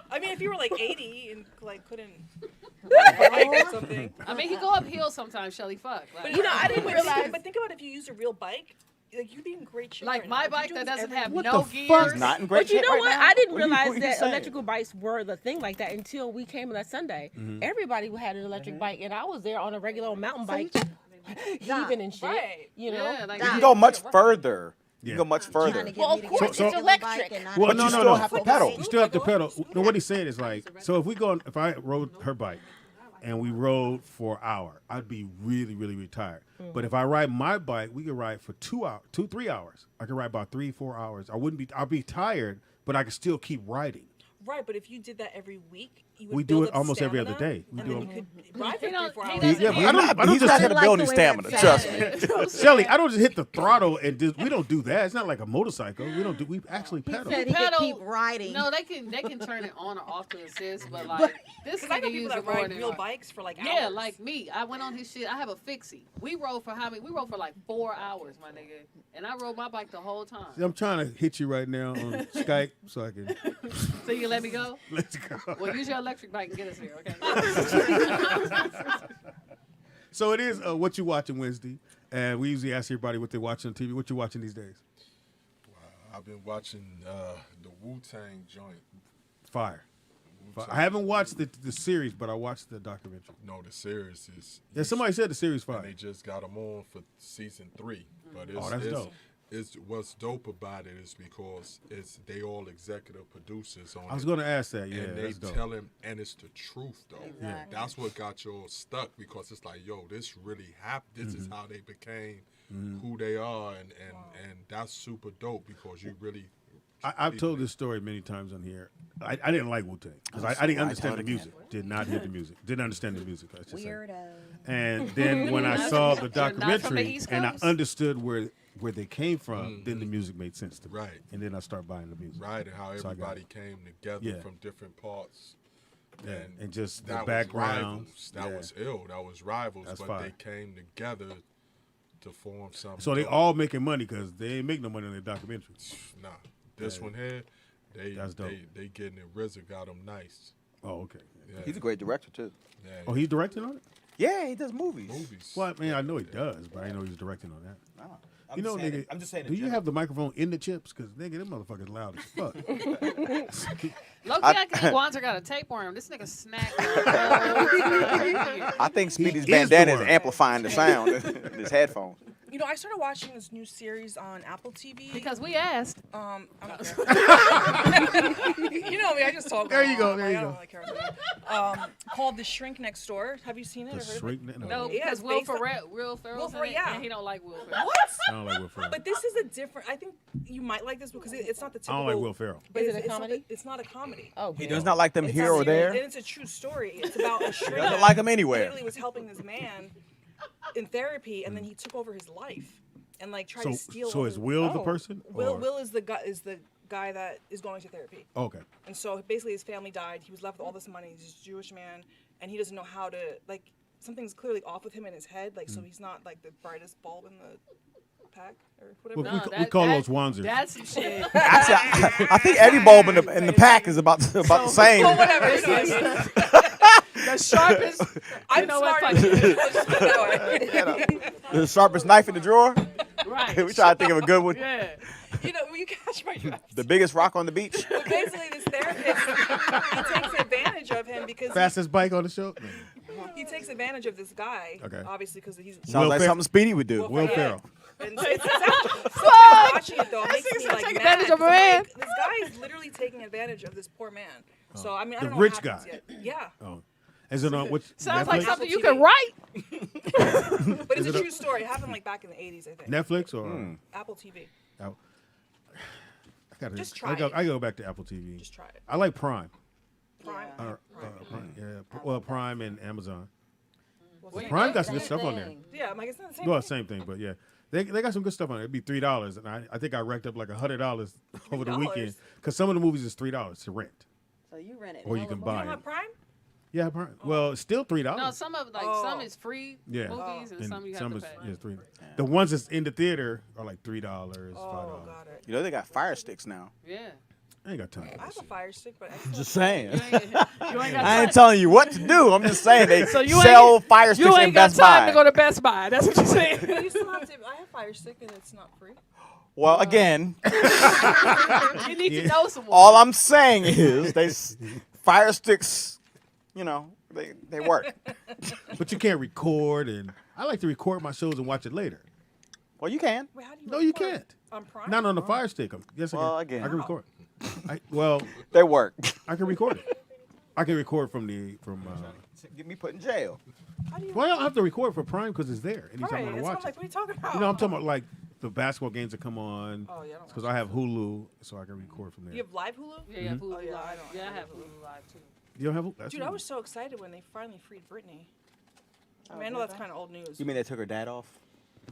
I mean, if you were like 80 and like couldn't ride a bike or something. I mean, he go uphill sometimes, Shelly. Fuck. Like, You know, I didn't realize. But think about if you used a real bike. Like you'd be in great shape. like right my now. bike If you that do this doesn't every have What no the gears. fuck? He's not in great But you shape know right what? now. I didn't What are you realize that saying? electrical bikes were the thing like that until we came on that Sunday. Everybody had an electric bike, and I was there on a regular old mountain bike, heaving and shit. Right. You know. Yeah, like You can go much further. You Yeah. can go much further. Well, of course, So- it's electric. Well, But no, you no, still no. have to pedal. You still have to pedal. No, what he's saying is like, so if I rode her bike and we rode for an hour, I'd be really, really, really tired. But if I ride my bike, we could ride for 3 hours. I could ride about 3-4 hours. I'll be tired, but I could still keep riding. Right, but if you did that every week you would We do build it up almost every other stamina, day. We and do then it. you could ride for 3-4 hours. Yeah, but I don't He just just had a building stamina. Trust me. Shelly, I don't just hit the throttle and we don't do that. It's not like a motorcycle. We actually pedal. Said he could keep riding. No, they can turn it on or off to assist, but like this Because I know nigga people uses that more ride than real bikes for like hours. Yeah, like me. I went on his shit. I have a fixie. We rode for how many? We rode for like 4 hours, my nigga. And I rode my bike the whole time. See, I'm trying to hit you right now on Skype so I can. So you can let me go? Let's go. Well, use your electric bike and get us here, okay? So it is What You Watching Wednesday, and we usually ask everybody what they're watching on TV. What you watching these days? I've been watching the Wu-Tang joint. Fire. I haven't watched the series, but I watched the documentary. No, the series is. Yeah, somebody said the series fire. And they just got them on for season 3. But it's, that's dope. It's what's dope about it is because they all executive producers on it. I was going to ask that. Yeah, and they that's dope. tell him, and it's the truth though. Exactly. Yeah, that's what got you all stuck because it's like, yo, this really happened. This is how they became who they are, and that's super dope because you really. I've told this story many times on here. I didn't like Wu-Tang because I didn't understand the music. Did not hear the music. Didn't understand the music. I should say. Weirdo. And then when I saw the You're not from the documentary East and I Coast? understood where they came from, then the music made sense to me. Right. And then I started buying the music. Right, and how So I got everybody came together Yeah. from different parts. Yeah, and just the that background. Was rivals. That Yeah. was ill. That was rivals, That's but fire. they came together to form something. So they dope. all making money because they ain't make no money on their documentary. Nah, this Yeah. one here, That's dope. they getting it. RZA got them nice. Oh, okay. Yeah. He's a great director too. Yeah. Oh, he's directing on it? Yeah, he does movies. Well, I mean, I know he does, but I didn't know he was directing on that. No, You know, nigga, I'm just saying. do you have the microphone in the chips? Because, nigga, them motherfuckers loud as fuck. Low-key, I think Wanzer got a tapeworm. This nigga snacked. I think Speedy's He is bandana the is one. amplifying the sound in his headphones. You know, I started watching this new series on Apple TV. Because we asked. I don't care. You know me, I just talk. There you go, I there you don't go. really care called The Shrink Next Door. Have you seen it? The or heard of it? Shrink Ne- No, Yeah, because it's Will based on- Ferrell, Will Ferrell, yeah. and he don't like Will Ferrell. What? I don't like Will Ferrell. But this is a different. I think you might like this because it's not the I typical. don't like Will Ferrell. But Is it a it's not comedy? it's not a comedy. Oh, He good. does not like them It's here or not serious, there. And it's a true story. It's about a shrink. doesn't that like him anywhere. Literally was helping this man in therapy, and then he took over his life and like tried So, to steal. so all is his- Will the Oh. person? Will or- Will is the guy that is going to therapy. Okay. And so basically his family died. He was left with all this money. He's a Jewish man, and he doesn't know how to like. Something's clearly off with him in his head. Like so, he's not like the brightest bulb in the pack or whatever. Well, No, we call those Wanzers. That's some shit. Actually, I think every bulb in the pack is about the same. Well, whatever. You know, The sharpest. I'm You know what, smart. fuck it. Let's just put it that way. The sharpest knife in the drawer. Right. We try to think of a good one. Yeah. You know, will you catch my drift? The biggest rock on the beach. But basically, this therapist he takes advantage of him because Fastest bike on the show? he takes advantage of this guy. Okay. Obviously, because he's Sounds like Ferrell. something Speedy would do. Will Ferrell. And it's actually, watching it though, it makes me like take mad, advantage of a 'cause I'm man. like, this guy is literally taking advantage of this poor man. So I mean, I The don't know rich what happens guy. yet. Yeah, Oh. Is it on which Sounds Netflix? like something you Apple can TV. write. but it's Is a it true story. It happened like back in the 80s, I think. Netflix or Apple TV. I gotta, Just try I go, it. I go back to Apple TV. Just try it. I like Prime. Prime. Prime. Yeah. Well, Prime and Amazon. Wait, Prime got some Same good stuff on there. thing. Yeah, I'm like it's not the same. Well, thing. same thing, but yeah. They got some good stuff on it. It'd be $3, and I think I racked up like $100 over the weekend because some of the movies is $3 to rent, So you rent it. or you all can of buy You it. don't have Prime? Yeah, Prime. Well, it's still $3. No, some of some is free Yeah. movies and some you have to is pay. yeah, $3. The ones that's in the theater are like $3, $5. Oh, got it. You know they got fire sticks now. Yeah. I ain't got time. For I that have a shit. fire stick, but I Just saying. You ain't got I ain't time. telling you what to do. I'm just saying they So you sell ain't- fire sticks You in ain't got Best time Buy. to go to Best Buy. That's what you're saying. But you still have to. I have fire stick and it's not free. Well, again, You need to know someone. all I'm saying is fire sticks, you know, they work. But you can't record, and I like to record my shows and watch it later. Well, you can. Wait, how do you No, you record? can't. On Prime? Not on the Fire Stick. Yes, I Well, can. again. I can record. Well, They work. I can record it. I can record from. Get me put in jail. How do you Well, I don't have to record for Prime because it's there anytime Right, I want to that's watch what I'm like, it. what are you talking about? You know, I'm talking about like the basketball games that come on. Oh, yeah, I don't Because I have Hulu, so I can record from there. You have live Hulu? Yeah, yeah, Hulu Oh, yeah, Live. I don't Yeah, I have have Hulu Live too. You don't have. That's Dude, I was so excited when they finally freed Britney. I mean, I know that's kind of old news. You mean they took her dad off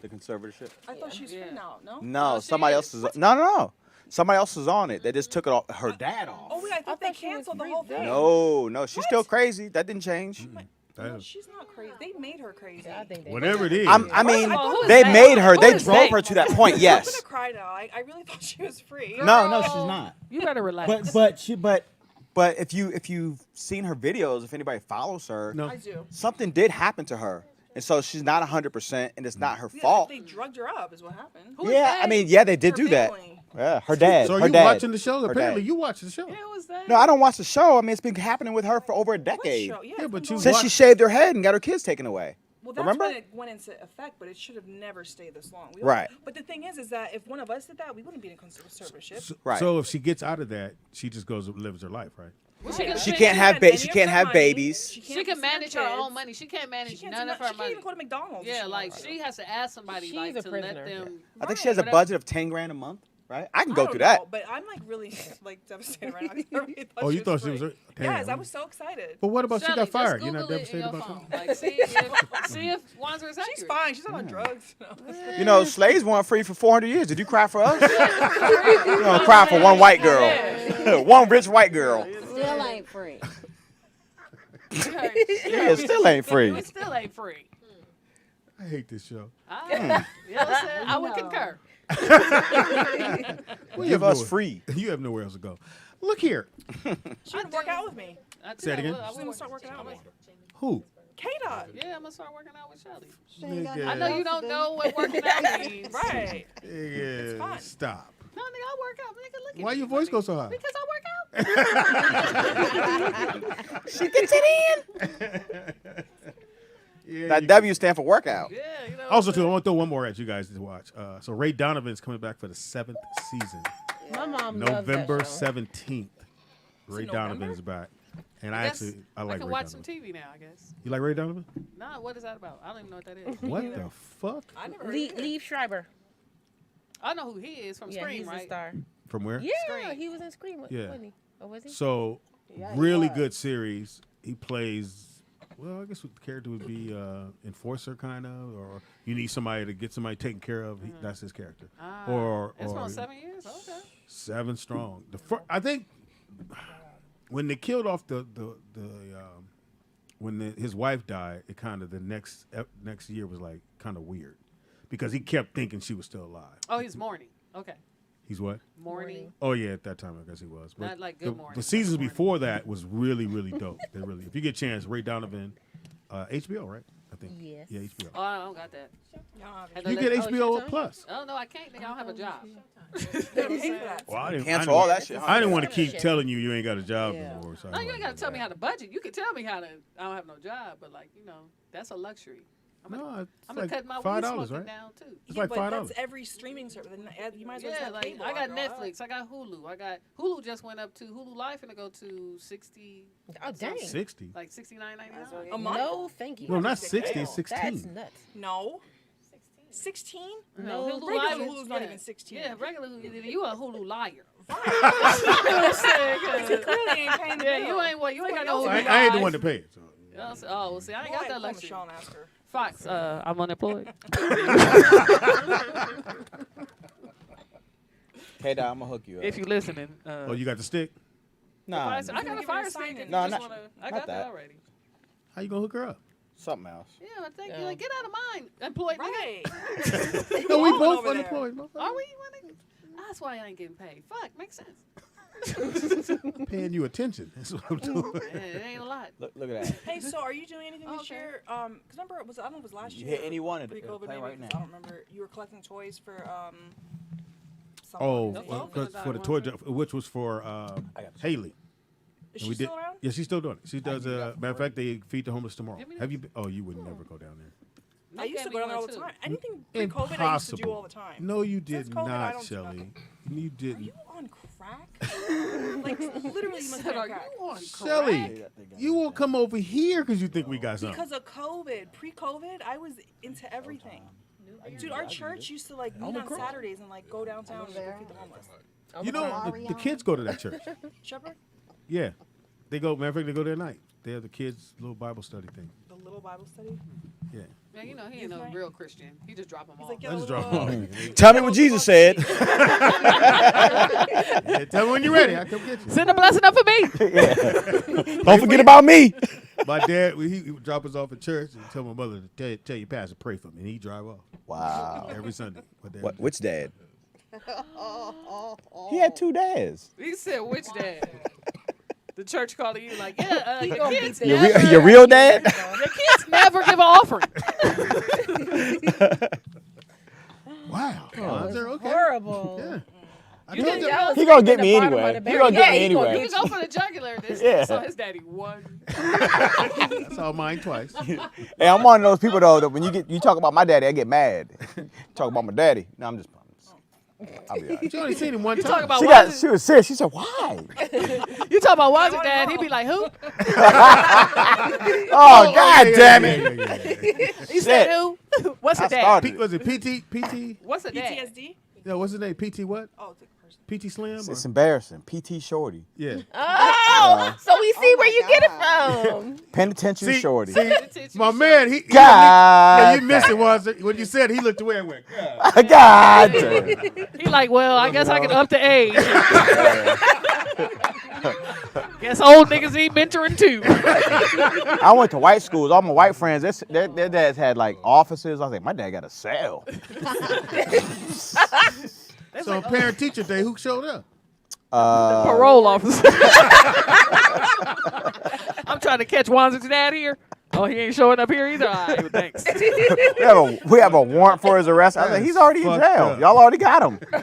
the conservatorship? I thought she was free now. No. No, somebody else is. No. Somebody else is on it. They just took it off. Her dad off. Oh wait, I thought they canceled the whole thing. No, she's still crazy. That didn't change. No, she's not crazy. They made her crazy. Yeah, I think Whatever it is. I mean, they made her. They drove her to that point. Yes. I'm gonna cry now. I really thought she was free. No, she's not. You better relax. But if you've seen her videos, if anybody follows her, I do. Something did happen to her, and so she's not 100%, and it's not her fault. They drugged her up, is what happened. I mean, they did do that. Yeah, her dad. So her you dad, watching the show? her Apparently, dad. you watch the show. No, I don't watch the show. I mean, it's been happening with her for over a decade. Yeah, but you Since she shaved her head and got her kids taken away. Well, that's Remember? when it went into effect, but it should have never stayed this long. Right. But the thing is that if one of us did that, we wouldn't be in conservatorship. Right. So if she gets out of that, she just goes and lives her life, right? She can't have babies. She can manage her own money. She can't manage none of her She can't money. even go to McDonald's. Yeah, like she has to ask somebody She's like a to let prisoner. them. I think she has a budget of $10,000 a month. Right? I can go through that. But I'm like really like devastated right now. I really Oh, you thought she free. was? Yes, Damn. I was so excited. But what about she Shelly, got just fired? You're not Google it in devastated your about phone. that? Like, see if Wandsworth is accurate. She's fine. She's not on drugs. You know, slaves weren't free for 400 years. Did you cry for us? You don't cry for one white girl. One rich white girl. Still ain't free. Yeah, it still ain't free. It still ain't free. I hate this show. Yeah, listen, I would concur. Well, Give us free. You have nowhere else to go. Look here. She would work out with me. Say it again. She's gonna start working out with me. Who? K-Dot. Yeah, I'm gonna start working out with Shelly. Nigga. I know you don't know what working out means. Right. Yeah, stop. No, nigga, I work out. Nigga, look at Why me, your voice buddy. go so high? Because I work out. She gets it in. That W stand for workout. Yeah, you know. Also, too, I want to throw one more at you guys to watch. So Ray Donovan's coming back for the 7th season. My mom loves November that show. 17th. Ray Donovan is back. And I Yes, like I Ray can watch Donovan. some TV now, I guess. You like Ray Donovan? Nah, what is that about? I don't even know what that is. What the fuck? I never heard of it. Liev Schreiber. I know who he is from Yeah, Scream, he's right? a star. From where? Yeah, Scream. he was in Scream, Yeah. wasn't he? Or was he? So, Yeah, he really was. good series. He plays, well, I guess what the character would be enforcer, kind of, or you need somebody to get somebody taken care of. That's his character. It's been 7 years? Okay. 7 strong. I think when they killed off his wife died, it kind of the next year was like kind of weird because he kept thinking she was still alive. Oh, he's mourning. Okay. He's what? Mourning. Oh yeah, at that time I guess he was. But Not like Good Morning, the seasons before that was really really dope. They really, if you get a chance, Ray Donovan, HBO, right? I think. Yes. Yeah, HBO. Oh, I don't got that. You get HBO Plus. Oh, no, I can't. Nigga, I don't have a job. Well, I didn't, Cancel all that shit. I didn't want to keep telling you ain't got a job anymore. So No, you ain't got to tell me how to budget. You can tell me how to. I don't have no job, but like, you know, that's a luxury. I'm gonna like cut my $5, weed smoking right? down too. It's like but $5. that's every streaming service. You might as well just Yeah, have like cable. I got after all that. Netflix, I got Hulu, I got Hulu just went up to Hulu Life and to go to 60. Oh, dang. 60? Like $69.99 A month? No, thank you. No, not 60. It's 16. That's nuts. No. 16? No, Hulu Hulu Live Hulu's is not yeah. even 16. Yeah, regular Hulu. You a Hulu liar. You clearly ain't paying the Yeah, bill. you ain't got no Hulu I ain't Live. the one to pay it. So. Oh, well, see, I ain't got that Call luxury. Michelle and ask her. Fox, I'm unemployed. K-Dot, I'm gonna hook you up. If you listening. Oh, you got the stick? Nah. I got a fire stick. If No, you just not- wanna, I not got that that. already. How you gonna hook her up? Something else. Yeah, I think you like get out of mine. Employed Right. No, we All both over there. unemployed. Are we? That's why I ain't getting paid. Fuck, makes sense. Paying you attention. That's what I'm doing. Yeah, it ain't a lot. Look at that. Hey, so are you doing anything this year? Because remember, I don't know if it was last You year. hit any one of the- Pre-COVID, play maybe. right now. I don't remember. You were collecting toys for Oh, someone. for the toy, which was for Haley. Is And she we still around? Yeah, she's still doing it. She does. Matter of fact, they feed the homeless tomorrow. Have you? Oh, you would never go down there. I used to go down there all the time. Anything pre-COVID, I used to do Impossible. all the time. No, you did Since COVID, I not, don't do Shelly. nothing. You didn't. Are you on crack? Like literally, you must be on crack. Shelly, you won't come over here because you think we got something. Because of COVID, pre-COVID, I was into everything. Dude, our church used to like meet on Saturdays and like go downtown and go feed the homeless. You know, the kids go to that church. Shepherd? Yeah. They go. Matter of fact, they go there at night. They have the kids' little Bible study thing. The little Bible study. Yeah. Man, you know he ain't no real Christian. He just drop them off. Like, I just drop them off. Tell me what Jesus said. Yeah, tell me when you're ready. I'll come get you. Send a blessing up for me. Don't forget about me. My dad, he would drop us off at church and tell my mother to tell your pastor pray for me, and he'd drive off. Wow. Every Sunday. Which dad? He had 2 dads. He said, which dad? The church calling you like, yeah, your kids Your never, real dad? your kids never give an offering. Wow. Oh, okay. Horrible. Yeah. You think y'all was He gonna scraping get me the bottom anyway. of the He gonna barrel. get me Yeah, he gonna anyway. He go for the jugular. This Yeah. saw his daddy one. I saw mine twice. Hey, I'm one of those people though that when you talk about my daddy, I get mad. Talk about my daddy. No, I'm just. I'll be all right. She only seen him one You time. talk about She was serious. She said, "Why?" You talk about Waz's dad, he be like, who? Oh, God damn it! He said who? What's a dad? started. Was it PT? What's a dad? PTSD. No, what's his name? PT what? Oh, it's a person. PT Slim? It's or- embarrassing. PT Shorty. Yeah. Oh, so we see where you get it from. Penitentiary Shorty. See, my man, he God. you missed it, was it? When you said he looked away and went, God. God damn. He like, well, I guess I can up the age. Guess old niggas need mentoring too. I went to white schools. All my white friends, their dads had like offices. I was like, my dad got a cell. So on parent teacher day, who showed up? Parole officer. I'm trying to catch Wanzer's dad here. Oh, he ain't showing up here either? All right, well, thanks. we have a warrant for his arrest. I was like, he's already in jail. Y'all already got him. Oh,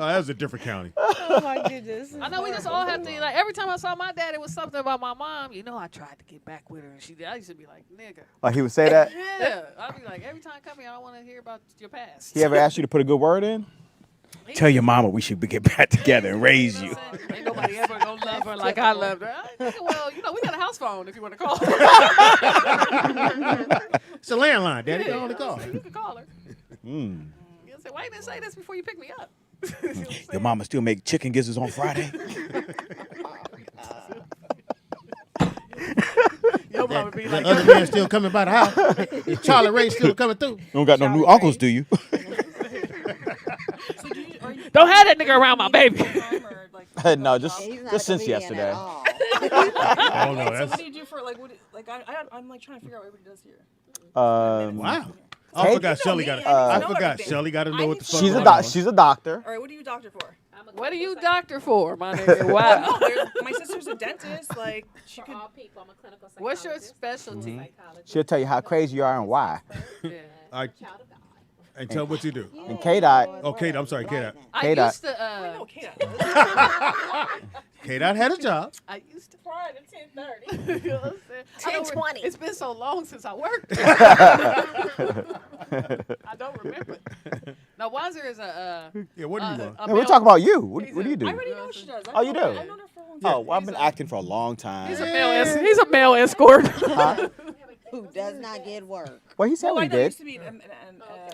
that was a different county. Oh my goodness. I know we just all have to, like, every time I saw my dad, it was something about my mom. You know, I tried to get back with her, and I used to be like, nigga. Like he would say that? Yeah. I'd be like, every time I come here, I don't want to hear about your past. He ever asked you to put a good word in? Tell your mama we should get back together and raise you. Ain't nobody ever gonna love her like I loved her. Well, you know, we got a house phone if you want to call her. It's a landline, Daddy. Go on the call. You can call her. You'll say, why you didn't say this before you picked me up? Your mama still make chicken gizzards on Friday? Your mama be The like, other man still coming by the house. Is Charlie Ray still coming through? You don't got no new uncles, do you? don't have that nigga around my baby. No, just since yesterday. Oh, no, So that's... what do you do for like? I'm like trying to figure out what everybody does here. Wow. I forgot Shelly got it. I forgot Shelly got to know what the fuck going on. She's a doctor. All right, what are you a doctor for? What are you doctor for, my nigga? Wow. My sister's a dentist. Like she could. All people, I'm a clinical psychologist. What's your specialty? She'll tell you how crazy you are and why. All right. And tell what you do. And K-Dot. Oh, Kate, I'm sorry, Kate. I used to. K-Dot had a job. I used to fly at 10:30. You know what I'm saying? 10:20. It's been so long since I worked. I don't remember. Now, Wanzer is a. Yeah, what do you want? No, we're talking about you. What do you do? I already know what she does. Oh, you do? I've known her for a long time. Oh, well, I've been acting for a long time. He's a male escort. Huh? Who does not get work. Well, he said Well, what I he know did. used to be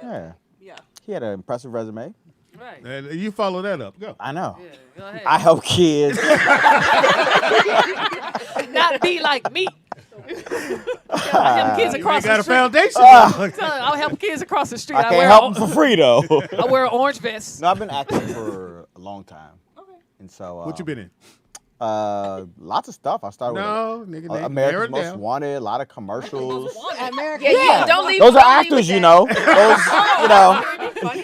Yeah. yeah. He had an impressive resume. Right. And you follow that up. Go. I know. Yeah, go ahead. I help kids. Not be like me. I'll help kids You across ain't got the a street. foundation. I'll help kids across the street. I can't help them for free, though. I wear an orange vest. No, I've been acting for a long time. Okay. And so. What you been in? Lots of stuff. I started with America's Most Wanted, a lot of commercials. Yeah, don't leave. Those are actors, you know. Those,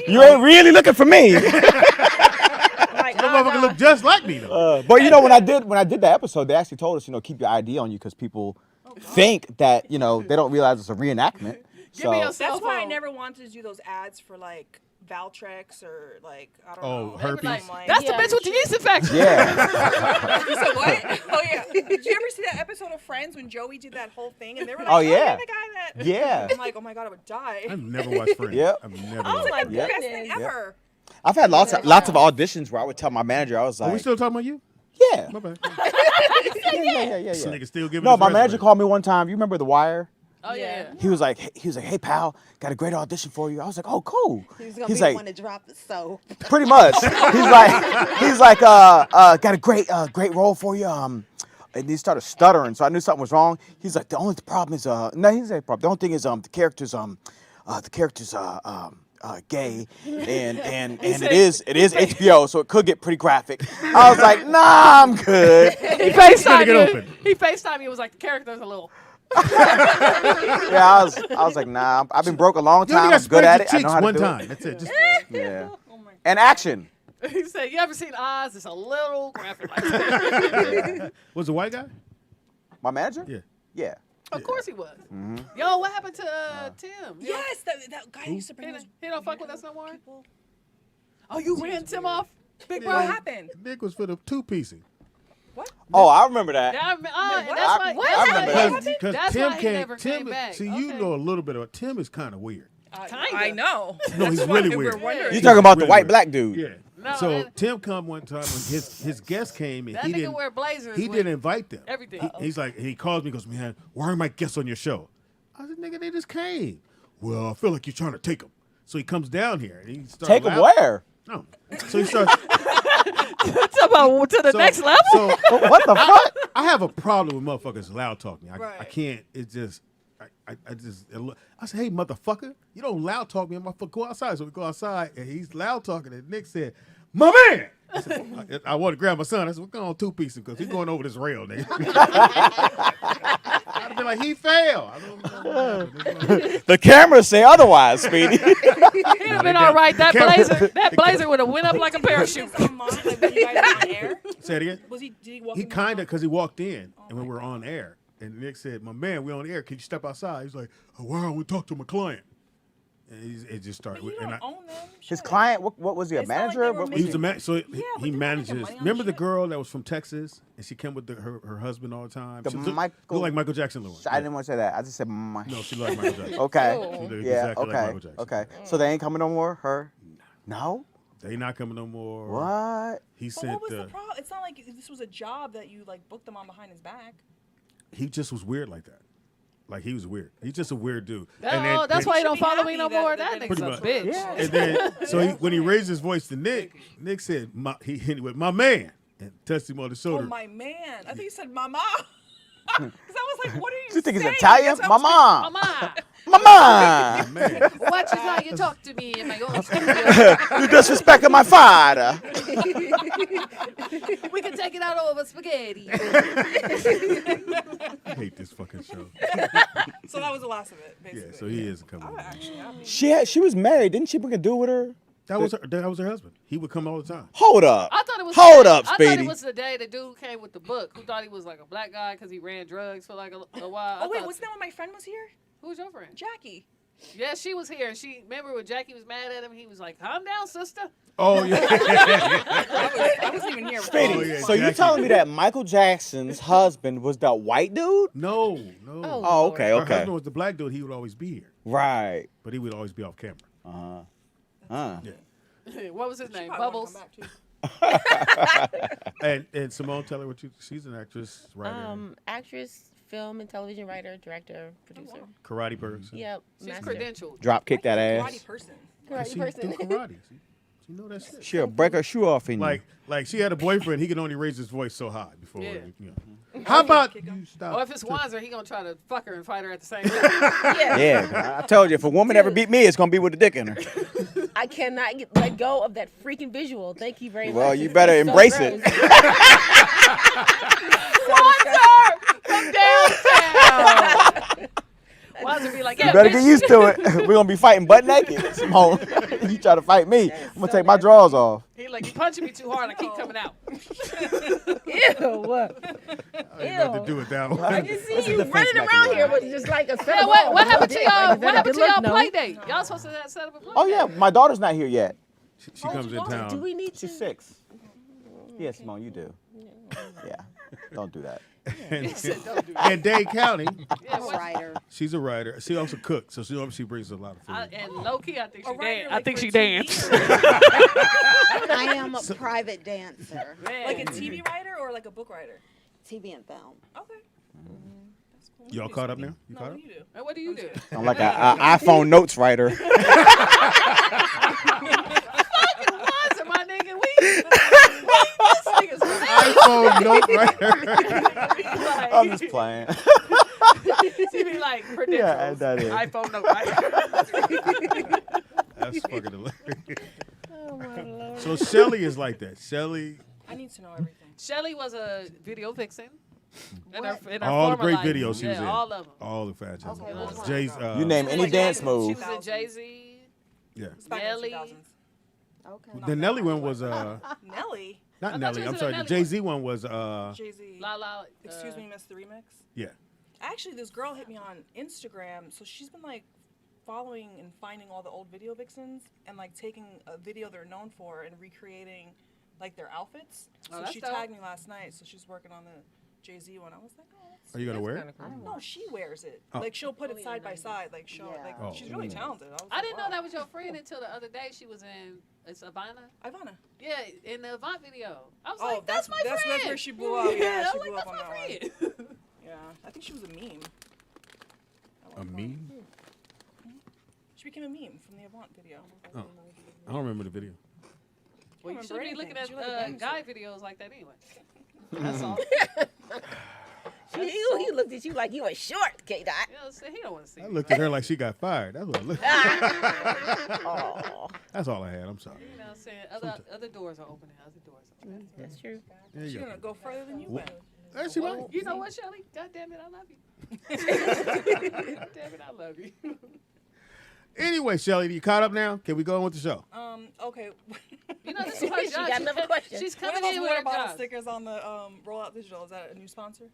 you ain't really looking for me. That motherfucker look just like me though. But you know, when I did that episode, they actually told us, keep your ID on you because people think that they don't realize it's a reenactment. So That's why I never wanted to do those ads for like Valtrex or like I don't know. Herpes. That's the bitch with the yeast infection. Yeah. You said what? Oh yeah. Did you ever see that episode of Friends when Joey did that whole thing and they were like, Oh, yeah. the guy that. Yeah. I'm like, oh my god, I would die. I've never watched Friends. Yep. I've never Oh watched my Friends. goodness, best thing ever. I've had lots of auditions where I would tell my manager, I was like, Are we still talking about you? yeah. My bad. Yeah. This nigga still giving No, us my resume. manager called me one time. You remember The Wire? Oh yeah. He was like, hey pal, got a great audition for you. I was like, oh cool. He's gonna He's be like, the one to drop the soap. pretty much. He's like, got a great role for you. And he started stuttering, so I knew something was wrong. He's like, the only problem is no, he didn't say problem. The only thing is the character's gay, and it is HBO, so it could get pretty graphic. I was like, nah, I'm good. He FaceTimed you. He FaceTimed you. Was like the character's a little. Yeah, I was like, nah, I've been broke a long time. I'm good at it. I know how to do time. it. That's it. Just, yeah. And action. He said, "You ever seen Oz? It's a little graphic like that." Was it a white guy? My manager? Yeah. Yeah. Of course he was. Mm-hmm. Yo, what happened to Tim? Yes, that guy used to bring those. He don't fuck with us no more. Oh, you ran Tim off, big bro. What happened? Nick was for the two-piecing. Oh, I remember that. Yeah, and that's I remember that. Because why Tim he came. never came back. See, you know a little bit about Tim. Is kind of weird. I know. No, he's That's why really we're weird. wondering. You talking about the Really white weird. black dude? Yeah. No, So and- Tim come one time when his guest came and That he nigga didn't wear blazers. he with didn't invite them. Everything. He's like he calls me and goes, man, why are my guests on your show? I said, nigga, they just came. Well, I feel like you're trying to take them. So he comes down here and he starts Take him where? No. So he starts to the next level. So what the fuck? I have a problem with motherfuckers loud talking. I Right. can't. It's just. I said, hey, motherfucker, you don't loud talk me. Motherfucker, go outside. So we go outside, and he's loud talking. And Nick said, my man. I want to grab my son. I said, we're going two-piecing because he's going over this rail, nigga. I'd have been like, he fell. I don't know. The cameras say otherwise, Speedy. He'd have been all right. That blazer would have went up like a parachute. Say it again. Did he walk He in the kind of, because he walked in, and we were on air. And Nick said, my man, we're on air. Can you step outside? He's like, oh, why don't we talk to my client? And it just started. You And don't own them. His client, what was he, a It's not like manager? they were What was he was a man, so but he they're making manages. money on Remember the the girl that was from Texas, and she came with her husband all the time. The She looked like Michael Jackson. Looked. I didn't want to say that. I just said No, she looked like Michael Jackson. Okay. She looked Yeah. exactly Okay. like Michael Jackson. Okay. So they ain't coming no more. Her. No. They not coming no more. What? He But sent. what was the problem? It's not like this was a job that you like booked them on behind his back. He just was weird like that. Like he was weird. He's just a weird dude. That's why he don't follow me no more. That Pretty nigga's a much. bitch. And then, so when he raised his voice to Nick, Nick said, he hit him with my man and touched him on the Oh shoulder. my man! I think you said mama. Because I was like, what are you You think saying? it's Italian? That's what I was Mama. Mama, Mama. Man. watch how you talk to me in my own studio. You disrespecting my father. We can take it out over spaghetti. I hate this fucking show. So that was the last of it, basically. Yeah, so he is coming. I'm actually happy. She was married. Didn't she bring a dude with her? That was her husband. He would come all the time. Hold up. I thought it was Hold the day, up, I thought Speedy. it was the day the dude came with the book who thought he was like a black guy because he ran drugs for like a while. Oh wait, wasn't that when my friend was here? Who was your friend? Jackie. Yeah, she was here, and she remember when Jackie was mad at him. He was like, "Calm down, sister." Oh yeah. I wasn't even here. Speedy. Oh, yeah, So you Jackie. telling me that Michael Jackson's husband was that white dude? No. Oh, okay, Her okay. husband was the black dude. He would always be here, Right. but he would always be off camera. Yeah. What was his name? Probably wanna Bubbles. come back, too. And Simone, tell her what she's an actress, writer, Actress, film and television writer, director, producer. karate person. Yep. She's master. credentialed. Drop kick that ass. Karate person. Karate She person. do karate. She know that shit. She'll break her shoe off in you. Like she had a boyfriend. He could only raise his voice so high before. Yeah. You know. How about you stop? Or if it's Wanzer, he gonna try to fuck her and fight her at the same time. Yeah, I told you, if a woman ever beat me, it's gonna be with a dick in her. I cannot let go of that freaking visual. Thank you very much. Well, you It's better so embrace gross. it. Wanzer from downtown. Wanzer be like, yeah, You better bitch. get used to it. We're gonna be fighting butt naked, Simone. You try to fight me, I'm gonna take my drawers off. He like, you punching me too hard. I keep coming out. Ew. I ain't nothing to do with that one. I can see you running around here with just like a Yeah, what happened to y'all? What happened to y'all play date? Y'all supposed to set up a play Oh yeah, my daughter's not here yet. She comes in town. Do we need to? She's 6. Yeah, Simone, you do. Yeah, don't do that. In Dade County, Yeah, what- Writer. she's a writer. She also cooks, so she brings a lot of food. and low key, I think she A writer, dance. like, I think for she TV danced. I am a private dancer. Like a TV writer or like a book writer? TV and film. Okay. That's cool. Y'all caught up now? You No, caught what up? do you do? And what do you do? I'm like an iPhone notes writer. Fucking Wanzer, my nigga. This nigga's iPhone note right there. I'm just playing. She be like, Yeah, credentials. that is. iPhone note right. That's fucking hilarious. Oh my lord. So Shelly is like that. Shelly, I need to know everything. Shelly was a video vixen. In her all the former great life. videos she was in. all of them. All the franchises. Okay, which one? Jay's, You name any dance She move. was in Jay-Z, Yeah. It's back in the Nelly. 2000s. Okay. The Nelly one was Nelly. not thought Nelly. you I'm said sorry. the The Nelly Jay-Z one was Jay-Z. La La. Excuse me, Miss the Remix. yeah. Actually, this girl hit me on Instagram, so she's been like following and finding all the old video vixens and like taking a video they're known for and recreating like their outfits. Oh, So that's she dope. tagged me last night, so she's working on the Jay-Z one. I was like, oh, that's Are you gonna wear it? no, she wears it. Oh. Like she'll put it side by side, like show it. Like Oh. she's really talented. I, was I like, didn't know wow. that was your friend until the other day. She was in Ivana. Yeah, in the Avant video. I was like, that's my friend. That's where she blew up. Yeah, I'm she like, blew up that's on my that friend. one. Yeah, I think she was a meme. A meme? She became a meme from the Avant video. Oh. I don't remember the video. Well, you remember should be anything. looking at She like a dinosaur. guy videos like that anyway. That's all. He looked at you like you were short, K-Dot. You know, so he don't want to see I me. looked at her like she got fired. That's what I looked at. Oh, That's all I had. I'm sorry. You know what I'm saying? Other doors are opening. Other doors are opening. that's true. There you She's go. gonna go further than you went. There she Well, went. you know what, Shelly? God damn it, I love you. God damn it, I love you. Anyway, Shelly, you caught up now? Can we go on with the show? Okay. You know, this is her She job. got another question. She's What are coming those in with water her bottle job. stickers on the Rollout Digital? Is that a new sponsor?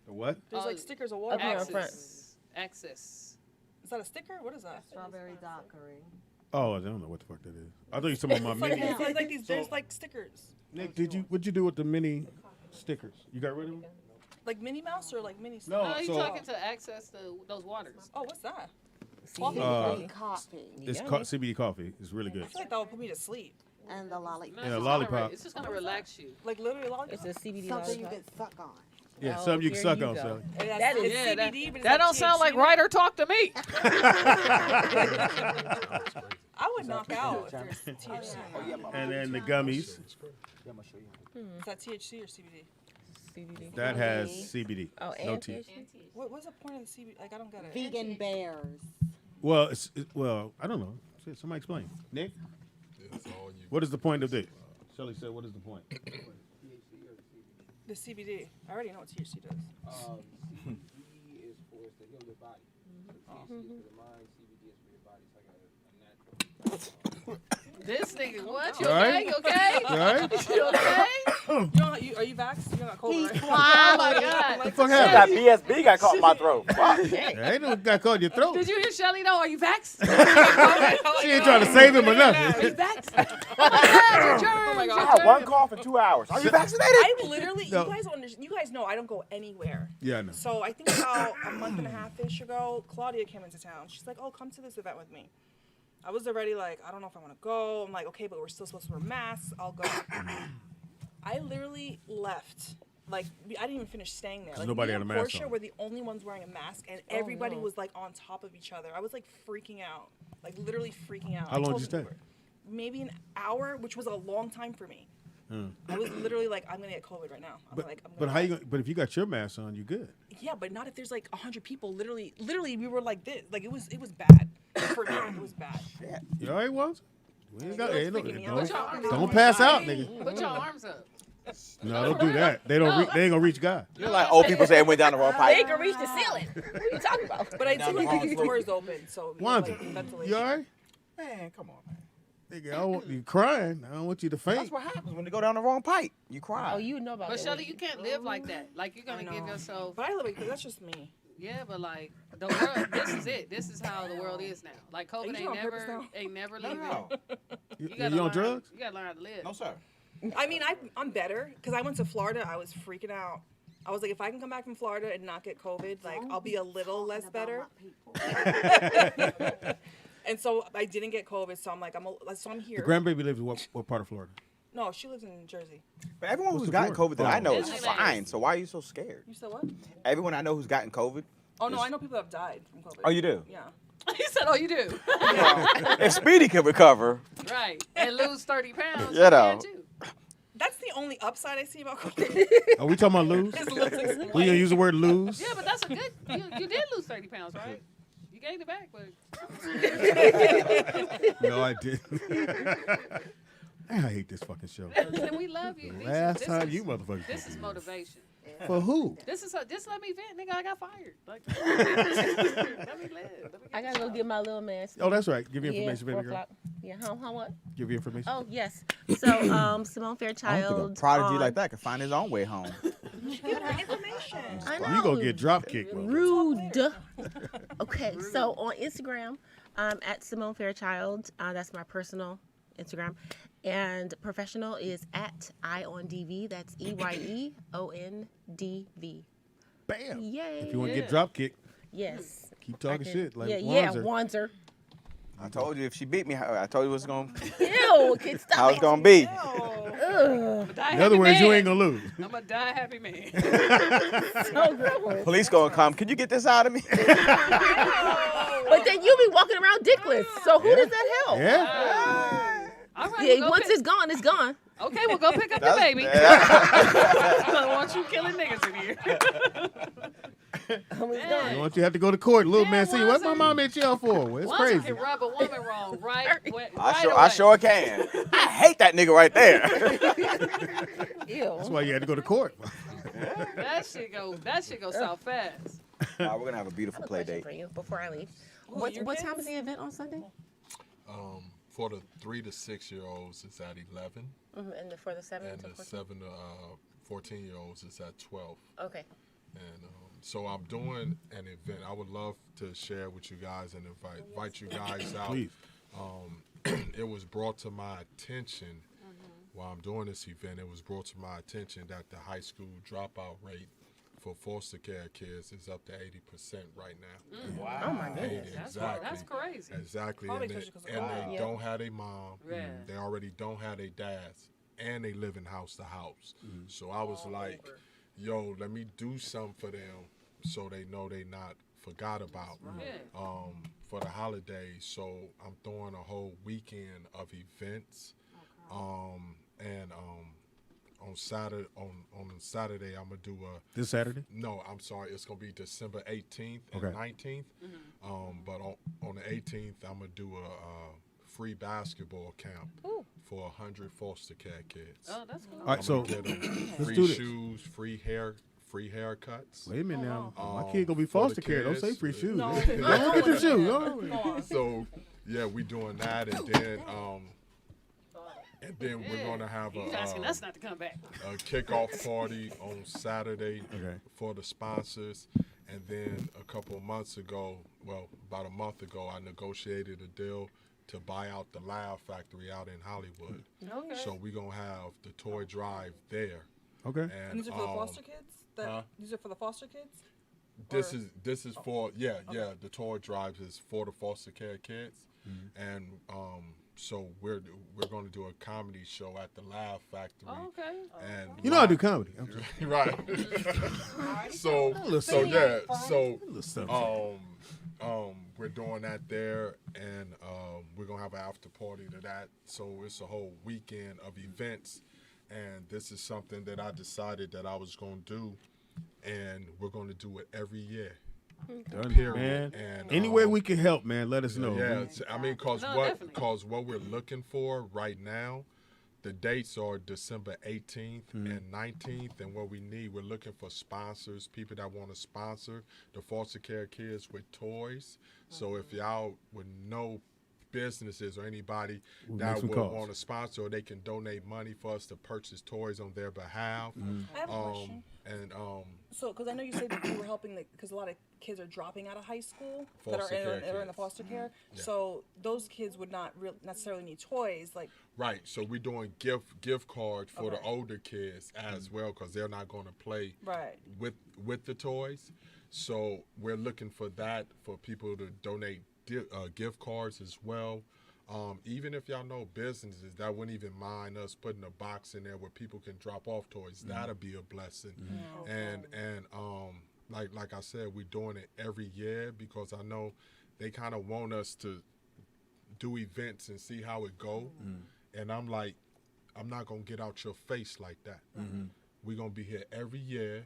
The what? There's Oh, like stickers of water up here in bottles. front. Access. Is that a sticker? What is that? Strawberry daiquiri. Oh, I don't know what the fuck that is. I thought you were talking about my mini. It's like these. There's like stickers, Nick, what'd you do with the mini stickers? You got rid of them? like Minnie Mouse or like Minnie. No, No, you're so- talking to access those waters. Oh, what's that? CBD coffee. It's CBD coffee. It's really I good. feel like that would put me to sleep. And the lollipop. No, Yeah, it's just lollipop. Gonna it's just gonna relax you. Like literally a lollipop. It's a CBD Something you lollipop. can suck on. Yeah, Oh, something you can here suck you on, go. Shelly. That is it's that, CBD, but it's that like don't sound like THC. writer talk to me. I would knock out if there's THC. And then the gummies. Is that THC or CBD? CBD. That has CBD. Oh, no and T. THC? What's the point of the CBD? Like I don't get it. Vegan bears. Well, well, I don't know. Shit, somebody explain. Nick, It's all you. what is the point of this? Shelly said, what is the point? The CBD. I already know what THC does. CBD is for to heal your body. THC is for the mind. CBD is for your body. It's like a natural. This nigga, what? You All right. okay? You okay? All right. You okay? Are you vaxxed? You're not COVID, right? Oh my God. What the fuck That happened? BSB got caught in my throat. Fuck. Hey, ain't no got caught in your throat. Did you hear Shelly though? Are you vaxxed? She ain't trying to save him or Are you nothing. vaxxed? Oh my God, your germs. Oh my God. I had one cough in 2 hours. Are you vaccinated? I literally, No. you guys know I don't go anywhere. Yeah, I know. So I think about a month and a half-ish ago, Claudia came into town. She's like, oh, come to this event with me. I was already like, I don't know if I want to go. I'm like, okay, but we're still supposed to wear masks. I'll go. I literally left. Like, I didn't even finish staying there. Like, nobody me had a and mask Portia on. were the only ones wearing a mask, and everybody was like on top of each other. I was like freaking out. Like, literally freaking out. How long told did you them stay? Maybe an hour, which was a long time for me. Hmm. I was literally like, I'm gonna get COVID right now. I'm like, I'm But gonna how you? die. Gonna, but if you got your mask on, you good. Yeah, but not if there's like 100 people. Literally, we were like this. Like it was bad. For me, it was bad. You all right, was? We ain't got. It was Hey, no, freaking me out. don't pass out, nigga. Put your arms up. No, don't do that. They don't. They ain't gonna reach God. You're like old people saying went down the wrong They pipe. can reach the ceiling. What are you talking about? But I did like the doors open, so we had, Wanda, like, ventilation. you all right? Man, come on, man. Nigga, I don't want you crying. I don't want you to faint. That's what happens when they go down the wrong pipe. You cry. Oh, you know about But that. Shelly, you can't live like that. Like you're gonna give yourself. But I live like that's just me. Yeah, but like the world, this is it. This is how the world is now. Like COVID you ain't on purpose never, now? ain't never No, leaving. no. You gotta on learn- drugs? You gotta learn how to live. No, sir. I mean, I'm better because I went to Florida. I was freaking out. I was like, if I can come back from Florida and not get COVID, like I'll be a little less better. And so I didn't get COVID, so I'm like, so I'm The here. grandbaby lives in what part of Florida? No, she lives in Jersey. But everyone What's who's the gotten floor? COVID that I know is Disneyland. fine. So why are you so scared? You said what? Everyone I know who's gotten COVID. Oh no, I know people that have died from COVID. Oh, you do? Yeah. He said, "Oh, you do." If Speedy can recover, Right, and lose 30 pounds. You know. can too. That's the only upside I see about Coco. Are we talking about lose? His looks is We gonna use the word lose? Yeah, but that's a good. You did lose 30 pounds, right? You gained it back, but. No, I didn't. I hate this fucking show. And we love you. Last time you motherfuckers. This is motivation. For who? This is just let me vent, nigga. I got fired. Like, let me live. I gotta go get my little man. Oh, that's right. Give your information, yeah, baby 4 girl. o'clock. Yeah, how what? Give your information. Oh yes. So Simone I Fairchild. don't think a prodigy on- like that can find his own way home. Give her information. I know. You gonna get drop kicked. Rude. Okay, so on Instagram, at Simone Fairchild. That's my personal Instagram. And professional is at IONDV. That's EYEONDV. Bam. Yay. If you want to get drop kicked, Yes. keep talking shit like yeah, Wanzer. Wanzer. I told you if she beat me, I told you it was going Ew, kid, stop how it's it. gonna be. Ugh. In other words, you ain't gonna lose. I'm a die happy man. So gross. Police gonna come. Can you get this out of me? But then you be walking around dickless. So who does that help? Yeah. All right, Yeah, well, once it's gone, it's gone. Okay, well, go pick up your That's- baby. yeah. I don't want you killing niggas in here. It's I gone. want you to have to go to court. Little man, see what's my Wanzer- mom in jail for? Well, it's Once crazy. you can rub a woman wrong, right? I sure can. I hate that nigga right there. Ew. That's why you had to go to court. That shit go south fast. Nah, we're gonna have a beautiful play Question date. for you before I leave. Who, What your time kids? is the event on Sunday? For the 3 to 6 year olds, it's at 11, And for the 7 and to the 14? 7 to 14 year olds is at 12. Okay. And so I'm doing an event. I would love to share with you guys and invite you guys out. Please. It was brought to my attention while I'm doing this event. It was brought to my attention that the high school dropout rate for foster care kids is up to 80% right now. Wow. Oh my goodness. Exactly. That's crazy. Exactly. Probably And 'cause they, of and God. they Yeah. don't have a mom. Yeah. They already don't have their dads. And they live in house to house. So I was like, yo, let me do something for them so they know they not forgot about Yeah. for the holidays. So I'm throwing a whole weekend of events. And on Saturday I'm gonna do This Saturday? no, I'm sorry, it's gonna be December 18th and Okay. 19th. But on the 18th I'm gonna do a free basketball camp for 100 foster care kids. Oh, that's cool. All right, so I'm gonna get 'em let's free do this. shoes, free haircuts. Wait a minute now. My Um, kid gonna be for the foster care. Don't say kids. free shoes. No. Go on, get your shoes. Go on. Go on. So yeah, we doing that, and then we're gonna have He's asking us not to come back. a kickoff party on Saturday Okay. for the sponsors. And then a couple of months ago, well, about a month ago, I negotiated a deal to buy out the Laugh Factory out in Hollywood. Okay. So we're gonna have the toy drive there. Okay. And And these are for the foster kids? These are for the foster kids? This Or- is for the toy drives is for the foster care kids, and so we're going to do a comedy show at the Laugh Factory. Oh, okay. And You know I do comedy. I'm just- right. so little so yeah so little something. we're doing that there, and we're gonna have an after party to that. So it's a whole weekend of events, and this is something that I decided that I was gonna do, and we're gonna do it every year. Done, Period. man. And, Any way we can help, man, let us know. Yeah, I mean, cause No, what definitely. cause what we're looking for right now, the dates are December 18th and 19th, and what we need, we're looking for sponsors, people that want to sponsor the foster care kids with toys. So if y'all would know businesses or anybody We'll that make some would calls. want to sponsor, or they can donate money for us to purchase toys on their behalf. I have a question. And So, because I know you said that you were helping, because a lot of kids are dropping out of high school that Foster are care in the kids. foster care. Yeah. So those kids would not necessarily need toys. Like, right, so we're doing gift cards for the Okay. older kids as well, because they're not going to play right. with the toys. So we're looking for that, for people to donate gift cards as well. Even if y'all know businesses that wouldn't even mind us putting a box in there where people can drop off toys, that'll be a blessing. And like I said, we're doing it every year because I know they kind of want us to do events and see how it go. And I'm like, I'm not gonna get out your face like that. We're gonna be here every year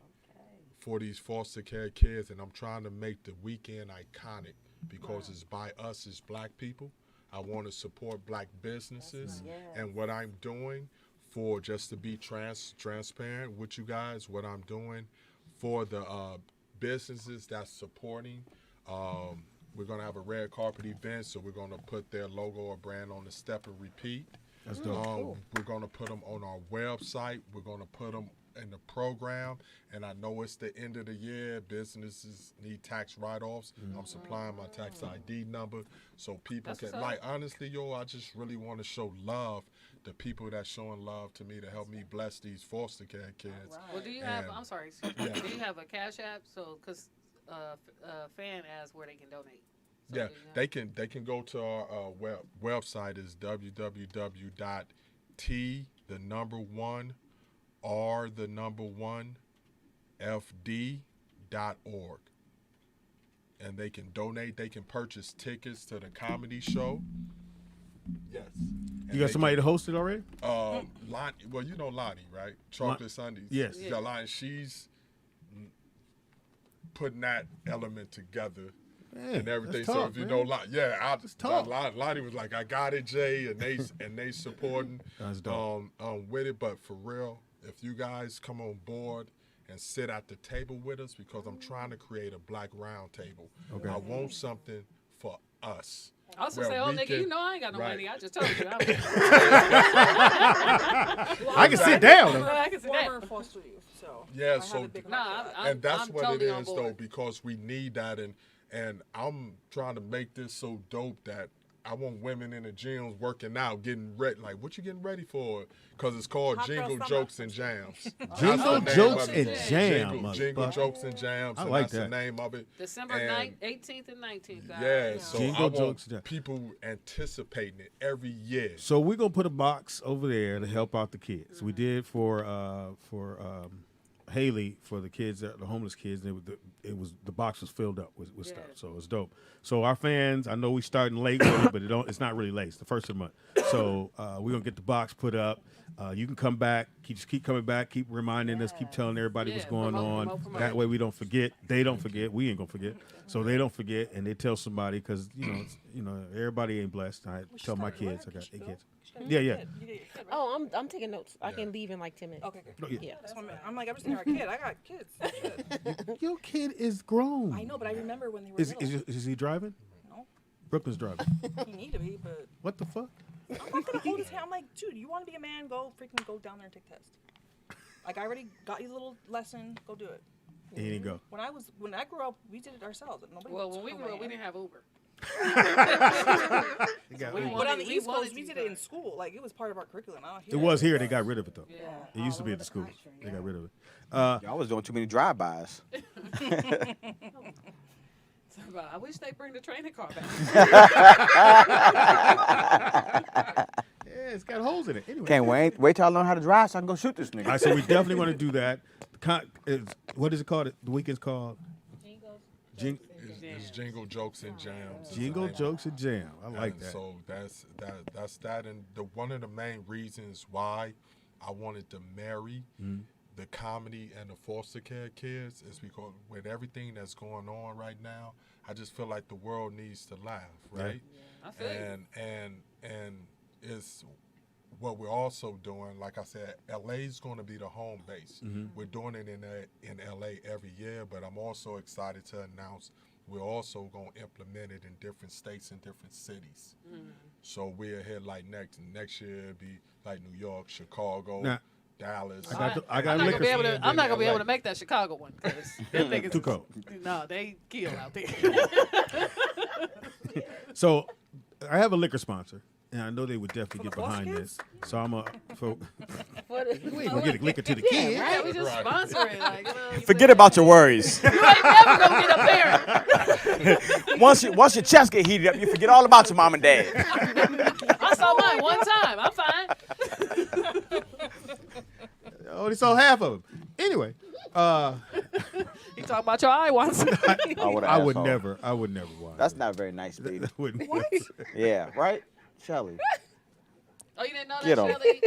for these foster care kids, and I'm trying to make the weekend iconic because it's by us as black people. I want to support black businesses, and what I'm doing for, just to be transparent with you guys, what I'm doing for the businesses that's supporting. We're gonna have a red carpet event, so we're gonna put their logo or brand on the step and repeat. That's dope. Cool. We're gonna put them on our website. We're gonna put them in the program, and I know it's the end of the year. Businesses need tax write-offs. I'm supplying my tax ID number so people can, like, honestly, I just really want to show love. The people that's showing love to me to help me bless these foster care kids. Well, do you have? I'm sorry. Do you have a Cash App? So, because fan asked where they can donate. So Yeah, they can go to our website is www.t1fd.org, and they can donate. They can purchase tickets to the comedy show. Yes. You got somebody to host it already? Lonnie, well, you know Lonnie, right? Chocolate Sundays. Yes. Yeah, Lonnie, she's putting that element together. And everything. So if you know, Lonnie was like, "I got it, Jay," and they supporting with it. But for real, if you guys come on board and sit at the table with us, because I'm trying to create a black round table. Okay. I want something for us. I was gonna say, oh nigga, you know I ain't got no money. I just told you. I can sit down. I can former foster youth, so yeah. So and that's I'm what totally it is though, because we need that, and I'm trying to make this so dope that I want women in the gyms working out, getting ready. Like, what you getting ready for? Because it's called Jingle Jokes and Jams. Jingle Jokes and Jams. Jingle Jokes and Jams. I like that's that. the name of it. December 18th and 19th. Guys. Yeah, so Jingle I want Jokes and Jams. people anticipating it every year. So we're gonna put a box over there to help out the kids. We did for Haley, for the kids, the homeless kids. The box was filled up with stuff, so it's dope. So our fans, I know we starting late with it, but it's not really late. It's the first of the month. So we're gonna get the box put up. You can come back, keep coming back, keep reminding us, keep telling everybody what's going on. That way we don't forget. They don't forget. We ain't gonna forget. So they don't forget, and they tell somebody, because everybody ain't blessed. I tell my kids. I got 8 kids. Yeah. Oh, I'm taking notes. I can leave in like 10 minutes. Okay. Yeah. That's one minute. I'm like, I'm just thinking, our kid. I got kids. Your kid is grown. I know, but I remember when they were Is he driving? No. Brooklyn's driving. He need to be, but What the fuck? I'm not gonna hold his hand. I'm like, dude, you want to be a man? Go down there and take test. Like, I already got you a little lesson. Go do it. Here you go. When I grew up, we did it ourselves. Nobody. Well, when we grew up, we didn't have Uber. But on the East Coast, we did it in school. Like, it was part of our curriculum. It was here. They got rid of it though. Yeah. It used to be at the schools. They got rid of it. Y'all was doing too many drive-bys. I wish they bring the training car back. Yeah, it's got holes in it. Anyway. Can't wait till I learn how to drive so I can go shoot this nigga. All right, so we definitely want to do that. What is it called? The weekend's called It's Jingle Jokes and Jams. Jingle Jokes and Jam. I like that. So that's that, and one of the main reasons why I wanted to marry the comedy and the foster care kids is because with everything that's going on right now, I just feel like the world needs to laugh, right? Yeah, I feel and it's what we're also doing. Like I said, LA is going to be the home base. We're doing it in LA every year, but I'm also excited to announce we're also going to implement it in different states and different cities. So we're here like next year it'll be like New York, Chicago, Dallas. I'm not gonna be able to make that Chicago one because them niggas too cold. No, they kill out there. So I have a liquor sponsor, and I know they would definitely get behind this. So I'm we ain't gonna get liquor to the kids. Right? We just sponsor it. Like, Forget about your worries. You ain't never gonna get a parent. Once your chest get heated up, you forget all about your mom and dad. I saw mine one time. I'm fine. I only saw half of them. Anyway, You talking about your eye once? I would never watch. That's not very nice, baby. What? Yeah, right, Shelly. Oh, you didn't know Get that, 'em. Shelly?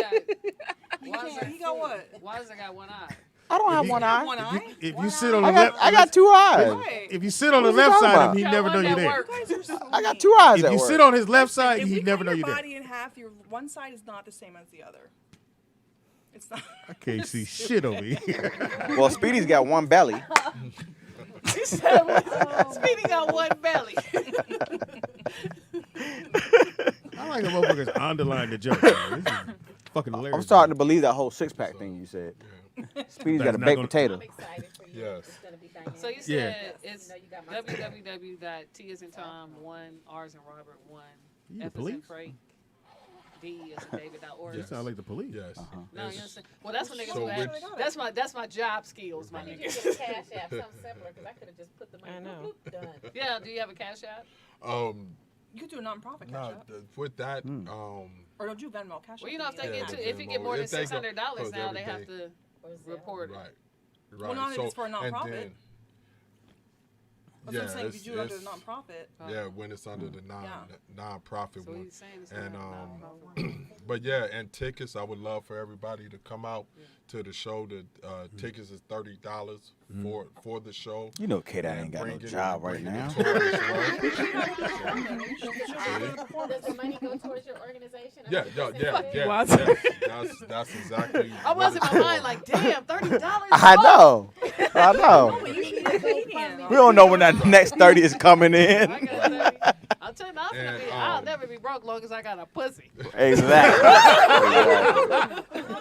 He got what? Why's got one eye? I don't have one eye. One eye? If you sit on the I left, got two eyes. if you sit on the What you left talking side of about? him, he never know you're there. I got two eyes If at you work. sit on his left side, If he we never cut know your you're there. body in half, your one side is not the same as the other. It's not. I can't see shit over here. Well, Speedy's got one belly. She said, Speedy got one belly. I like the motherfuckers underline the joke. Man. This is fucking hilarious. I'm starting to believe that whole six-pack thing you said. Speedy's got a That's not baked gonna- potato. I'm excited for you. Yes. It's gonna be dynamic. So you Yeah. said it's www.T as in Tom, 1, R as in Robert, 1, You F the as in police? Frank, D as in David.org. You sound like the police. Yes. No, you understand? Well, that's what niggas So do. which- That's my job skills, my I need niggas. you to get a cash app, something similar, because I could have just put the money. I know. Boop, done. Yeah, do you have a cash app? You could do a non-profit cash Nah, app. with that, Or don't you Venmo cash app? Well, you know, if they Yeah, get the if you get Venmo. more than If they go- $600 cause now, they have everything- to report it. right, Well, not if it's for a and non-profit. then- That's what I'm saying. If you do it under a non-profit. Yeah, when it's under the non-profit So one. he's saying it's And not but yeah, and tickets, I would love for everybody to come out to the show. The tickets is $30 for the show. You know K-Dot ain't got no job right now. Does the money go towards your organization? Yeah. That's exactly. I was in what my it's mind for. like, damn, $30. I know. I know. We don't know when that next 30 is coming in. I'll tell you, I'll never be broke long as I got a pussy. Exactly.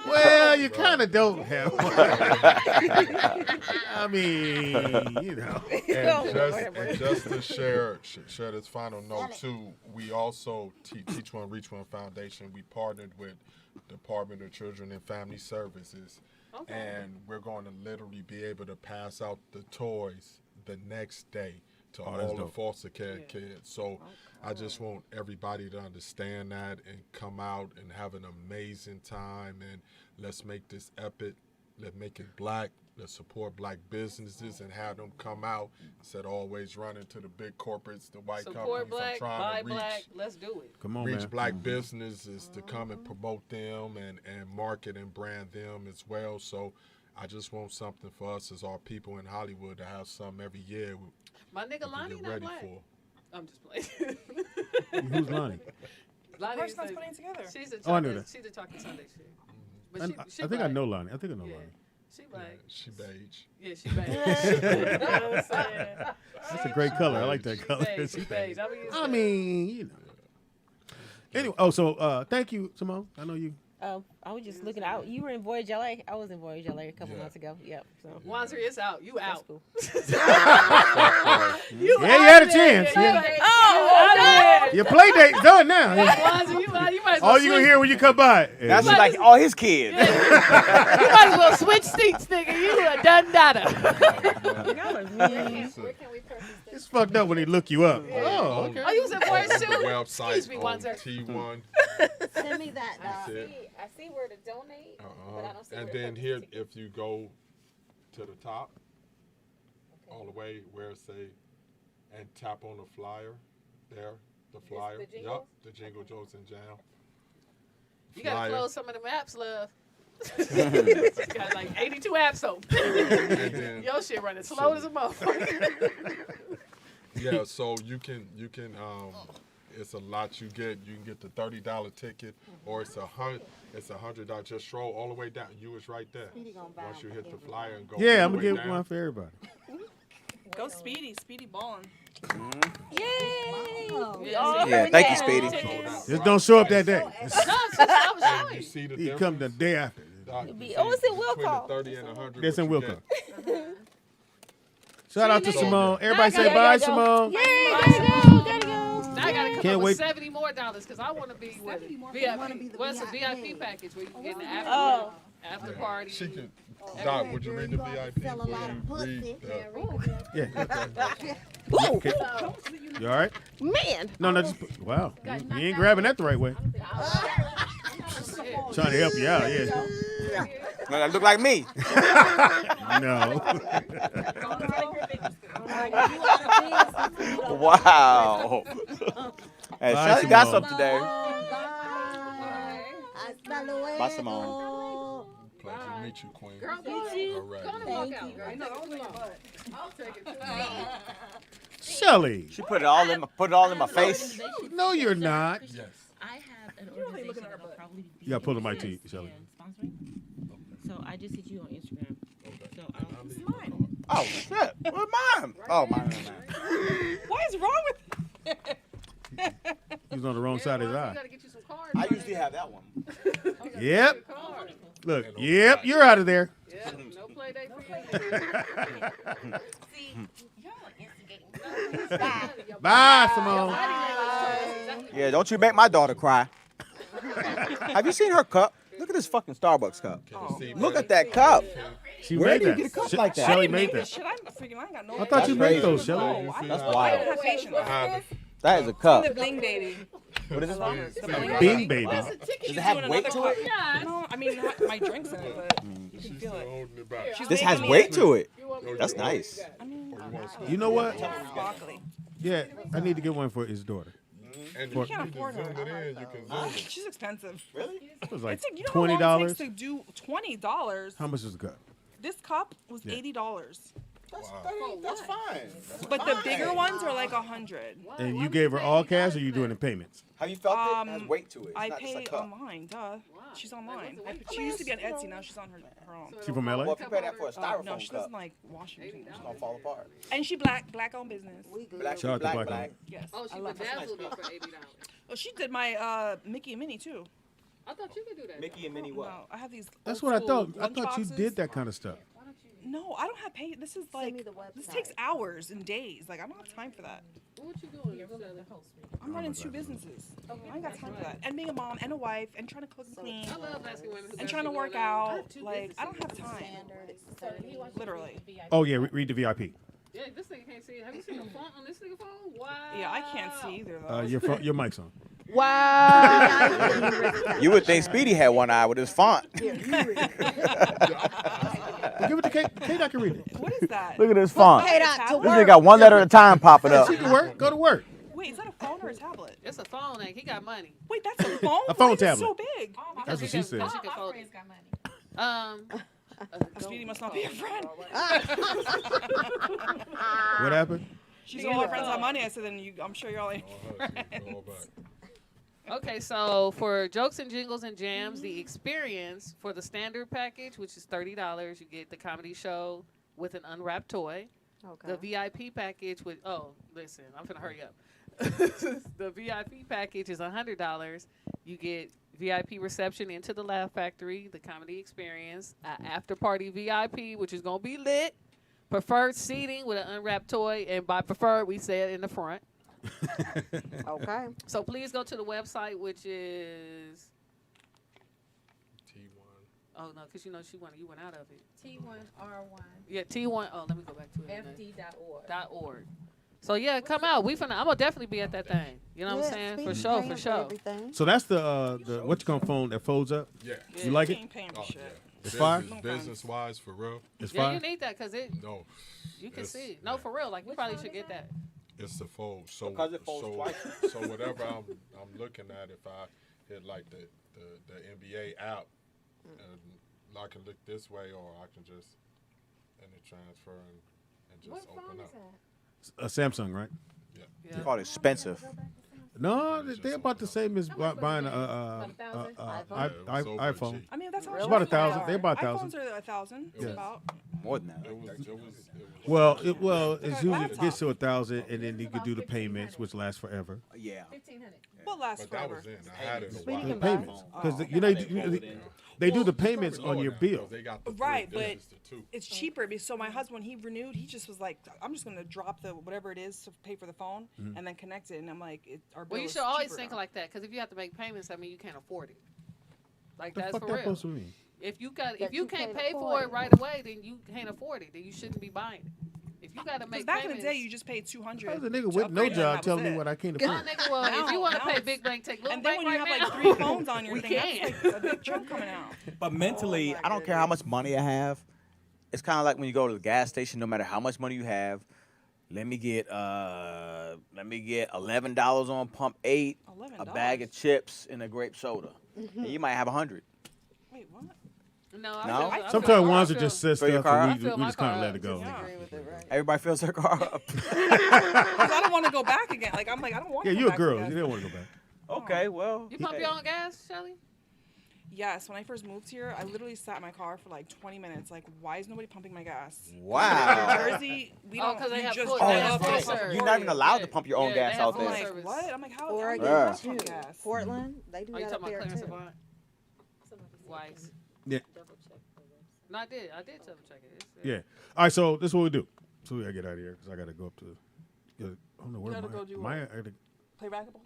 Well, you kind of don't have one. I mean, you know. And just to share this final note too, we also Teach One Reach One Foundation. We partnered with Department of Children and Family Services, and we're going to literally be able to pass out the toys the next day to all the foster care kids. So I just want everybody to understand that and come out and have an amazing time, and let's make this epic. Let's make it black. Let's support black businesses and have them come out instead of always running to the big corporates, the white Support companies. black, I'm trying buy to reach, black. Let's do it. Come on, reach man. black businesses to come and promote them and market and brand them as well. So I just want something for us as our people in Hollywood to have something every year. My nigga we can Lonnie get not ready black. for. I'm just playing. Who's Lonnie? Lonnie Person that's is putting it together. She's a Oh, I knew chocolate, that. she's a chocolate Sunday shit. But I she think I black. know Lonnie. I think I know Yeah. Lonnie. She black. She beige. Yeah, she beige. That's a great color. I like that color. Beige, she beige. I mean, you know. Anyway, so thank you, Simone. I know you. I was just looking out. You were in Voyage LA. I was in Voyage LA a couple months ago. Yep. So. Wanzer, it's out. You out. Cool. You Yeah, you had a chance. You Yeah. out. Your play date's done now. Wanzer, you might as well All you gonna hear when you come by. That's like all his kids. You might as well switch seats, nigga. You a done data. Where can we purchase this? It's fucked up when they look you up. Oh, okay. Oh, you was in Voyage On too? the website Excuse me, on Wanzer. T1. Send me that. That's it. I see where to donate, but I don't see And where to then purchase here, tickets. if you go to the top, all the way where it say, and tap on the flyer, there, the flyer. the Yup, jingles? the Jingle Jokes and Jam. You gotta Flyer. close some of them apps, love. Got like 82 apps open. then- Your shit running slow as a motherfucker. Yeah, so you can it's a lot you get. You can get the $30 ticket, or it's $100. Just scroll all the way down. You was right there. Once you hit the flyer and go. Yeah, all I'm the gonna way get down. one for everybody. Go Speedy. Speedy ballin'. Yeah, thank you, Speedy. Just don't show up that day. I was And showing. you see the You difference. come the day after. You oh, it's see in Wilco. between the 30 and 100. That's in what you Wilco. get. Shout out to nigga. Simone. Everybody Now I say gotta bye, go. Simone. Yay, gotta go, gotta go. Now I gotta come Can't up wait. with $70 more because I want to be with it. VIP. What's a VIP package where you can get the after, Oh. after party? She can. Doc, would you read the VIP? Sell a lot of pussy. Yeah. Ooh. Okay. You all right? Man. No, just wow. You ain't grabbing that the right way. Trying to help you out, yeah. That look like me. No. Wow. Hey, Bye, Shelly got Simone. something today. Bye, Simone. Pleasure to meet you, Queen. Girl, you. All right. Go on and walk out. Girl. I know, don't look at I'll take it too. Shelly. She put it all in my face. No, you're not. Yes. I have an organization that'll probably be You gotta pull the mic to you, Shelly. sponsoring. So I just hit you on Instagram. So Oh shit! Where's mine? Oh, mine. What is wrong with? He was on the wrong side of his eye. Gotta get you some cards. I usually have that one. Yep. Look. Yep. You're out of there. Yeah, no play date for you. see, y'all are instigating. Bye, Simone. Yeah, don't you make my daughter cry. Have you seen her cup? Look at this fucking Starbucks cup. Look at that cup. She Where made do you that. get a cup like that? Shelly made that. Shit, I'm freaking. I ain't got no. I thought you made those, No, Shelly. That's I wild. don't have patience. That is a cup. The bling baby. What is it? The bling Bing baby. Does it have weight to it? No, I mean not my drinks in it, but you can feel it. Holding it back. She's This has making me- weight to it. That's nice. I mean, You know what? broccoli. Yeah, I need to get one for his daughter. And For- you can't afford can her. zoom it in, you can zoom it. She's expensive. Really? It was like It's like, you know how long it $20. takes to do $20. How much is the cup? This cup was Yeah. $80. That's fine. But the bigger ones are like $100. And you gave her all cash, or you doing it in payments? Have you felt it? It has weight to it. It's I not just a pay cup. online, duh. She's online. She used to be on Etsy, now she's on her own. She from LA? Well, if you pay that for a styrofoam No, she cup, doesn't like Washington. it's gonna fall apart. And she black owned business. Black, Shout out to black, Black black. Yes. Oh, she I love her. bedazzled it for $80. Oh, she did my Mickey and Minnie too. I thought you could do that. Mickey and Minnie what? No, I have these. That's old what I school thought. I thought you lunchboxes. did that kind of stuff. No, I don't have pay. This is like this takes hours and days. Like I don't have time for that. What you doing? You're I'm running two businesses. I ain't got time for that. And being a mom and a wife and trying to cook and clean I love asking women who and got trying to you work going on. out. Like I don't have time. Literally. Oh yeah, read the VIP. Yeah, this nigga can't see it. Have you seen the font on this nigga phone? Wow. Yeah, I can't see either though. Your mic's on. Wow. You would think Speedy had one eye with his font. Well, give it to Kate. Kate, I can read it. What is that? Look at this font. K Dot to This work. nigga got one letter at a time popping up. She can work. Go to work. Wait, is that a phone or a tablet? It's a phone, Hank. He got money. Wait, that's a phone. A phone Why is it tablet. so big. That's what she said. She can fold it. Speedy must not be a friend. What happened? She's all her friends have money. I said, then I'm sure you're all ain't All friends. Okay, so for Jokes and Jingles and Jams, the experience for the standard package, which is $30, you get the comedy show with an unwrapped toy. Okay. The VIP package with listen, I'm finna hurry up. The VIP package is $100. You get VIP reception into the Laugh Factory, the comedy experience, after party VIP, which is gonna be lit. Preferred seating with an unwrapped toy, and by preferred we say it in the front. Okay. So please go to the website, which is T1. oh no, because you know you went out of it. T1R1. Yeah, T1. Oh, let me go back to it. FD.org. .org. So yeah, come out. I'm gonna definitely be at that thing. You know what I'm saying? For sure, for sure. So that's the what you call phone that folds up. Yeah. You like it? Ain't paying for Oh, shit. yeah. It's fire? Business wise, for real. It's Yeah, fire. you need that because it. No. You can It's- see it. No, for real. Like you probably should get that. It's the fold. So Because it folds twice. So whatever I'm looking at, if I hit like the NBA app, and I can look this way, or I can just transfer and just open up. A Samsung, right? Yeah. It's called expensive. No, they're about the same as buying a iPhone. I mean, that's how It's much about $1,000. They're about iPhones 1,000. are 1,000. It's Yeah. about. More than that. It was Well, it's usually it gets to 1,000, and then you can do the payments, which last forever. Yeah. What lasts But that forever? was in. I had it a Speedy while. The can buy. payments, because they do the payments on your bill. They got the Right, three, but this is the two. it's cheaper. So my husband, when he renewed, he just was like, "I'm just gonna drop the whatever it is to pay for the phone Mm-hmm. and then connect it." And I'm like, "Our bill Well, you is should always cheaper think now." like that because if you have to make payments, I mean you can't afford it. Like The that's fuck for that real. supposed to mean? If you That you you can't can't pay for afford it it. right away, then you can't afford it. Then you shouldn't be buying it. If you got to Because make back payments, in the day, you just paid $200. There's a nigga with no job telling me what I can't Nah, afford. nigga, well, if you want to Now pay it's- big bank, take little And then bank when you right have now. like 3 phones on your we thing, can. that's like a big chunk coming out. But mentally, I don't care how much money I have. It's kind of like when you go to the gas station. No matter how much money you have, let me get $11 on pump 8, a bag of chips, and a grape soda. and you might have 100. Wait, what? No, No? Sometimes ones are just says Fill your stuff car and up? we just kind of let it go. Everybody fills their car up. 'Cause I don't want to go back again. Like I'm like I don't want. Yeah, to you're a back girl. to gas. You don't want to go back. Okay, well. You pump your own gas, Shelly? Yes, when I first moved here, I literally sat in my car for like 20 minutes. Like, why is nobody pumping my gas? Wow. In Jersey, we don't. 'cause they you have just full- pull they up have and full pump service. You're not even allowed to pump your own Yeah, gas they have out full there. Like service. what? I'm like, how? Or I how get do you that pump too. gas? Portland, they do Are you that up talking there about Clarence too. Avant? Weiss. Yeah. No, I did double check it. Yeah. All right, so this is what we do. So we gotta get out of here because I gotta go up to. I don't know where gotta go do Maya. what? I gotta, Play racquetball.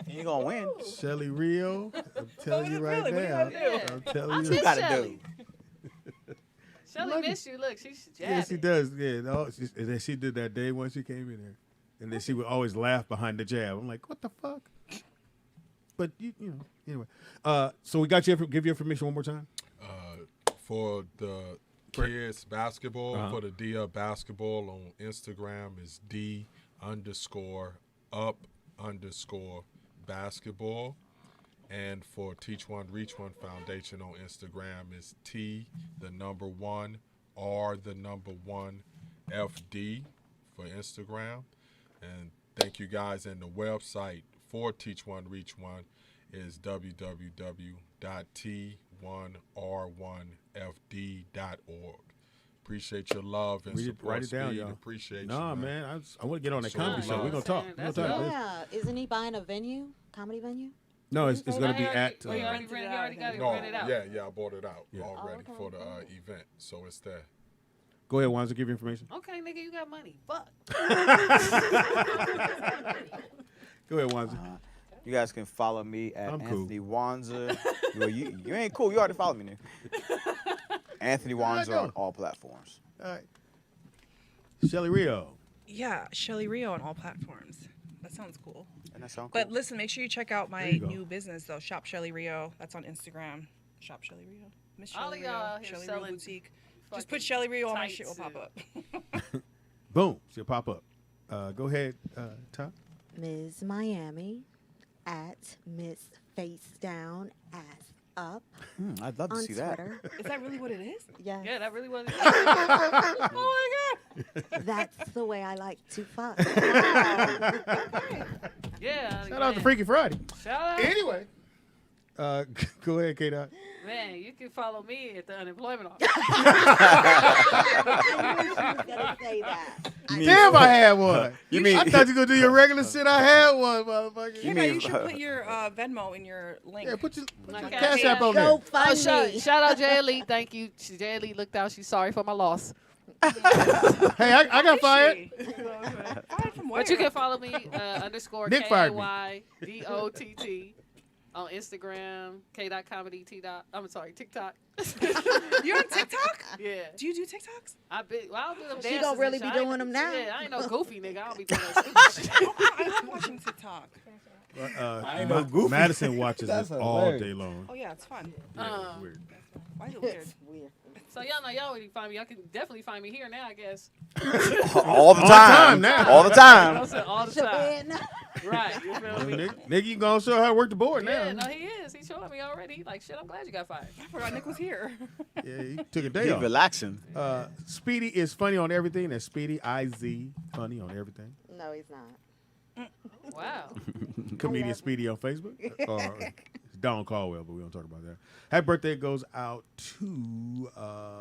You gonna win. Shelly Rio. I'm telling you right What do you now. gotta do? I'm telling I you. miss gotta Shelly. do? Shelly miss you. Look, she's jabbing. Yeah, she does. Yeah, no, and then she did that day when she came in there, and then she would always laugh behind the jab. I'm like, what the fuck? But you know, anyway. So we got you. Give your information one more time. For the kids basketball, for the D-Up basketball on Instagram is D_up_basketball. And for Teach One, Reach One Foundation on Instagram is T1 R1 FD for Instagram. And thank you guys. And the website for Teach One, Reach One is www.t1r1fd.org. Appreciate your love and support. Write it down, Speed. y'all. Appreciate you. Nah, man, I want to get on that So comedy show. love. We're gonna talk. We're gonna talk. Yeah, isn't he buying a venue, comedy venue? No, it's gonna be at. He already got it No, rented out. yeah, I bought it out Yeah. already Oh, okay, for the event, so it's there. Go ahead, Wanza, give your information. Okay, nigga, you got money. Fuck. Go ahead, Wanza. You guys can follow me at I'm cool. Anthony Wanza. Well, you ain't cool. You already followed me, nigga. Anthony Wanza on all platforms. All right. Shelly Rio. Yeah, Shelly Rio on all platforms. That sounds cool. And that sound cool. But listen, make sure you check out my you go. new business though, Shop Shelly Rio. That's on Instagram. Shop Shelly Rio. Miss All Shelly of y'all Rio. out here Shelly Rio selling Boutique. Just fucking put Shelly Rio, all my tights shit will pop and- up. Boom. She'll pop up. Go ahead, Tom. Ms. Miami at Miss Face Down Ass Up I'd love to on see that. Twitter. Is that really what it is? Yes. Yeah, that really was. Oh my god. That's the way I like to fuck. Yeah. Shout out to Freaky Friday. Shout out. Anyway, go ahead, K-Dot. Man, you can follow me at the unemployment office. I knew she was gonna say that. Damn, I had one. You mean- I thought you were gonna do your regular shit. I had one, motherfucker. Yeah, you should put your Venmo in your link. Yeah, put your Okay. Cash App on there. Go Oh, find me. shout out Jay Lee. Thank you. Jay Lee looked out. She's sorry for my loss. Hey, I got fired. Fired from where? But you can follow me underscore Nick fired me. KAYDOTT on Instagram, K.comedy, I'm sorry, TikTok. You're on TikTok? Yeah. Do you do TikToks? I do them She dances gonna and really shit. be I ain't- doing them now. Yeah, I ain't no goofy nigga. I don't be doing that stupid shit. I love watching TikTok. ain't no goofy. Madison watches That's it all hilarious. day long. Oh yeah, it's fun. Yeah, it's weird. Why is it weird? It's weird. So y'all know y'all already find me. Y'all can definitely find me here now, I guess. All the time. now. All the time. All the time. Right. You feel me? Nigga, you gonna show how to work the board Yeah, now. no, he is. He's showing me already. He like, shit, I'm glad you got fired. I forgot Nick was here. Yeah, he took a day He off. relaxing. Speedy is funny on everything. That's Speedy IZ funny on everything. No, he's not. Wow. Comedian Speedy on Facebook. Or it's Don Caldwell, but we don't talk about that. Happy birthday goes out to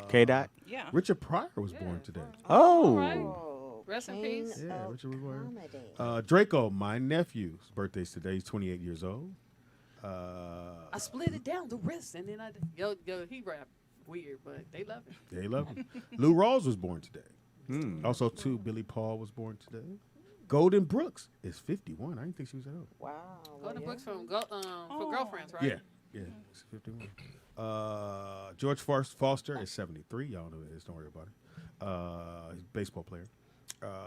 K-Dot. Yeah. Richard Pryor was born today. Oh. Right. Oh, Rest in king peace. Yeah, of Richard was born. comedy. Draco, my nephew's birthday's today. He's 28 years old. I split it down the wrist, and then he rap weird, but they love it. They love him. Lou Rawls was born today. Also, too, Billy Paul was born today. Golden Brooks is 51. I didn't think she was that old. Wow. Go to yeah. books for girlfriends, right? Yeah, it's 51. George Foster is 73. Y'all know who it is. Don't worry about it. He's a baseball player.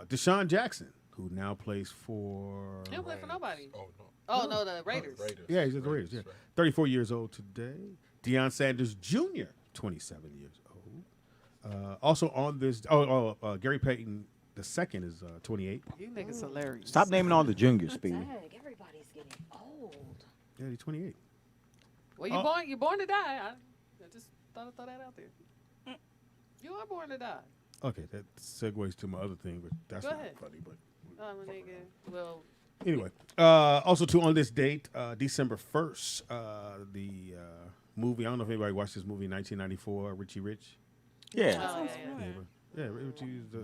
Deshaun Jackson, who now plays for... He don't play for nobody. Oh, no. Oh, no, the Raiders. Yeah, he's at the Raiders. Yeah, 34 years old today. Deion Sanders Jr., 27 years old. Also on this... Gary Payton II is 28. You niggas hilarious. Stop naming all the juniors, Speedy. Dang, everybody's getting old. Yeah, he's 28. Well, you're born to die. I just thought I'd throw that out there. You are born to die. Okay, that segues to my other thing, but that's Go not ahead. funny. But My nigga. Well, anyway, also too on this date, December 1st, the movie. I don't know if anybody watched this movie, 1994, Richie Rich. Yeah. Yeah, Richie's the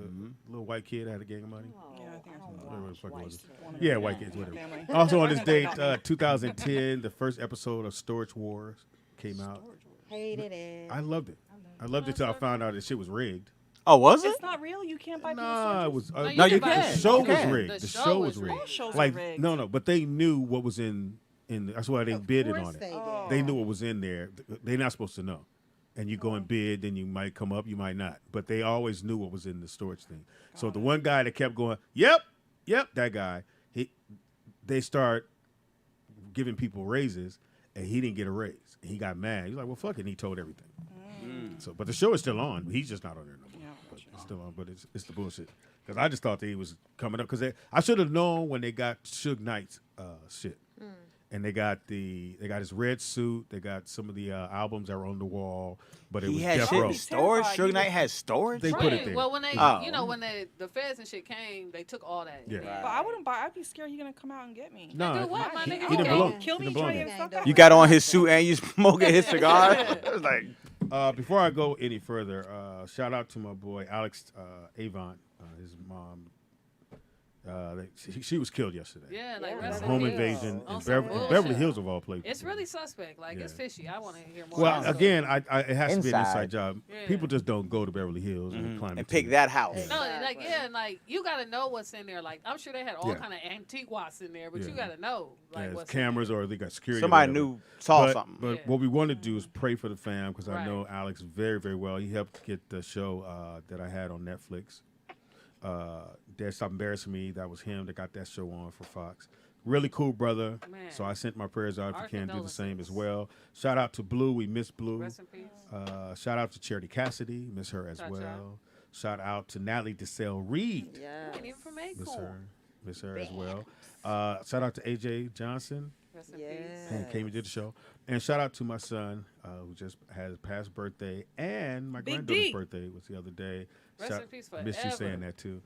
little white kid that had a gang of money. Yeah, I think Whatever the fuck it was. One of Yeah, them. white kids, whatever. Family. Also on this date, 2010, the first episode of Storage Wars came out. Hated it. I loved it. I loved it till I found out that shit was rigged. Oh, was it? It's not real. You can't buy people's Nah, it storage. was. No, you The can. show You was can. rigged. The show was rigged. All shows Like are rigged. no, but they knew what was in. That's why they bidded course on it. they did. They knew what was in there. They're not supposed to know. And you go and bid, then you might come up, you might not. But they always knew what was in the storage thing. So the one guy that kept going, yep, that guy. They start giving people raises, and he didn't get a raise. And he got mad. He's like, well, fuck it. And he told everything. So, but the show is still on. He's just not on there no more. But it's still on. But it's the bullshit. Because I just thought that he was coming up. Because I should have known when they got Suge Knight's shit. And they got his red suit. They got some of the albums that were on the wall, but it He was had Death shit Row. in storage. Suge Knight had storage. They put it there. Well, when they, Oh. when the feds and shit came, they took all that. Yeah. But I wouldn't buy. I'd be scared he's gonna come out and get me. No, Do what, my he nigga? didn't belong. Kill me, He didn't belong try there. and fuck up. You got on his suit and you smoking his cigar. It was like, Before I go any further, shout out to my boy Alex Avant, his mom. She was killed yesterday. Yeah, like A rest in home peace. invasion On in some Beverly bullshit. Hills of all places. It's really suspect. Like, it's Yeah. fishy. I want to hear more. Well, about it. again, it has to be an Inside. inside job. Yeah. People just don't go to Beverly Hills and climb and into pick it. that house. No, like and like you gotta know what's in there. Like I'm sure they had all Yeah. kind of antique watts in there, but you Yeah. gotta know like There's what's cameras or they got security. or Somebody whatever. knew, saw but, something. But Yeah. what we want to do is pray for the fam because I Right. know Alex very, very well. He helped get the show that I had on Netflix. Dad Stop Embarrassing Me. That was him that got that show on for Fox. Really cool brother. Man. So I sent my prayers out if Our you can do the same condolences. as well. Shout out to Blue. We miss Blue. Rest in peace. Shout out to Charity Cassidy. Miss her as Cha-cha. well. Shout out to Natalie DeSalle Reed. Yeah. Ain't even from Miss Acorn. Miss her as well. Shout out to AJ Johnson. Rest in Yeah. peace. And came and did the show. And shout out to my son, who just had his past birthday, and my Big granddaughter's D. birthday was the other day. Rest in peace Miss you forever. saying that too.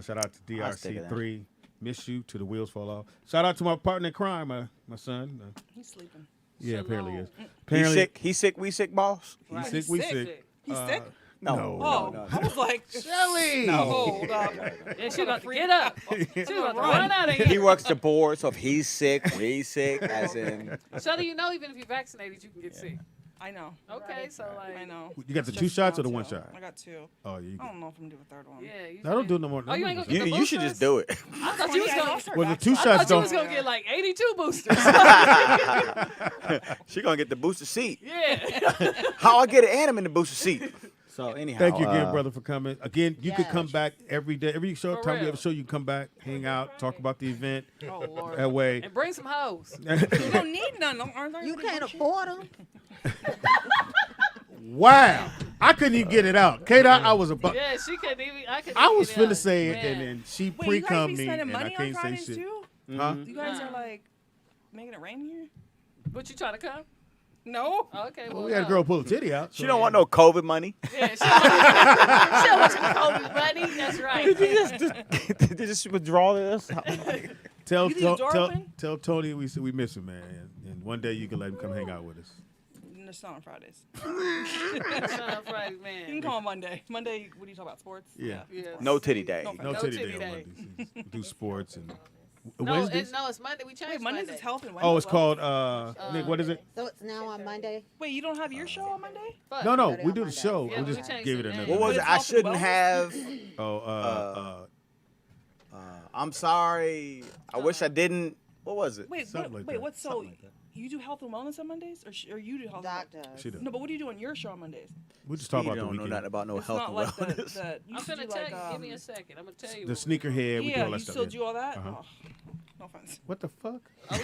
Shout out to I'll stick it DRC3. Miss you to the wheels fall off. Shout out to my partner in crime, my son. He's sleeping. Yeah, apparently he is. He Apparently sick. He sick. We sick, boss. He's Right. sick. We sick. He's sick. No. Oh, I was like, Shelly. hold up. Yeah, she about to get up. She about to run out of He here. works the board, so if he's sick, we sick. As in, Shelly, you know, even if you're vaccinated, you can get sick. I know. Okay, so like, I know. You got the It's two just shots or the now, one too. shot? I got two. Oh, you. I don't know if I'm gonna do a third one. yeah. You I don't do no more. Oh, you ain't gonna get the you should just do it. I thought you was gonna. Well, the two I shots thought you don't. was gonna get like 82 boosters. She gonna get the booster seat. Yeah. How I get it and I'm in the booster seat. So anyhow, Thank you again, brother, for coming. Again, you could Yeah. come back every day. Every show, For time we real. have a show, you can come back, hang out, talk about the event. Oh Lord. That way. And bring some hoes. You don't need none. Aren't there? You can't afford them. Wow. I couldn't even get it out. Kate, I was about. Yeah, she couldn't even. I was get it finna out. say it, Man. and then she Wait, you guys pre-cum be me, spending and I money on can't say Fridays shit. too? Huh? You guys are like making it rain here? What you trying to come? No. Okay. Well, Well, we had a no. girl pull a titty out. She don't want no COVID money. Yeah, she don't want you COVID money. That's right. Did you just withdraw this? Tell You leave the door open? tell Tony we miss him, man, and one day you can let him come hang out with us. It's not on Fridays. Shut up, Friday, man. You can call on Monday. Monday, what do you talk about? Sports? Yeah. Yeah. No titty day. No No titty titty day on day. Mondays. We do sports and No, Wednesdays. it's Monday. We changed Wait, Mondays Monday. is health and Oh, Wednesdays it's called Nick. What is it? So it's now on Monday. Wait, you don't have your show on Monday? Fuck. No, Put it we on do the Monday. show. Yeah, we we just changed gave the it name. another. What was But it? it's I health and shouldn't wellness? have. I'm sorry. I wish I didn't. What was it? Wait, Something like that. what's so? Something like that. You do health and wellness on Mondays, or you do health? Doc and does. She does. No, but what do you do on your show on Mondays? We just talk You about the don't know weekend. nothing about no It's health not and like the, wellness. the you I'm used to finna do tell like, you. Give me a second. I'm gonna tell you. The sneaker head. We do yeah, all that you stuff. still yeah. do all that? Uh-huh. Oh, no offense. What the fuck? I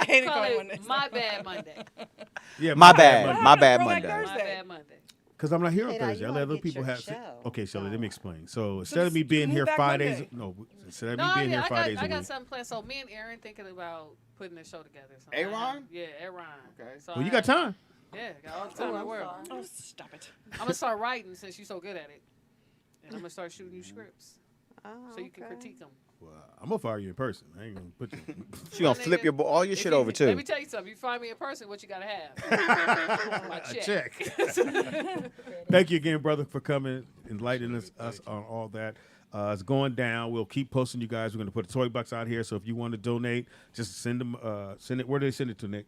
hate it Call going it Mondays. My Bad Monday. Yeah, My bad. Monday. My bad Throwback Monday. Thursday. My Bad Monday. Because I'm not here on Hey, now, Thursday. you I wanna let other get people your have. show Okay, Shelly, let me explain. So So instead of me just being move here back 5 days, Monday. no, instead of No, me being yeah, here 5 days I a got week. something planned. So me and Aaron thinking about putting this show together. So Aaron? Yeah, Aaron. Okay. So Well, you got time. Yeah, got all the time in the world. Oh, stop it. I'm gonna start writing since you're so good at it, and I'm gonna start shooting you scripts so you can critique them. Well, I'm gonna fire you in person. I ain't gonna put you. She gonna flip your all your shit over too. Let me tell you something. You find me in person, what you gotta have? My check. Thank you again, brother, for coming, enlightening us on all that. It's going down. We'll keep posting you guys. We're gonna put a toy box out here. So if you want to donate, just send them. Send it. Where do they send it to, Nick?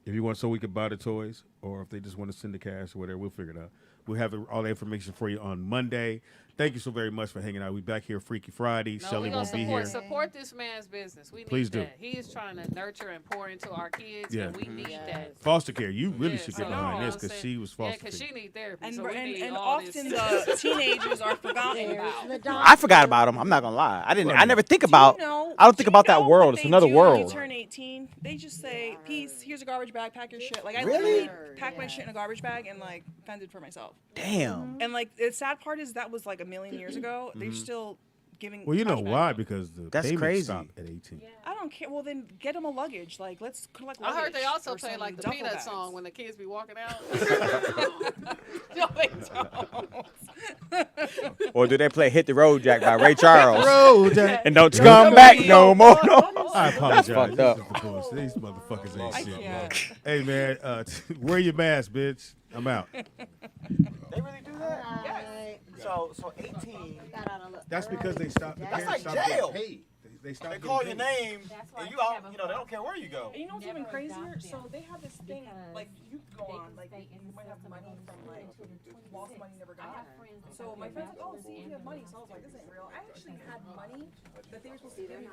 If you want, so we can buy the toys, or if they just want to send the cash or whatever, we'll figure it out. We'll have all the information for you on Monday. Thank you so very much for hanging out. We'll be back here Freaky Friday. No, Shelly we won't be here. Support this man's business. We need Please do. that. He is trying to nurture and pour into our kids, Yeah. and we need that. Foster care. You really should so get behind you know this what I'm because saying? she was foster because care. she need therapy. And, so we need and all often this. the teenagers are forgotten about. I forgot about them. I'm not gonna lie. I never think about. know- I don't think about that world. It's They another do when world. You turn 18, they just say, "Peace. Here's a garbage bag. Pack your shit." Like I Really? literally packed my shit in a garbage bag and like fended for myself. Damn. And like the sad part is that was like a million years ago. They're still giving. Well, you know trash bags why? out. Because the That's payments crazy. stop at 18. I don't care. Well, then get them a luggage. Like let's collect. I heard they luggage also or play some like the duffel Peanut bags. song when the kids be walking out. No, they don't. Or do they play "Hit the Road Jack" by Ray Charles? Road Jack. And don't you come back no more. No. I apologize. That's fucked This up. is the bullshit. These motherfuckers ain't I shit. can't. Hey, man, wear your mask, bitch. I'm out. They really do that? So 18. That's because they stopped. The That's parents like stopped jail. getting paid. They stopped They getting call your paid. name, and you out. You know, they don't care where you go. And you know what's even crazier? So they have this thing like you go on like you might have money from like lost money never got. So my friend's like, "Oh, see, you have money." So I was like, "This ain't real." I actually had money that they were supposed to give me.